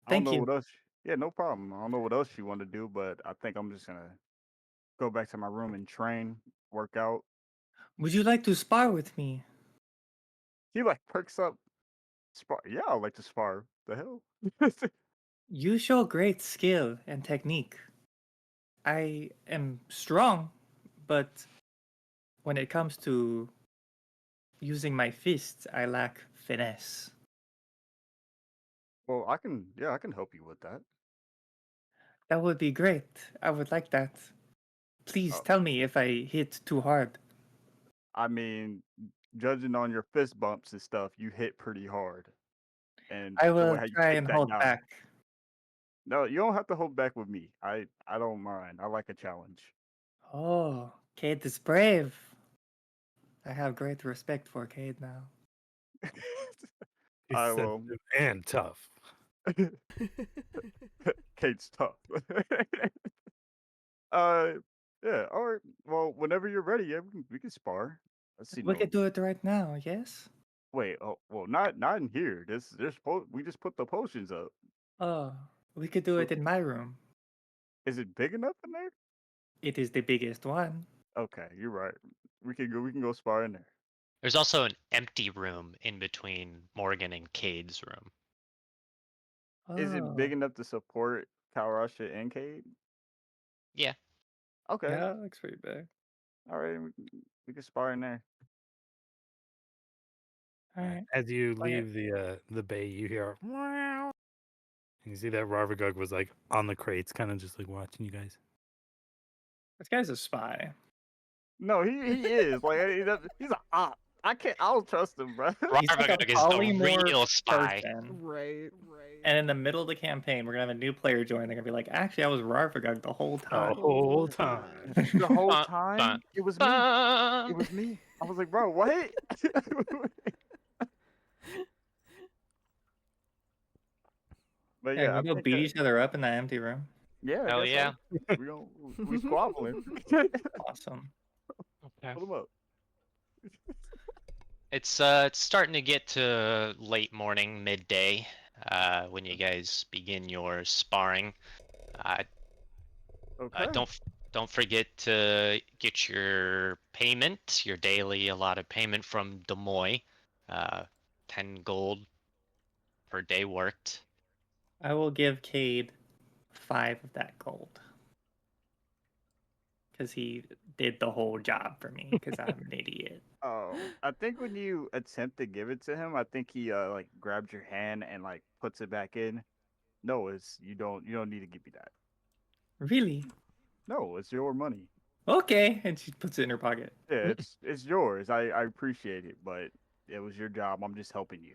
I don't Thank know you. what else. Yeah, no problem. I don't know what else you want to do, but I think I'm just gonna go back to my room and train, work out. Would you like to spar with me? He like perks up. Spar. Yeah, I like to spar. The hell? You show great skill and technique. I am strong, but when it comes to using my fists, I lack finesse. Well, I can. Yeah, I can help you with that. That would be great. I would like that. Please Uh, tell me if I hit too hard. I mean, judging on your fist bumps and stuff, you hit pretty hard, and I the way will how you try kick and that hold guy. back. No, you don't have to hold back with me. I don't mind. I like a challenge. Oh, Cade is brave. I have great respect for Cade now. He's I will. sensitive and tough. Kate's tough. uh, yeah. All right. Well, whenever you're ready, yeah, we can spar. Let's see. We No, could do it right now, yes? wait. Oh, well, not in here. We just put the potions up. Oh, we could do it in my room. Is it big enough in there? It is the biggest one. Okay, you're right. We can go. We can go spar in there. There's also an empty room in between Morgan and Cade's room. Is it big Oh, enough to support Kalrasha and Cade? Yeah. Okay. yeah, that looks pretty big. All right. We can spar in there. All right. As you Okay. leave the bay, you hear "Meow." And you see that Rarvagug was like on the crates, kind of just like watching you guys. This guy's a spy. No, he is like he's a op. I can't. I don't trust him, bro. He's like a Rarvagug is a polymorph real spy. person. Right. And in the middle of the campaign, we're gonna have a new player join. They're gonna be like, actually, I was Rarvagug the whole The time. whole time. The whole Bum, bum, time it was me. It bum. was me. I was like, bro, what? But Yeah, yeah, I we go think beat each other up in that empty room. yeah, I Hell guess yeah. so. We squabbling. Awesome. Okay. Pull him up. It's starting to get to late morning, midday, when you guys begin your sparring. Uh, Okay. don't forget to get your payment, your daily allotted payment from Des Moines. 10 gold per day worked. I will give Cade 5 of that gold. Because he did the whole job for me, because I'm an idiot. I think when you attempt to give it to him, I think he like grabs your hand and like puts it back in. No, it's you don't need to give me that. Really? No, it's your money. Okay. And she puts it in her pocket. Yeah, it's yours. I appreciate it, but it was your job. I'm just helping you.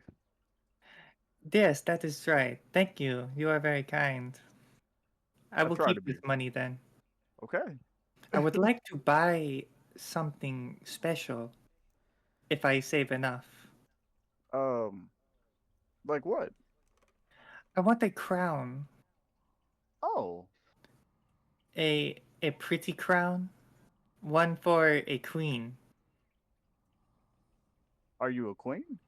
Yes, that is right. Thank you. You are very kind. I I will try to keep be. this money then. Okay. I would like to buy something special if I save enough. Um, like what? I want a crown. Oh, A pretty crown. One for a queen. are you a queen?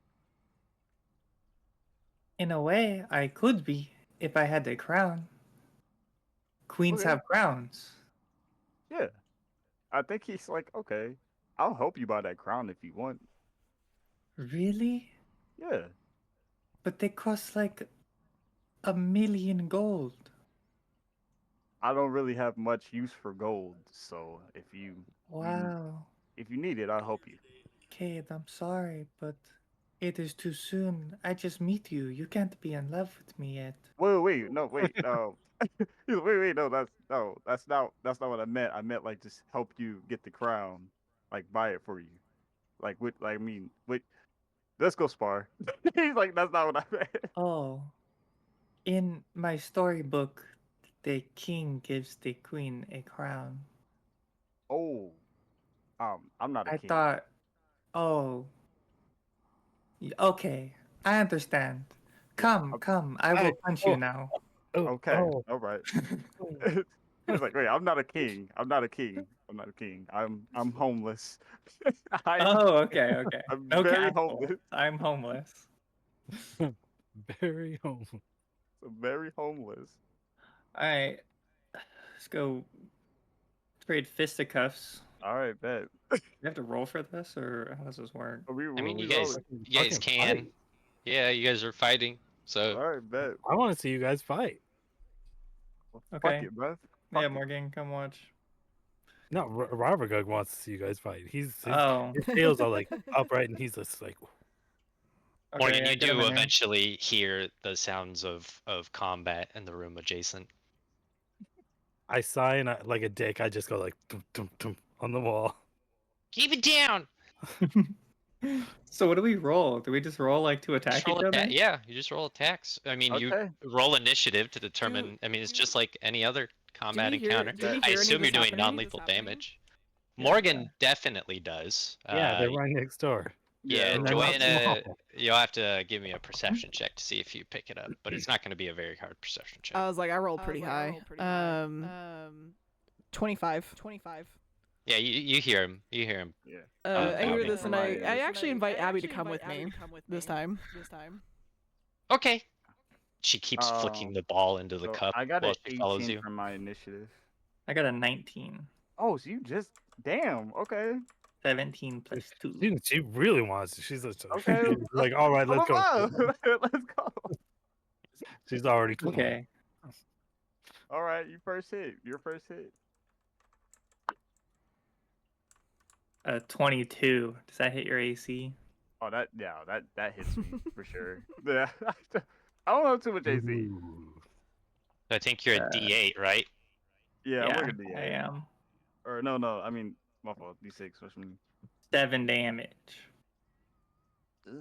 In a way, I could be if I had a crown. Queens Okay. have crowns. Yeah. I think he's like, okay, I'll help you buy that crown if you want. Really? Yeah. But they cost like 1,000,000 gold. I don't really have much use for gold, so you Wow. if you need it, I'll help you. Kate, I'm sorry, but it is too soon. I just meet you. You can't be in love with me yet. Wait, no, wait, no. Wait, no, that's not what I meant. I meant like just help you get the crown, like buy it for you. I mean, wait, let's go spar. He's like, that's not what I meant. Oh, in my storybook, the king gives the queen a crown. Oh, I'm not a I king. thought, oh, okay, I understand. Yeah. Come, I will punch you now. Okay, Oh. all right. Oh. He's like, wait, I'm not a king. I'm not a king. I'm not a king. I'm homeless. I'm Oh, okay. I'm No very castle. homeless. I'm homeless. Very home. I'm very homeless. All right, let's go trade fisticuffs. All right, bet. You have to roll for this, or how does this work? Are we, I what mean, are we you guys, rolling? you guys Fucking can. fight. Yeah, you guys are fighting. So All right, bet. I want to see you guys fight. Well, Okay. Fuck it, bro. Yeah, Fuck it. Morgan, come watch. No, Robert Gug wants to see you guys fight. Oh, His tails are like upright, and he's just like, okay. Morgan, Yeah, you get him do in here. eventually hear the sounds of combat in the room adjacent. I sigh and like a dick. I just go like tum, tum, tum, on the wall. Keep it down. So what do we roll? Do we just roll like to Just attack roll each other? yeah, you just roll attacks. I mean, you Okay. roll initiative to determine. I mean, it's just like any other combat encounter. Do we I hear any assume of you're this doing happening? non-lethal damage. Yeah. Morgan definitely does. Yeah, they're right next door. Yeah, and they're not Joanna, small. you'll have to give me a perception check to see if you pick it up, but it's not going to be a very hard perception check. I was like, I rolled pretty high. 25. Yeah, you hear him. You hear him. Yeah. I hear Abby. this, and I actually invite Abby to come with me this time. Okay. She keeps flicking the ball into the So cup I got while an she follows 18 you. for my initiative. I got a 19. Oh, so you just damn. Okay. 17 plus 2. She really wants to. She's just, Okay. like, all right, let's go. Let's go. She's already Okay. All right, you first hit. Your first hit. 22. Does that hit your AC? Oh, that hits me for sure. Yeah. I don't have too much AC. Ooh. I think you're a D8, right? Yeah, I'm like a D8. I am. Or no, I mean my fault. D6. What's me? 7 damage.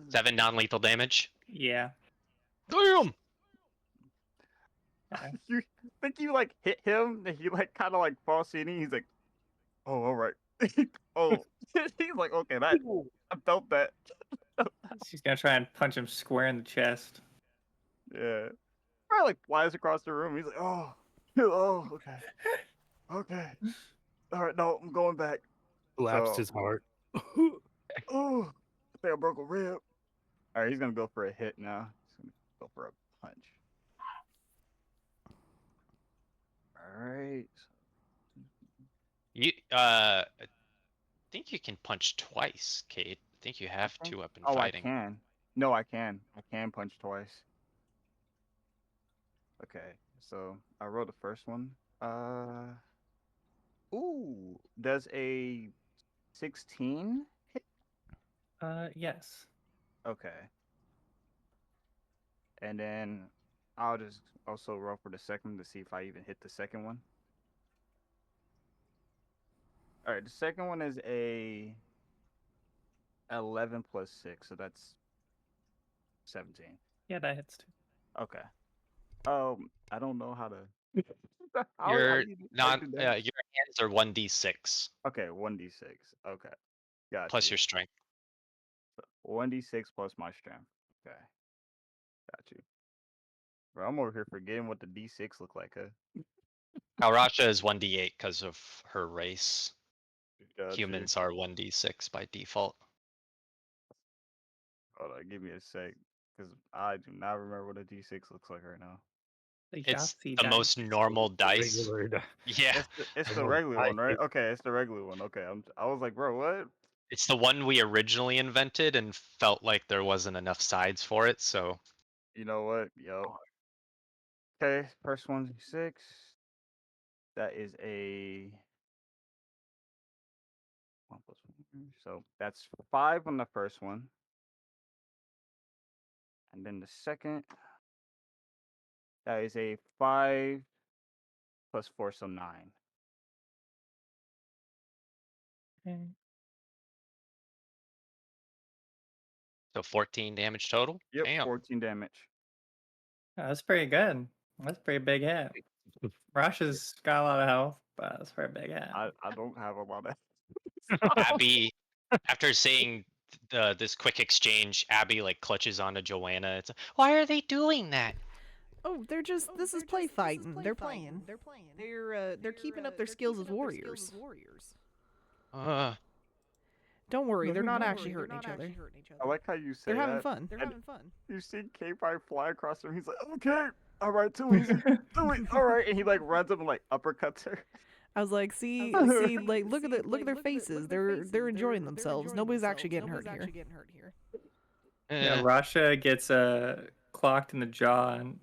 7 non-lethal damage. Yeah. Damn! You think you like hit him and he like kind of like falls sitting. He's like, oh, all right. Oh, he's like, okay, that I felt that. She's gonna try and punch him square in the chest. Yeah. Probably like flies across the room. He's like, oh, oh, okay, okay. All right, no, I'm going back. Collapsed So- his heart. Oh, I think I broke a rib. All right, he's gonna go for a hit now. He's gonna go for a punch. All right. You I think you can punch twice, Kate. I think you have to up in Oh, fighting. I can. No, I can. I can punch twice. Okay, so I rolled the first one. Ooh, does a 16 hit? Yes. Okay. And then I'll just also roll for the second to see if I even hit the second one. All right, the second one is a 11 plus 6, so that's 17. Yeah, that hits too. Okay. I don't know how to. Your do you non do your that? hands are 1d6 Okay, 1d6. Okay, got plus you. your strength. 1d6 plus my strength. Okay, got you. Bro, I'm over here forgetting what the d6 look like, huh? Kalrasha is 1d8 because of her race. Got you. Humans are 1d6 by default. Hold on, give me a sec, because I do not remember what a d6 looks like right now. The It's Yahtzee the dice. most normal dice. Regular di- Yeah, It's I the know, regular I one, right? hate- Okay, it's the regular one. Okay, I was like, bro, what? it's the one we originally invented and felt like there wasn't enough sides for it, so You know what? Yo. Okay, first one's 6. That is a 1 plus 1. So that's 5 on the first one. And then the second, that is a 5 plus 4, so 9. Okay. so 14 damage total. Yep, Damn. 14 damage. Oh, that's pretty good. That's a pretty big hit. Rasha's got a lot of health, but that's a pretty big hit. I don't have a lot of. Abby, after seeing this quick exchange, Abby like clutches onto Joanna. It's why are they doing that? Oh, they're just. This is play fighting. They're playing. They're keeping up their skills as warriors. Uh, Don't worry, they're not actually hurting each other. I like how you say They're having that. fun. You see K-Pie fly across him. He's like, okay, All right, too easy. Too easy. All right, and he like runs up and like uppercuts her. I was like, see, like look at their faces. They're enjoying themselves. Nobody's actually getting hurt here. Yeah, Eh, Rasha gets clocked in the jaw, and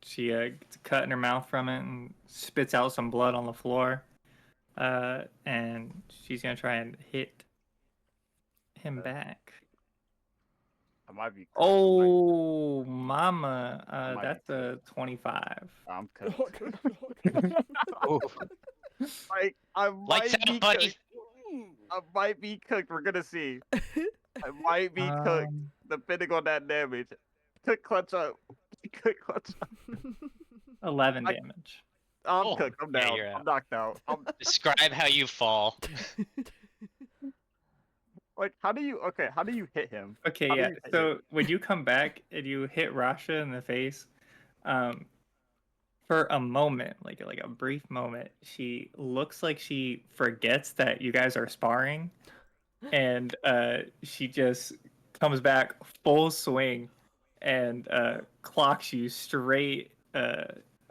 she gets a cut in her mouth from it and spits out some blood on the floor. And she's gonna try and hit him back. I might be. Oh, mama, might be that's a 25. I'm cooked. ooh. Like I Lights might be out, buddy. cooked. I might be cooked. We're gonna see. I might be cooked, depending on that damage. Cook clutch up. Cook clutch up. 11 damage. I'm Oh, cooked. I'm yeah, down. you're I'm out. knocked out. Describe how you fall. Like, how do you hit him? Okay, How do yeah. you hit So him? when you come back and you hit Rasha in the face, for a moment, like a brief moment, she looks like she forgets that you guys are sparring, and she just comes back full swing and clocks you straight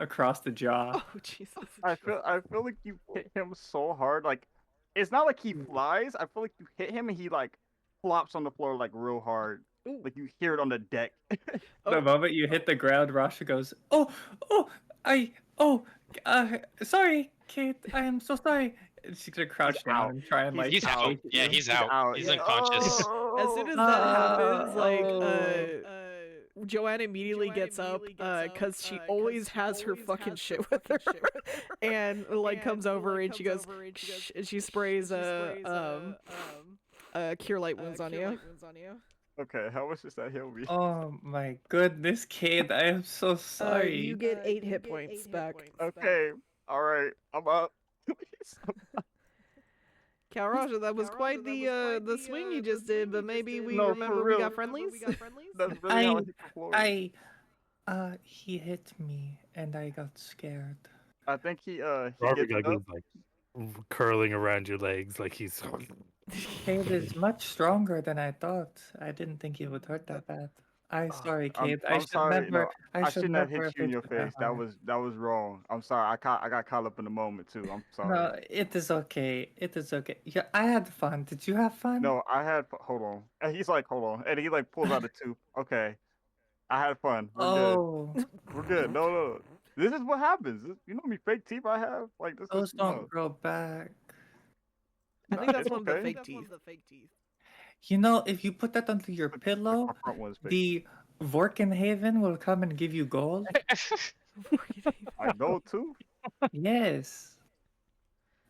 across the jaw. Oh Jesus! I feel like you hit him so hard. Like, it's not like he flies. I feel like you hit him and he like flops on the floor like real hard. Ooh. Like you hear it on the deck. The moment you hit the ground, Rasha goes, "Oh, oh, sorry, Kate. I am so sorry." And she's gonna crouch down out. and try and like He's out. shake at Yeah, you. he's out. He's unconscious. As soon as that happens, like Oh. Joanna immediately gets up, cause she always has her fucking shit with her, and like comes over and she goes, "Shh," and she sprays cure light wounds on you. Okay, how much does that heal me? Oh my goodness, Kate, I am so sorry. You get 8 hit points back. Okay, all right, I'm up. Kalrasha, that was quite the swing you just did, but maybe we No, for remember we real. got friendlies. That's really how I hit the floor. He hit me and I got scared. I think he Robert gets got up. like curling around your legs like he's. Kate is much stronger than I thought. I didn't think he would hurt that bad. I'm sorry, Kate. I I'm should sorry. never. No, I should shouldn't have never hit you in your you that face. That hard. was wrong. I'm sorry. I got caught up in the moment too. I'm sorry. No, it is okay. It is okay. Yeah, I had fun. Did you have fun? No, I had. Hold on. And he's like, hold on, and he like pulls out a tube. Okay, I had fun. We're good. Oh, We're good. No, no. This is what happens. You know how many fake teeth I have? Like this those is don't grow back. I think that's it's one of the okay. fake teeth. You know, if you put that under your Like pillow, my front one's fake. the Vorkenhaven will come and give you gold. I know too. Yes.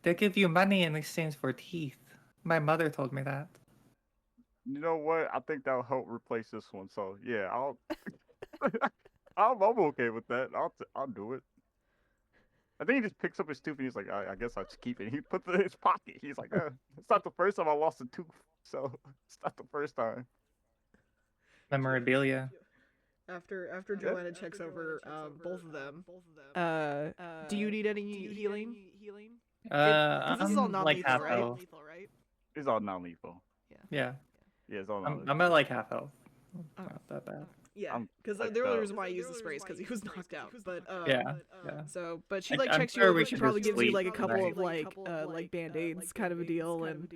They'll give you money in exchange for teeth. My mother told me that. You know what? I think that'll help replace this one. So yeah, I'm okay with that. I'll do it. I think he just picks up his tooth and he's like, I guess I'll just keep it. He puts it in his pocket. He's like, it's not the first time I lost a tooth, so it's not the first time. Memorabilia. After Joanna checks over both of them, do you need any healing? Because this is all I'm non like lethal, half right? health. It's all non-lethal. Yeah. Yeah, it's all non-lethal. I'm at like half health. Oh. Not that bad. Yeah, I'm because fucked the only up. reason why I used the sprays because he was knocked out. But Yeah. So, but she I'm like checks sure you we over. She should probably just gives you sleep like a couple tonight. of like band-aids kind of a deal, and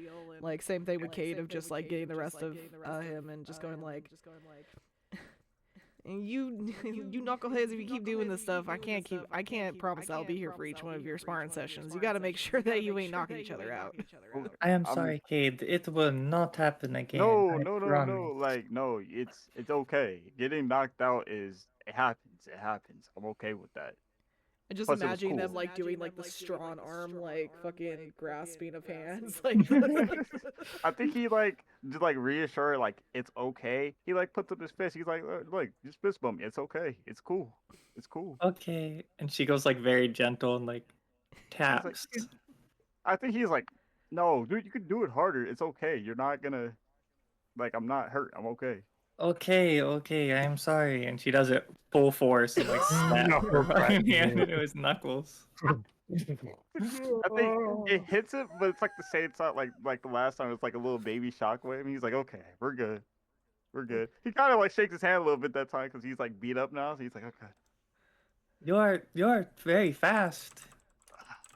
like same thing with Kate of just like getting the rest of him and just going like. And you knuckleheads, if you keep doing this stuff, I can't promise I'll be here for each one of your sparring sessions. You got to make sure that you ain't knocking each other out. I am sorry, Kate. It will not happen again. No, I no, no, promise. no. Like, no, it's okay. Getting knocked out it happens. It happens. I'm okay with that. And just Plus, it was imagining them cool. like doing like the strong arm, like fucking grasping of hands, like. I think he like just like reassure like it's okay. He like puts up his fist. He's like, look, just fist bump me. It's okay. It's cool. It's cool. Okay. And she goes like very gentle and like taps. I think he's like, no, dude, you could do it harder. It's okay. You're not gonna like. I'm not hurt. I'm okay. Okay, I am sorry. And she does it full force and like snap No, her right. fucking hand into his knuckles. I think it hits it, but it's like the same time, like the last time. It's like a little baby shockwave, and he's like, "Okay, we're good. He kind of like shakes his hand a little bit that time because he's like beat up now. So he's like, "Okay." You're very fast,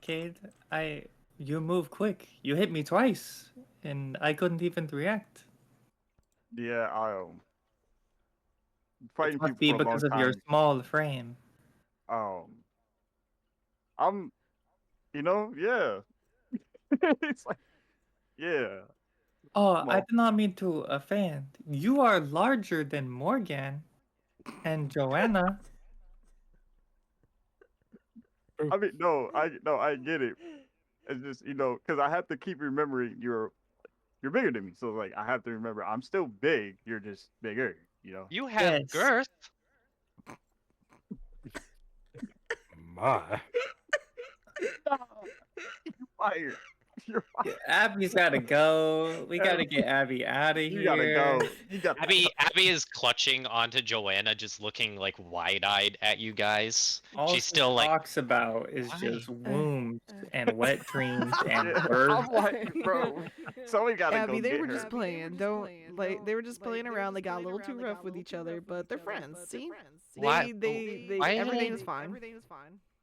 Cade. You move quick. You hit me twice, and I couldn't even react. Yeah, It fighting must people be for a long because of your time. small frame. Um, I'm, yeah. It's like, yeah. Oh, I Well, did not mean to offend. You are larger than Morgan and Joanna. I mean, no, I get it. It's just because I have to keep remembering you're bigger than me, so like I have to remember I'm still big. You're just bigger. You have Yes. girth. My. You're fired. You're Yeah, fired. Abby's gotta go. We gotta get Abby out of You gotta here. go. You gotta go. Abby is clutching onto Joanna, just looking like wide-eyed at you guys. All She's she still like, talks about is why? just wombs and wet dreams and Yeah, birds. I'm like, bro, somebody gotta go Abby, they get were her. just playing. Don't like they were just playing around. They got a little too rough with each other, but they're friends. See, Why? they Why did everything they? is fine.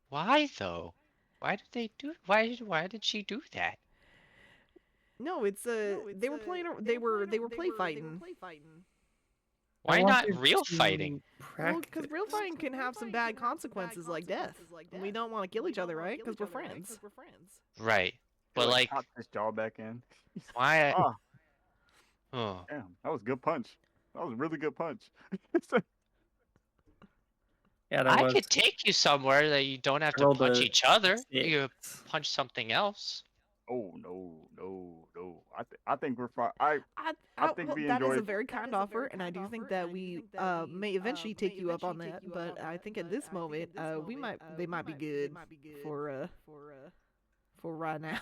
Why though? Why did they do? Why did she do that? No, it's they were playing. They were play fighting. I Why not wanted real fighting? to Well, because practice. real fighting can have some bad consequences like death. And we don't want to kill each other, right? Because we're friends. Right. He But like like, popped his jaw back in. why? Oh, Oh, damn, that was a good punch. That was a really good punch. Yeah, that I was could take you somewhere that you don't have I to rolled punch a each other. 6. You could punch something else. Oh no. I think we're fine. I think Well, we that is a enjoyed. very kind offer, and I do think that we may eventually take you up on that. But I think at this moment, they might be good for for right now.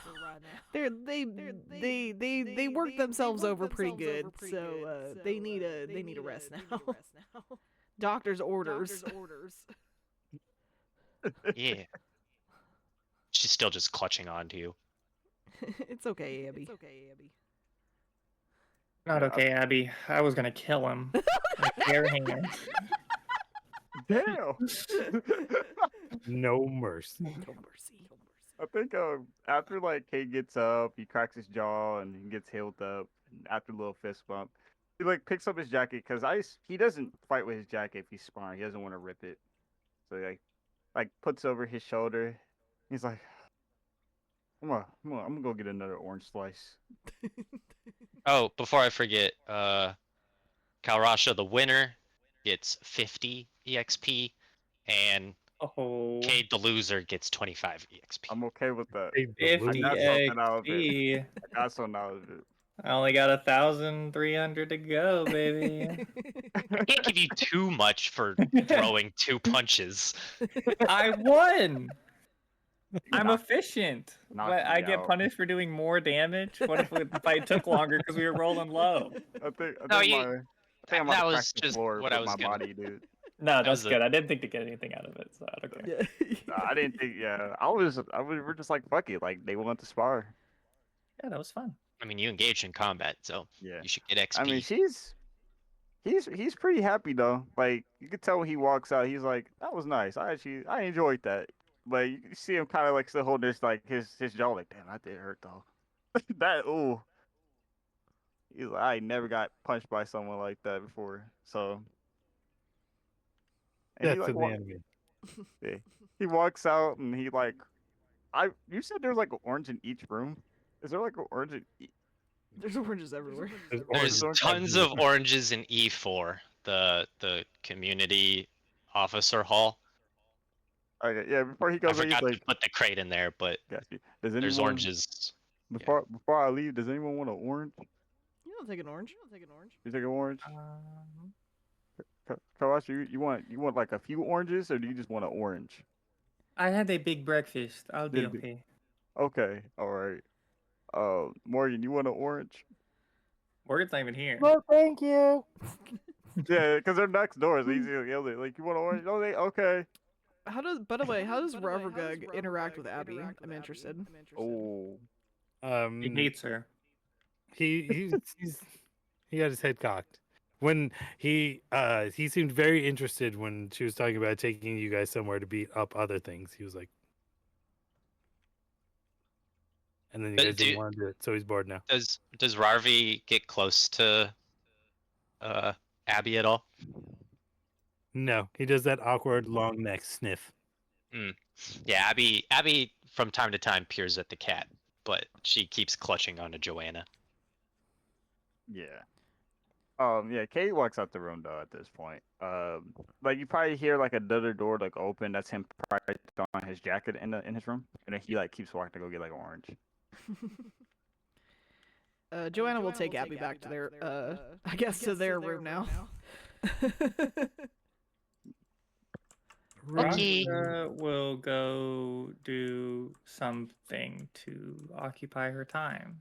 They work themselves over pretty good, so they need a rest now. Doctor's orders. Yeah. She's still just clutching onto you. It's okay, Abby. Not Yeah, okay, Abby. I was gonna kill him. With bare hands. damn. No mercy. No mercy. I think after like Kate gets up, he cracks his jaw and he gets healed up. And after a little fist bump, he like picks up his jacket because he doesn't fight with his jacket if he's sparring. He doesn't want to rip it, so he like puts over his shoulder. He's like, I'm gonna go get another orange slice. Oh, before I forget, Kalrasha, the winner, gets 50 EXP, and Oh, Cade, the loser, gets 25 EXP. I'm okay with that. Save the 50 I loser. got something out of it. XP. I got something out of it. I only got 1,300 to go, baby. I can't give you too much for throwing 2 punches. I won. I'm Knock- efficient. knocked But I me get out. punished for doing more damage. What if the fight took longer because we were rolling low? I think No, I you. think I'm about That to was crack the just floor what with I was my gonna. body, dude. No, That that's was good. I didn't think to get anything out of it, so I don't care. Nah, I didn't think. Yeah, we're just like fuck it. Like they want to spar. Yeah, that was fun. I mean, you engaged in combat, so Yeah. you should get XP. I mean, he's pretty happy though. Like you could tell when he walks out, he's like, "That was nice. I enjoyed that." But you can see him kind of like still holding this like his jaw, like, "Damn, that did hurt though." That ooh, he's like, I never got punched by someone like that before. So, and he That's like an enemy. yeah, he walks out and he like, you said there's like an orange in each room. Is there like an orange in There's oranges everywhere. There's There's orange tons everywhere. of oranges in E4, the community officer hall. Okay, yeah. Before he I goes, in, he's forgot to like, put the crate in there, but "Got you. Does there's anyone oranges. before I leave? Does anyone want an orange? You don't take an orange. You take an orange? Um, Kawashi, you want like a few oranges, or do you just want an orange? I had a big breakfast. I'll be Did it be- okay. Okay, all right. Morgan, you want an orange? Morgan's not even here. No, thank you. Yeah, because they're next doors. Easy to yell it. Like, you want an orange? Oh, okay. By the way, how does Rubbergug interact with Abby? I'm interested. Oh, He hates her. He got his head cocked. when he seemed very interested when she was talking about taking you guys somewhere to beat up other things. He was like, and then you guys didn't want to do it, so he's bored now. Does Rarvi get close to Abby at all? No, he does that awkward long neck sniff. Yeah, Abby from time to time peers at the cat, but she keeps clutching onto Joanna. Yeah. Yeah, Kate walks out the room though at this point. Like you probably hear like another door like open. That's him probably throwing his jacket in his room, and then he like keeps walking to go get like orange. Joanna will take Abby back to their, I guess to their room now. Okay. Raka will go do something to occupy her time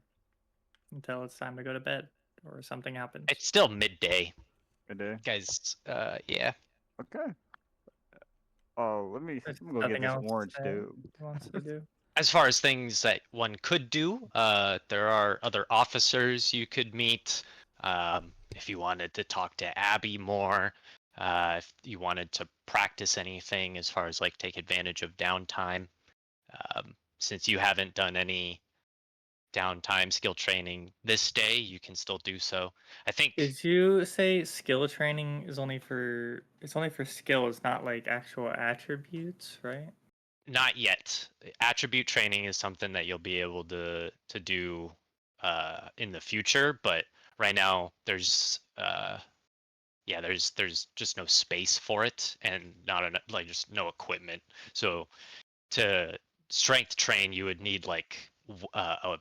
until it's time to go to bed or something happens. It's still midday, Midday. guys. Yeah. Okay. Oh, let me There's go get nothing this else orange that dude. he wants to do. As far as things that one could do, there are other officers you could meet. If you wanted to talk to Abby more, if you wanted to practice anything as far as like take advantage of downtime, since you haven't done any downtime skill training this day, you can still do so. I think Did you say skill training is only for skill, it's not like actual attributes, right? not yet. Attribute training is something that you'll be able to do in the future, but right now there's there's just no space for it and not enough, like just no equipment. So to strength train, you would need like a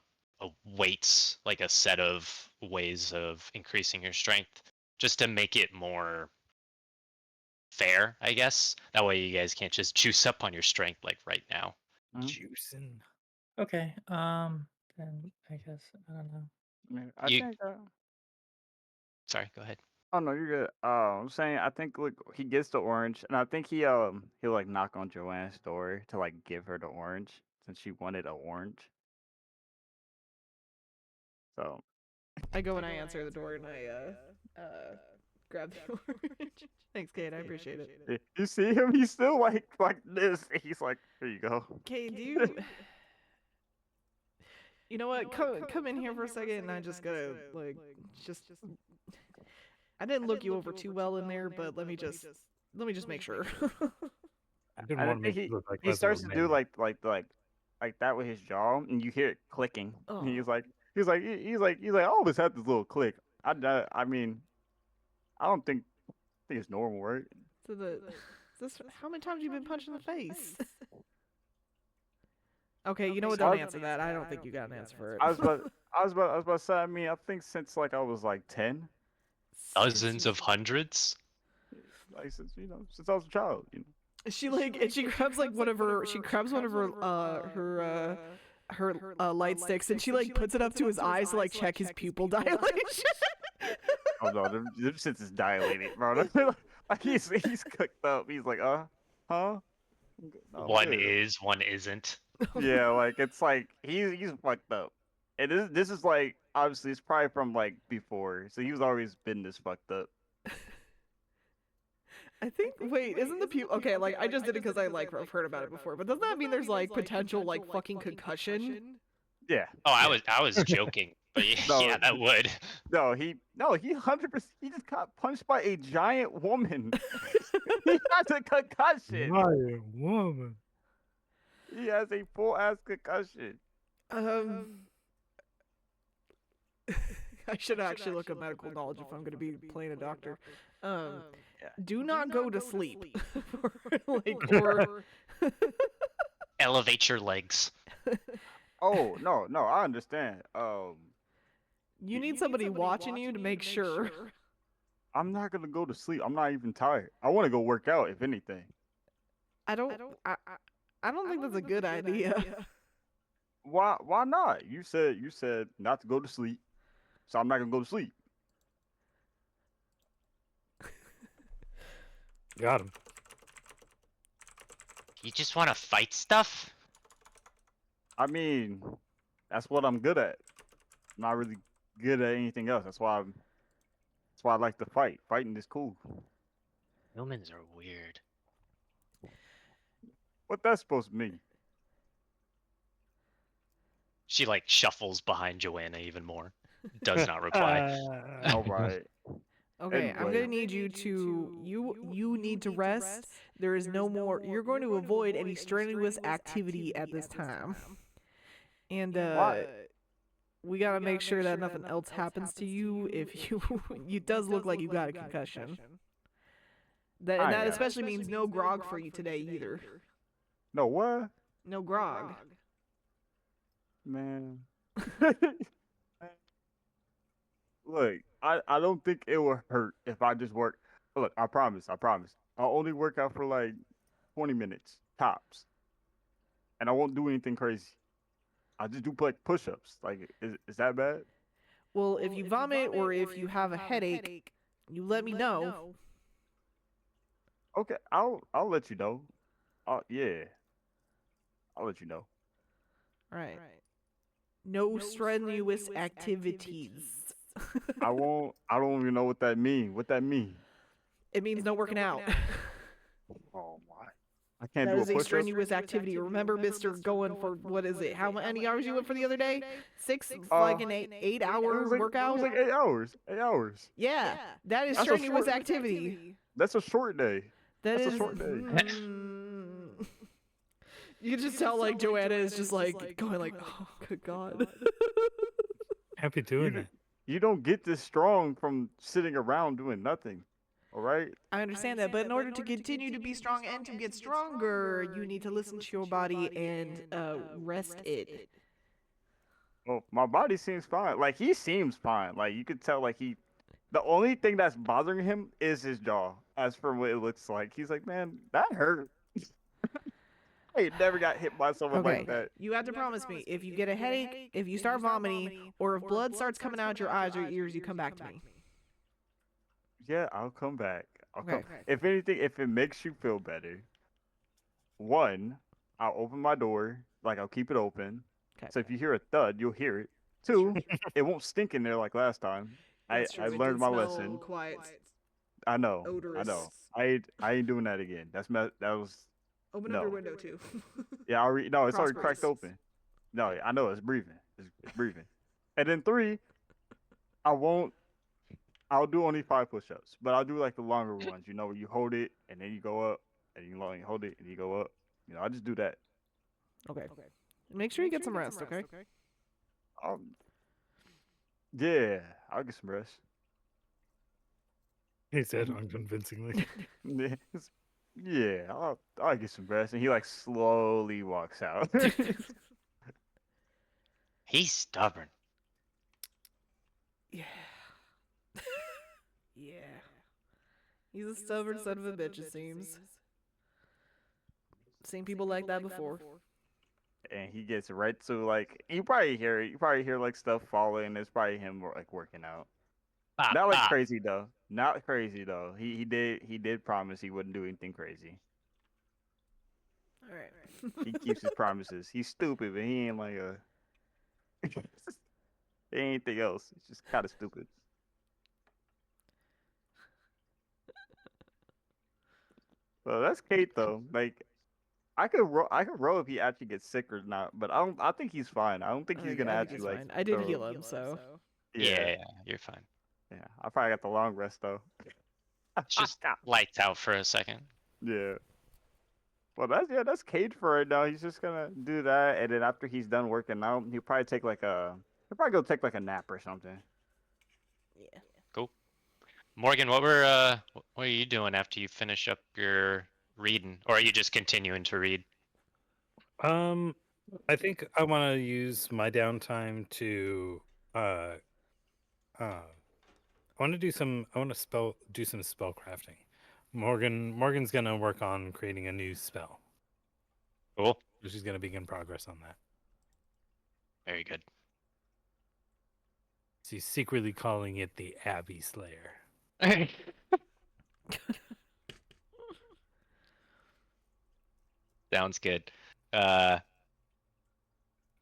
weights, like a set of ways of increasing your strength, just to make it more fair, I guess. That way you guys can't just juice up on your strength like right now. Juicing. Okay. Then I guess I don't know. Yeah, I You think. Sorry, go ahead. Oh no, you're good. I'm saying I think look, he gets the orange, and I think he'll like knock on Joanne's door to like give her the orange since she wanted an orange. So I go and I answer the door and I grab the orange. Thanks, Kate. I appreciate it. you see him, he's still like this. He's like, here you go. Kate, do you? You know what? Come in here for a second, and I just gotta like just. I didn't look you over too well in there, but let me just make sure. I didn't I want to think make it look like he less of a starts to do man. like that with his jaw, and you hear it clicking. Oh. And he's like, I always had this little click. I mean, I don't think it's normal, right? So how many times have you been punched in the face? Okay, you know what? Don't answer that. I don't think you got an answer for it. I was about to say. I mean, I think since like I was like 10, Dozens of hundreds? like since since I was a child, She she grabs like one of her light sticks and she like puts it up to his eyes to like check his pupil dilation. Oh no, them shits is dilated, bro. Like he's cooked up. He's like, huh? No, One good. is, one isn't. Yeah, like it's like he's fucked up. And this is like obviously it's probably from like before, so he's always been this fucked up. I think. Wait, isn't the pupil okay? Like I just did it because I like I've heard about it before, but doesn't that mean there's like potential like fucking concussion? Yeah. Oh, I was joking, but No. yeah, that would. No, he 100%. He just got punched by a giant woman. He has a concussion. Giant woman. He has a full ass concussion. I should actually look up medical knowledge if I'm going to be playing a doctor. Do not go to sleep. or Elevate your legs. Oh no, I understand. you need somebody watching you to make sure. I'm not gonna go to sleep. I'm not even tired. I want to go work out, if anything. I don't think that's a good idea. Why not? You said not to go to sleep, so I'm not gonna go to sleep. Got him. You just want to fight stuff? I mean, that's what I'm good at. I'm not really good at anything else. That's why I'm That's why I like to fight. Fighting is cool. Humans are weird. What that's supposed to mean? She like shuffles behind Joanna even more. Does not reply. All right. Okay, I'm Anyway. gonna need you to you need to rest. There is no more. You're going to avoid any strenuous activity at this time, and Why? we gotta make sure that nothing else happens to you. If you, it does look like you got a concussion. And that Kinda. especially means no grog for you today either. No what? No grog. Man. Look, I don't think it will hurt if I just work. Look, I promise. I'll only work out for like 20 minutes tops, and I won't do anything crazy. I'll just do like push-ups. Like, is that bad? Well, if you vomit or if you have a headache, you let me know. Okay, I'll let you know. Yeah, I'll let you know. All right. No strenuous activities. I won't. I don't even know what that mean. What that mean? It means no working out. Oh my! I can't That do a is a push-up. strenuous activity. Remember, Mister going for what is it? How many hours you went for the other day? 6 Uh, fucking 8 It hour was like workout. 8 hours. 8 hours. Yeah, that is That's a strenuous short- activity. That's a short day. That That's a is. short day. You can just tell like Joanna is just like going like, oh, good God. Happy doing it. You don't get this strong from sitting around doing nothing. All right. I understand that, but in order to continue to be strong and to get stronger, you need to listen to your body and rest it. Well, my body seems fine. Like he seems fine. Like you could tell. Like he. The only thing that's bothering him is his jaw. As for what it looks like, he's like, man, that hurt. I ain't never got hit by someone Okay, like that. you have to promise me if you get a headache, if you start vomiting, or if blood starts coming out your eyes or ears, you come back to me. Yeah, I'll come back. I'll Okay. come. If anything, if it makes you feel better, one, I'll open my door. Like I'll keep it open. Okay. So if you hear a thud, you'll hear it. Two, it won't stink in there like last time. I learned my lesson. Quite I know. odorous. I ain't doing that again. That was Open no. up your window too. Yeah, no, it's already Crossbreeds. cracked open. No, I know it's breathing. It's breathing. And then three, I won't. I'll do only 5 push-ups, but I'll do like the longer ones. You know, where you hold it and then you go up, and you hold it and you go up. You know, I just do that. Okay. Make sure you get some rest, okay? Yeah, I'll get some rest. He said unconvincingly. Yeah, I'll get some rest. And he like slowly walks out. He's stubborn. Yeah. Yeah. He's a stubborn son of a bitch, it seems. Seen people like that before. And he gets right to like you probably hear like stuff falling. It's probably him like working out. Ah, Not like ah. crazy though. Not crazy though. He did promise he wouldn't do anything crazy. Alright. He keeps his promises. He's stupid, but he ain't like a anything else. It's just kind of stupid. Well, that's Kate though. Like I could roll if he actually gets sick or not, but I think he's fine. I don't think he's gonna actually like. I did throw- heal him, so. Yeah, you're fine. Yeah. I probably got the long rest though. It's just lights out for a second. Yeah. Well, that's Cade for right now. He's just gonna do that, and then after he's done working out, he'll probably go take like a nap or something. Yeah. Cool. Morgan, what are you doing after you finish up your reading, or are you just continuing to read? I think I want to use my downtime to I want to do some do some spell crafting. Morgan's gonna work on creating a new spell. Cool. She's gonna begin progress on that. Very good. She's secretly calling it the Abbey Slayer. Sounds good. Do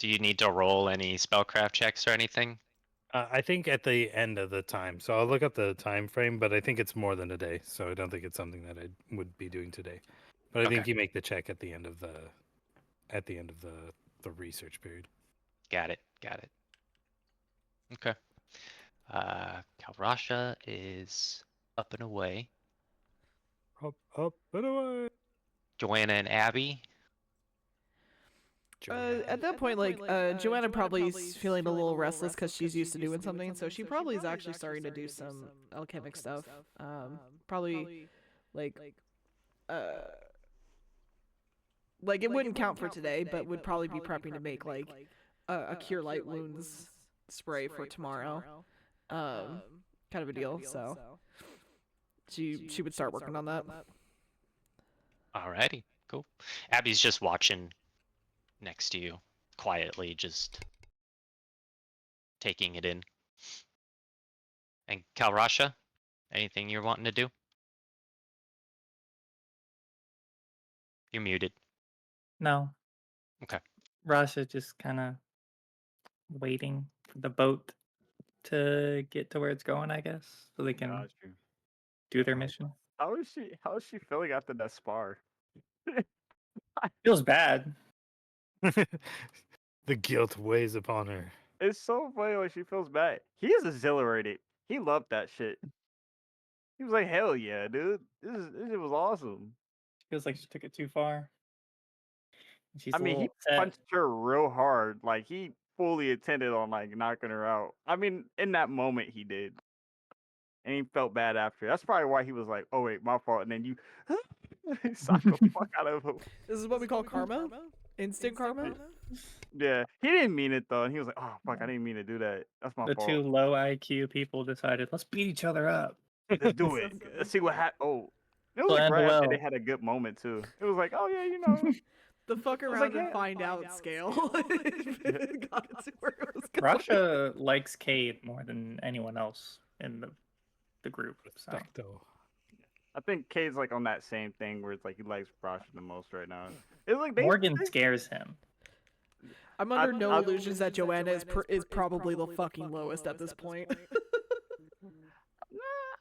you need to roll any spellcraft checks or anything? I think at the end of the time. So I'll look up the time frame, but I think it's more than a day. So I don't think it's something that I would be doing today. But I think Okay. you make the check at the end of the research period. Got it. Got it. Okay. Kalrasha is up and away. Up and away. Joanna and Abby. At that point, Joanna probably feeling a little restless because she's used to doing something, so she probably is actually starting to do some alchemic stuff. Probably, like, uh, like it wouldn't count for today, but would probably be prepping to make a cure light wounds spray for tomorrow. Kind of a deal. So she would start working on that. Alrighty. Cool. Abby's just watching next to you, quietly, just taking it in. And Kalrasha, anything you're wanting to do? You're muted. No. Okay. Rasha just kind of waiting for the boat to get to where it's going, I guess, so they can Got you. do their mission. How is she? How is she feeling after that spar? Feels bad. The guilt weighs upon her. It's so funny when she feels bad. He is exhilarated. He loved that shit. He was like, "Hell yeah, dude! This shit was awesome." Feels like she took it too far. She's I a mean, little he upset. punched her real hard. Like he fully intended on like knocking her out. I mean, in that moment, he did, and he felt bad after. That's probably why he was like, "Oh wait, my fault." And then you sock the fuck out of him. This is what we call karma, instant karma. Yeah, he didn't mean it though, and he was like, "Oh fuck, I didn't mean to do that. That's my The fault. two low IQ people decided, let's beat each other up. Let's do it. Let's see what happens." Oh, it was It'll like end right after well. they had a good moment too. It was like, "Oh yeah, you know." The fuck I was around like, and yeah. find out scale. Got it to where it was going. Rasha likes Cade more than anyone else in the group. So. Respecto. I think Kade's like on that same thing where it's like he likes Brosh the most right now. It's like Morgan scares him. I'm under no illusions that Joanna is probably the fucking lowest at this point.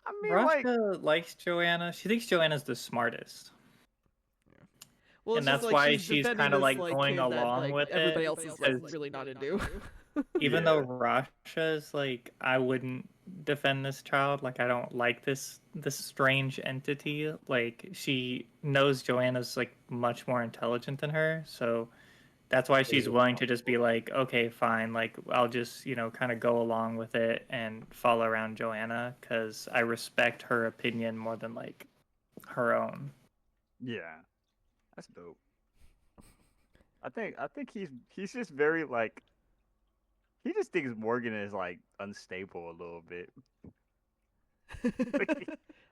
I mean, Rasha likes Joanna. She thinks Joanna's the smartest. Well, And that's why she's kind of like going along with everybody it. else is because really not into. even though Rasha is like, I wouldn't defend this child. Like, I don't like this strange entity. Like, she knows Joanna's like much more intelligent than her, so that's why she's willing to just be like, okay, fine. Like, I'll just kind of go along with it and follow around Joanna because I respect her opinion more than like her own. Yeah, that's dope. I think he's just very like he just thinks Morgan is like unstable a little bit.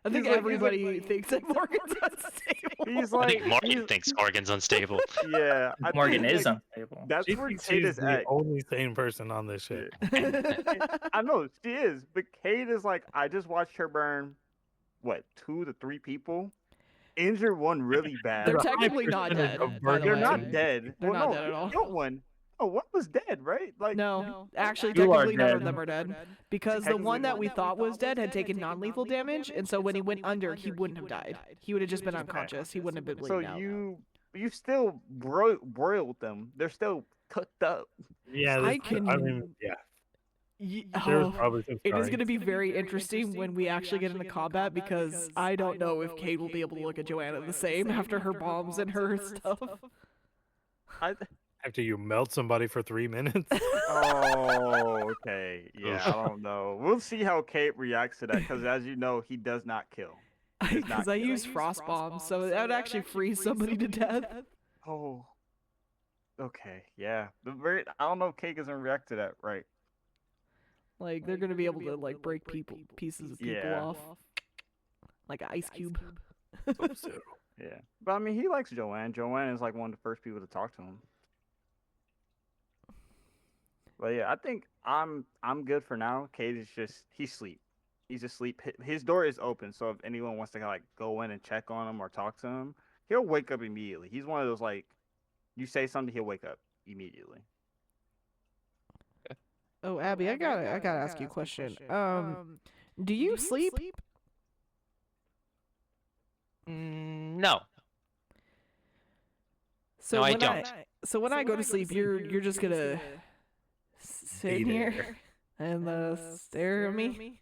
I think everybody thinks that Morgan's unstable. He's I like think Morgan thinks Morgan's unstable. yeah, I Morgan think, is like, unstable. That's She where thinks Kate she's is the at. only sane person on this ship. I know she is, but Kate is like I just watched her burn what 2 to 3 people, injure one really bad. They're There's a high technically not percentage dead. of By the burning They're way. not dead. They're Well, not no, dead at all. killed one. Oh, one was dead, right? Like No, actually, You are technically none of dead. them are dead because the Technically one that not. we thought was dead had taken non-lethal damage, and so when he went under, he wouldn't have died. He would have just been unconscious. He wouldn't have been So bleeding out. you still broiled them. They're still cooked up. Yeah, I I mean, can- yeah. Ye- There was oh, probably some it is scarring. going to be very interesting when we actually get into combat because I don't know if Cade will be able to look at Joanna the same after her bombs and her stuff. I, After you melt somebody for 3 minutes. oh, okay. Yeah, Oof. I don't know. We'll see how Kate reacts to that because, as you know, he does not kill. Because I use frost bombs, so that would actually freeze somebody to death. Oh, okay. Yeah. I don't know if Kate is gonna react to that, right? Like they're gonna be able to like break pieces of people Yeah. off, like an ice cube. So, Yeah. But I mean, he likes Joanne. Joanne is like one of the first people to talk to him. But yeah, I think I'm good for now. Kate is just he's asleep. He's asleep. His door is open, so if anyone wants to like go in and check on him or talk to him, he'll wake up immediately. He's one of those like you say something, he'll wake up immediately. Oh, Abby, I gotta ask you a question. Do you sleep? No, So no, I when don't. when I go to sleep, you're just gonna sit Be here there. and stare at me?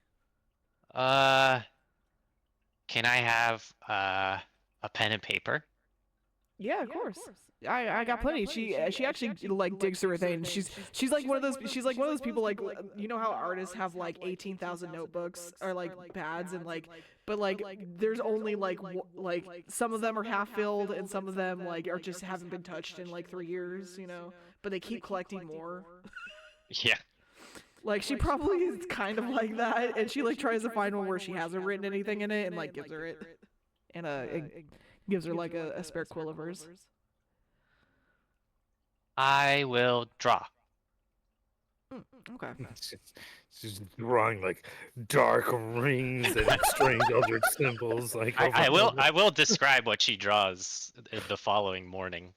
Uh, can I have a pen and paper? Yeah, of course. I got plenty. She actually like digs through her thing. And she's like one of those people like you know how artists have like 18,000 notebooks or like pads and like but like there's only like like some of them are half filled and some of them like are just haven't been touched in like 3 years, you know. But they keep collecting more. Yeah. Like she probably is kind of like that and she like tries to find one where she hasn't written anything in it and like gives her it. And it gives her like a spare quill of hers. I will draw. Okay. She's drawing like dark rings and strange eldritch symbols. Like I over will and over. I will describe what she draws the following morning.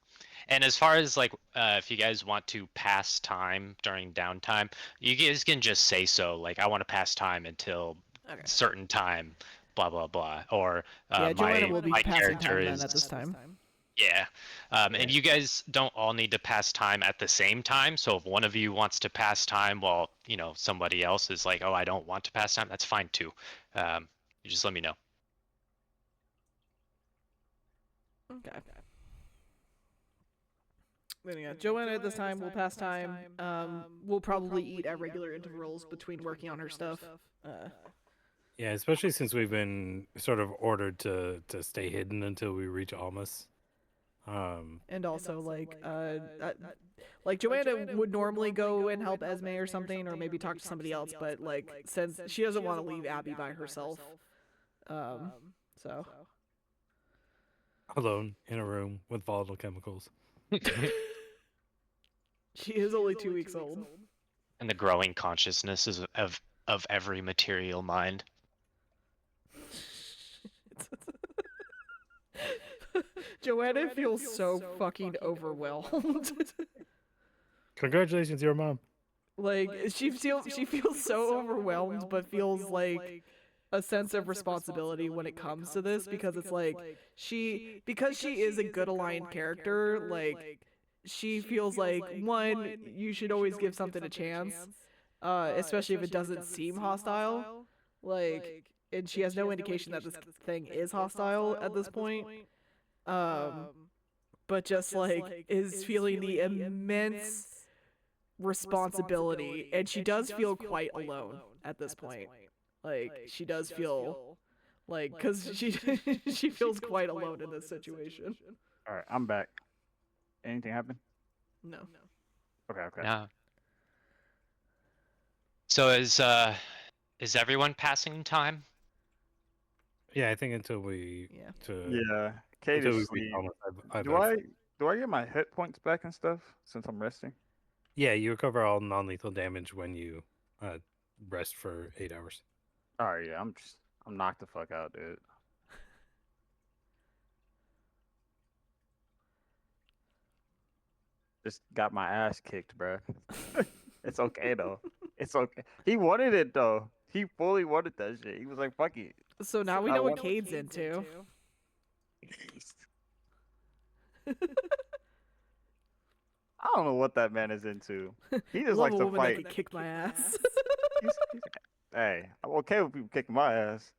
And as far as like if you guys want to pass time during downtime, you guys can just say so. Like I want to pass time until Okay. certain time, blah blah blah. Or Yeah, Joanna my will be my passing character time then is at this time. yeah. And you guys don't all need to pass time at the same time. So if one of you wants to pass time while, you know, somebody else is like, oh, I don't want to pass time, that's fine too. You just let me know. Okay. Then yeah, Joanna at this time will pass time. We'll probably eat at regular intervals between working on her stuff. Yeah, especially since we've been sort of ordered to stay hidden until we reach Almas. And also like Joanna would normally go and help Esme or something, or maybe talk to somebody else, but like since she doesn't want to leave Abby by herself, so alone in a room with volatile chemicals. she is only 2 weeks old. And the growing consciousness is of every material mind. Joanna feels so fucking overwhelmed. Congratulations, your mom. Like she feels so overwhelmed, but feels like a sense of responsibility when it comes to this because it's like because she is a good aligned character, like she feels like one, you should always give something a chance, especially if it doesn't seem hostile, like, and she has no indication that this thing is hostile at this point, but just like is feeling the immense responsibility, and she does feel quite alone at this point. Like she does feel like because she feels quite alone in this situation. All right, I'm back. Anything happen? No. Okay. Yeah. So is everyone passing time? Yeah, I think until we Yeah. Yeah, Kate until we is reach asleep. Almas, I've Do I get my hit points back and stuff since I'm resting? yeah, you recover all non-lethal damage when you rest for 8 hours. All right, yeah, I'm knocked the fuck out, dude. Just got my ass kicked, bro. It's okay though. It's okay. He wanted it though. He fully wanted that shit. He was like, "Fuck it." So now we I know what want- Cade's into. I don't know what that man is into. He just Love likes a to woman that fight. can kick my ass. Hey, I'm okay with people kicking my ass.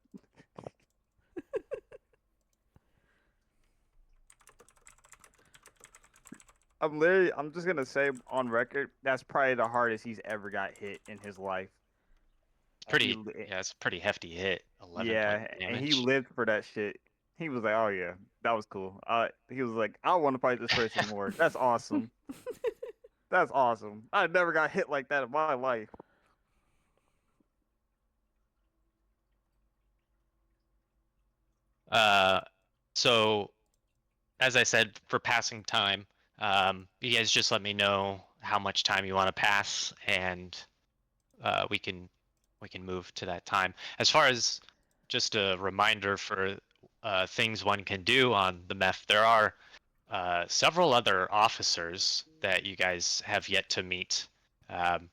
I'm just gonna say on record, that's probably the hardest he's ever got hit in his life. Pretty He- yeah, it's a pretty hefty hit. 11 Yeah, points of and he damage. lived for that shit. He was like, "Oh yeah, that was cool." He was like, "I want to fight this person more. That's awesome. That's awesome. I never got hit like that in my life." So as I said, for passing time, you guys just let me know how much time you want to pass, and we can move to that time. As far as just a reminder for things one can do on the MEF, there are several other officers that you guys have yet to meet. Um,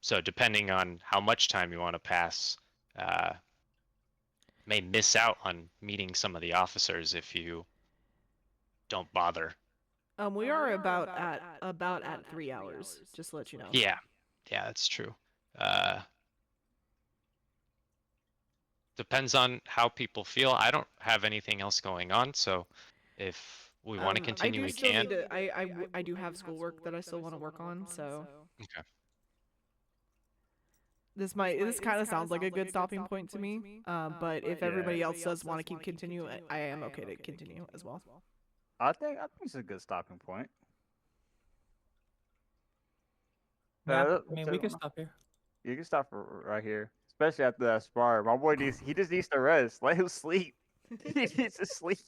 So depending on how much time you want to pass, may miss out on meeting some of the officers if you don't bother. We are about at 3 hours, just to let you know. Yeah, that's true. Depends on how people feel. I don't have anything else going on, so if we want to continue, we can. I do have schoolwork that I still want to work on, so Okay. this kind of sounds like a good stopping point to me. But if everybody else does want to keep continue, I am okay to continue as well. I think it's a good stopping point. Yeah, Let's I mean, say- we can stop here. You can stop right here, especially after that spar. My boy he just needs to rest. Let him sleep. He needs to sleep.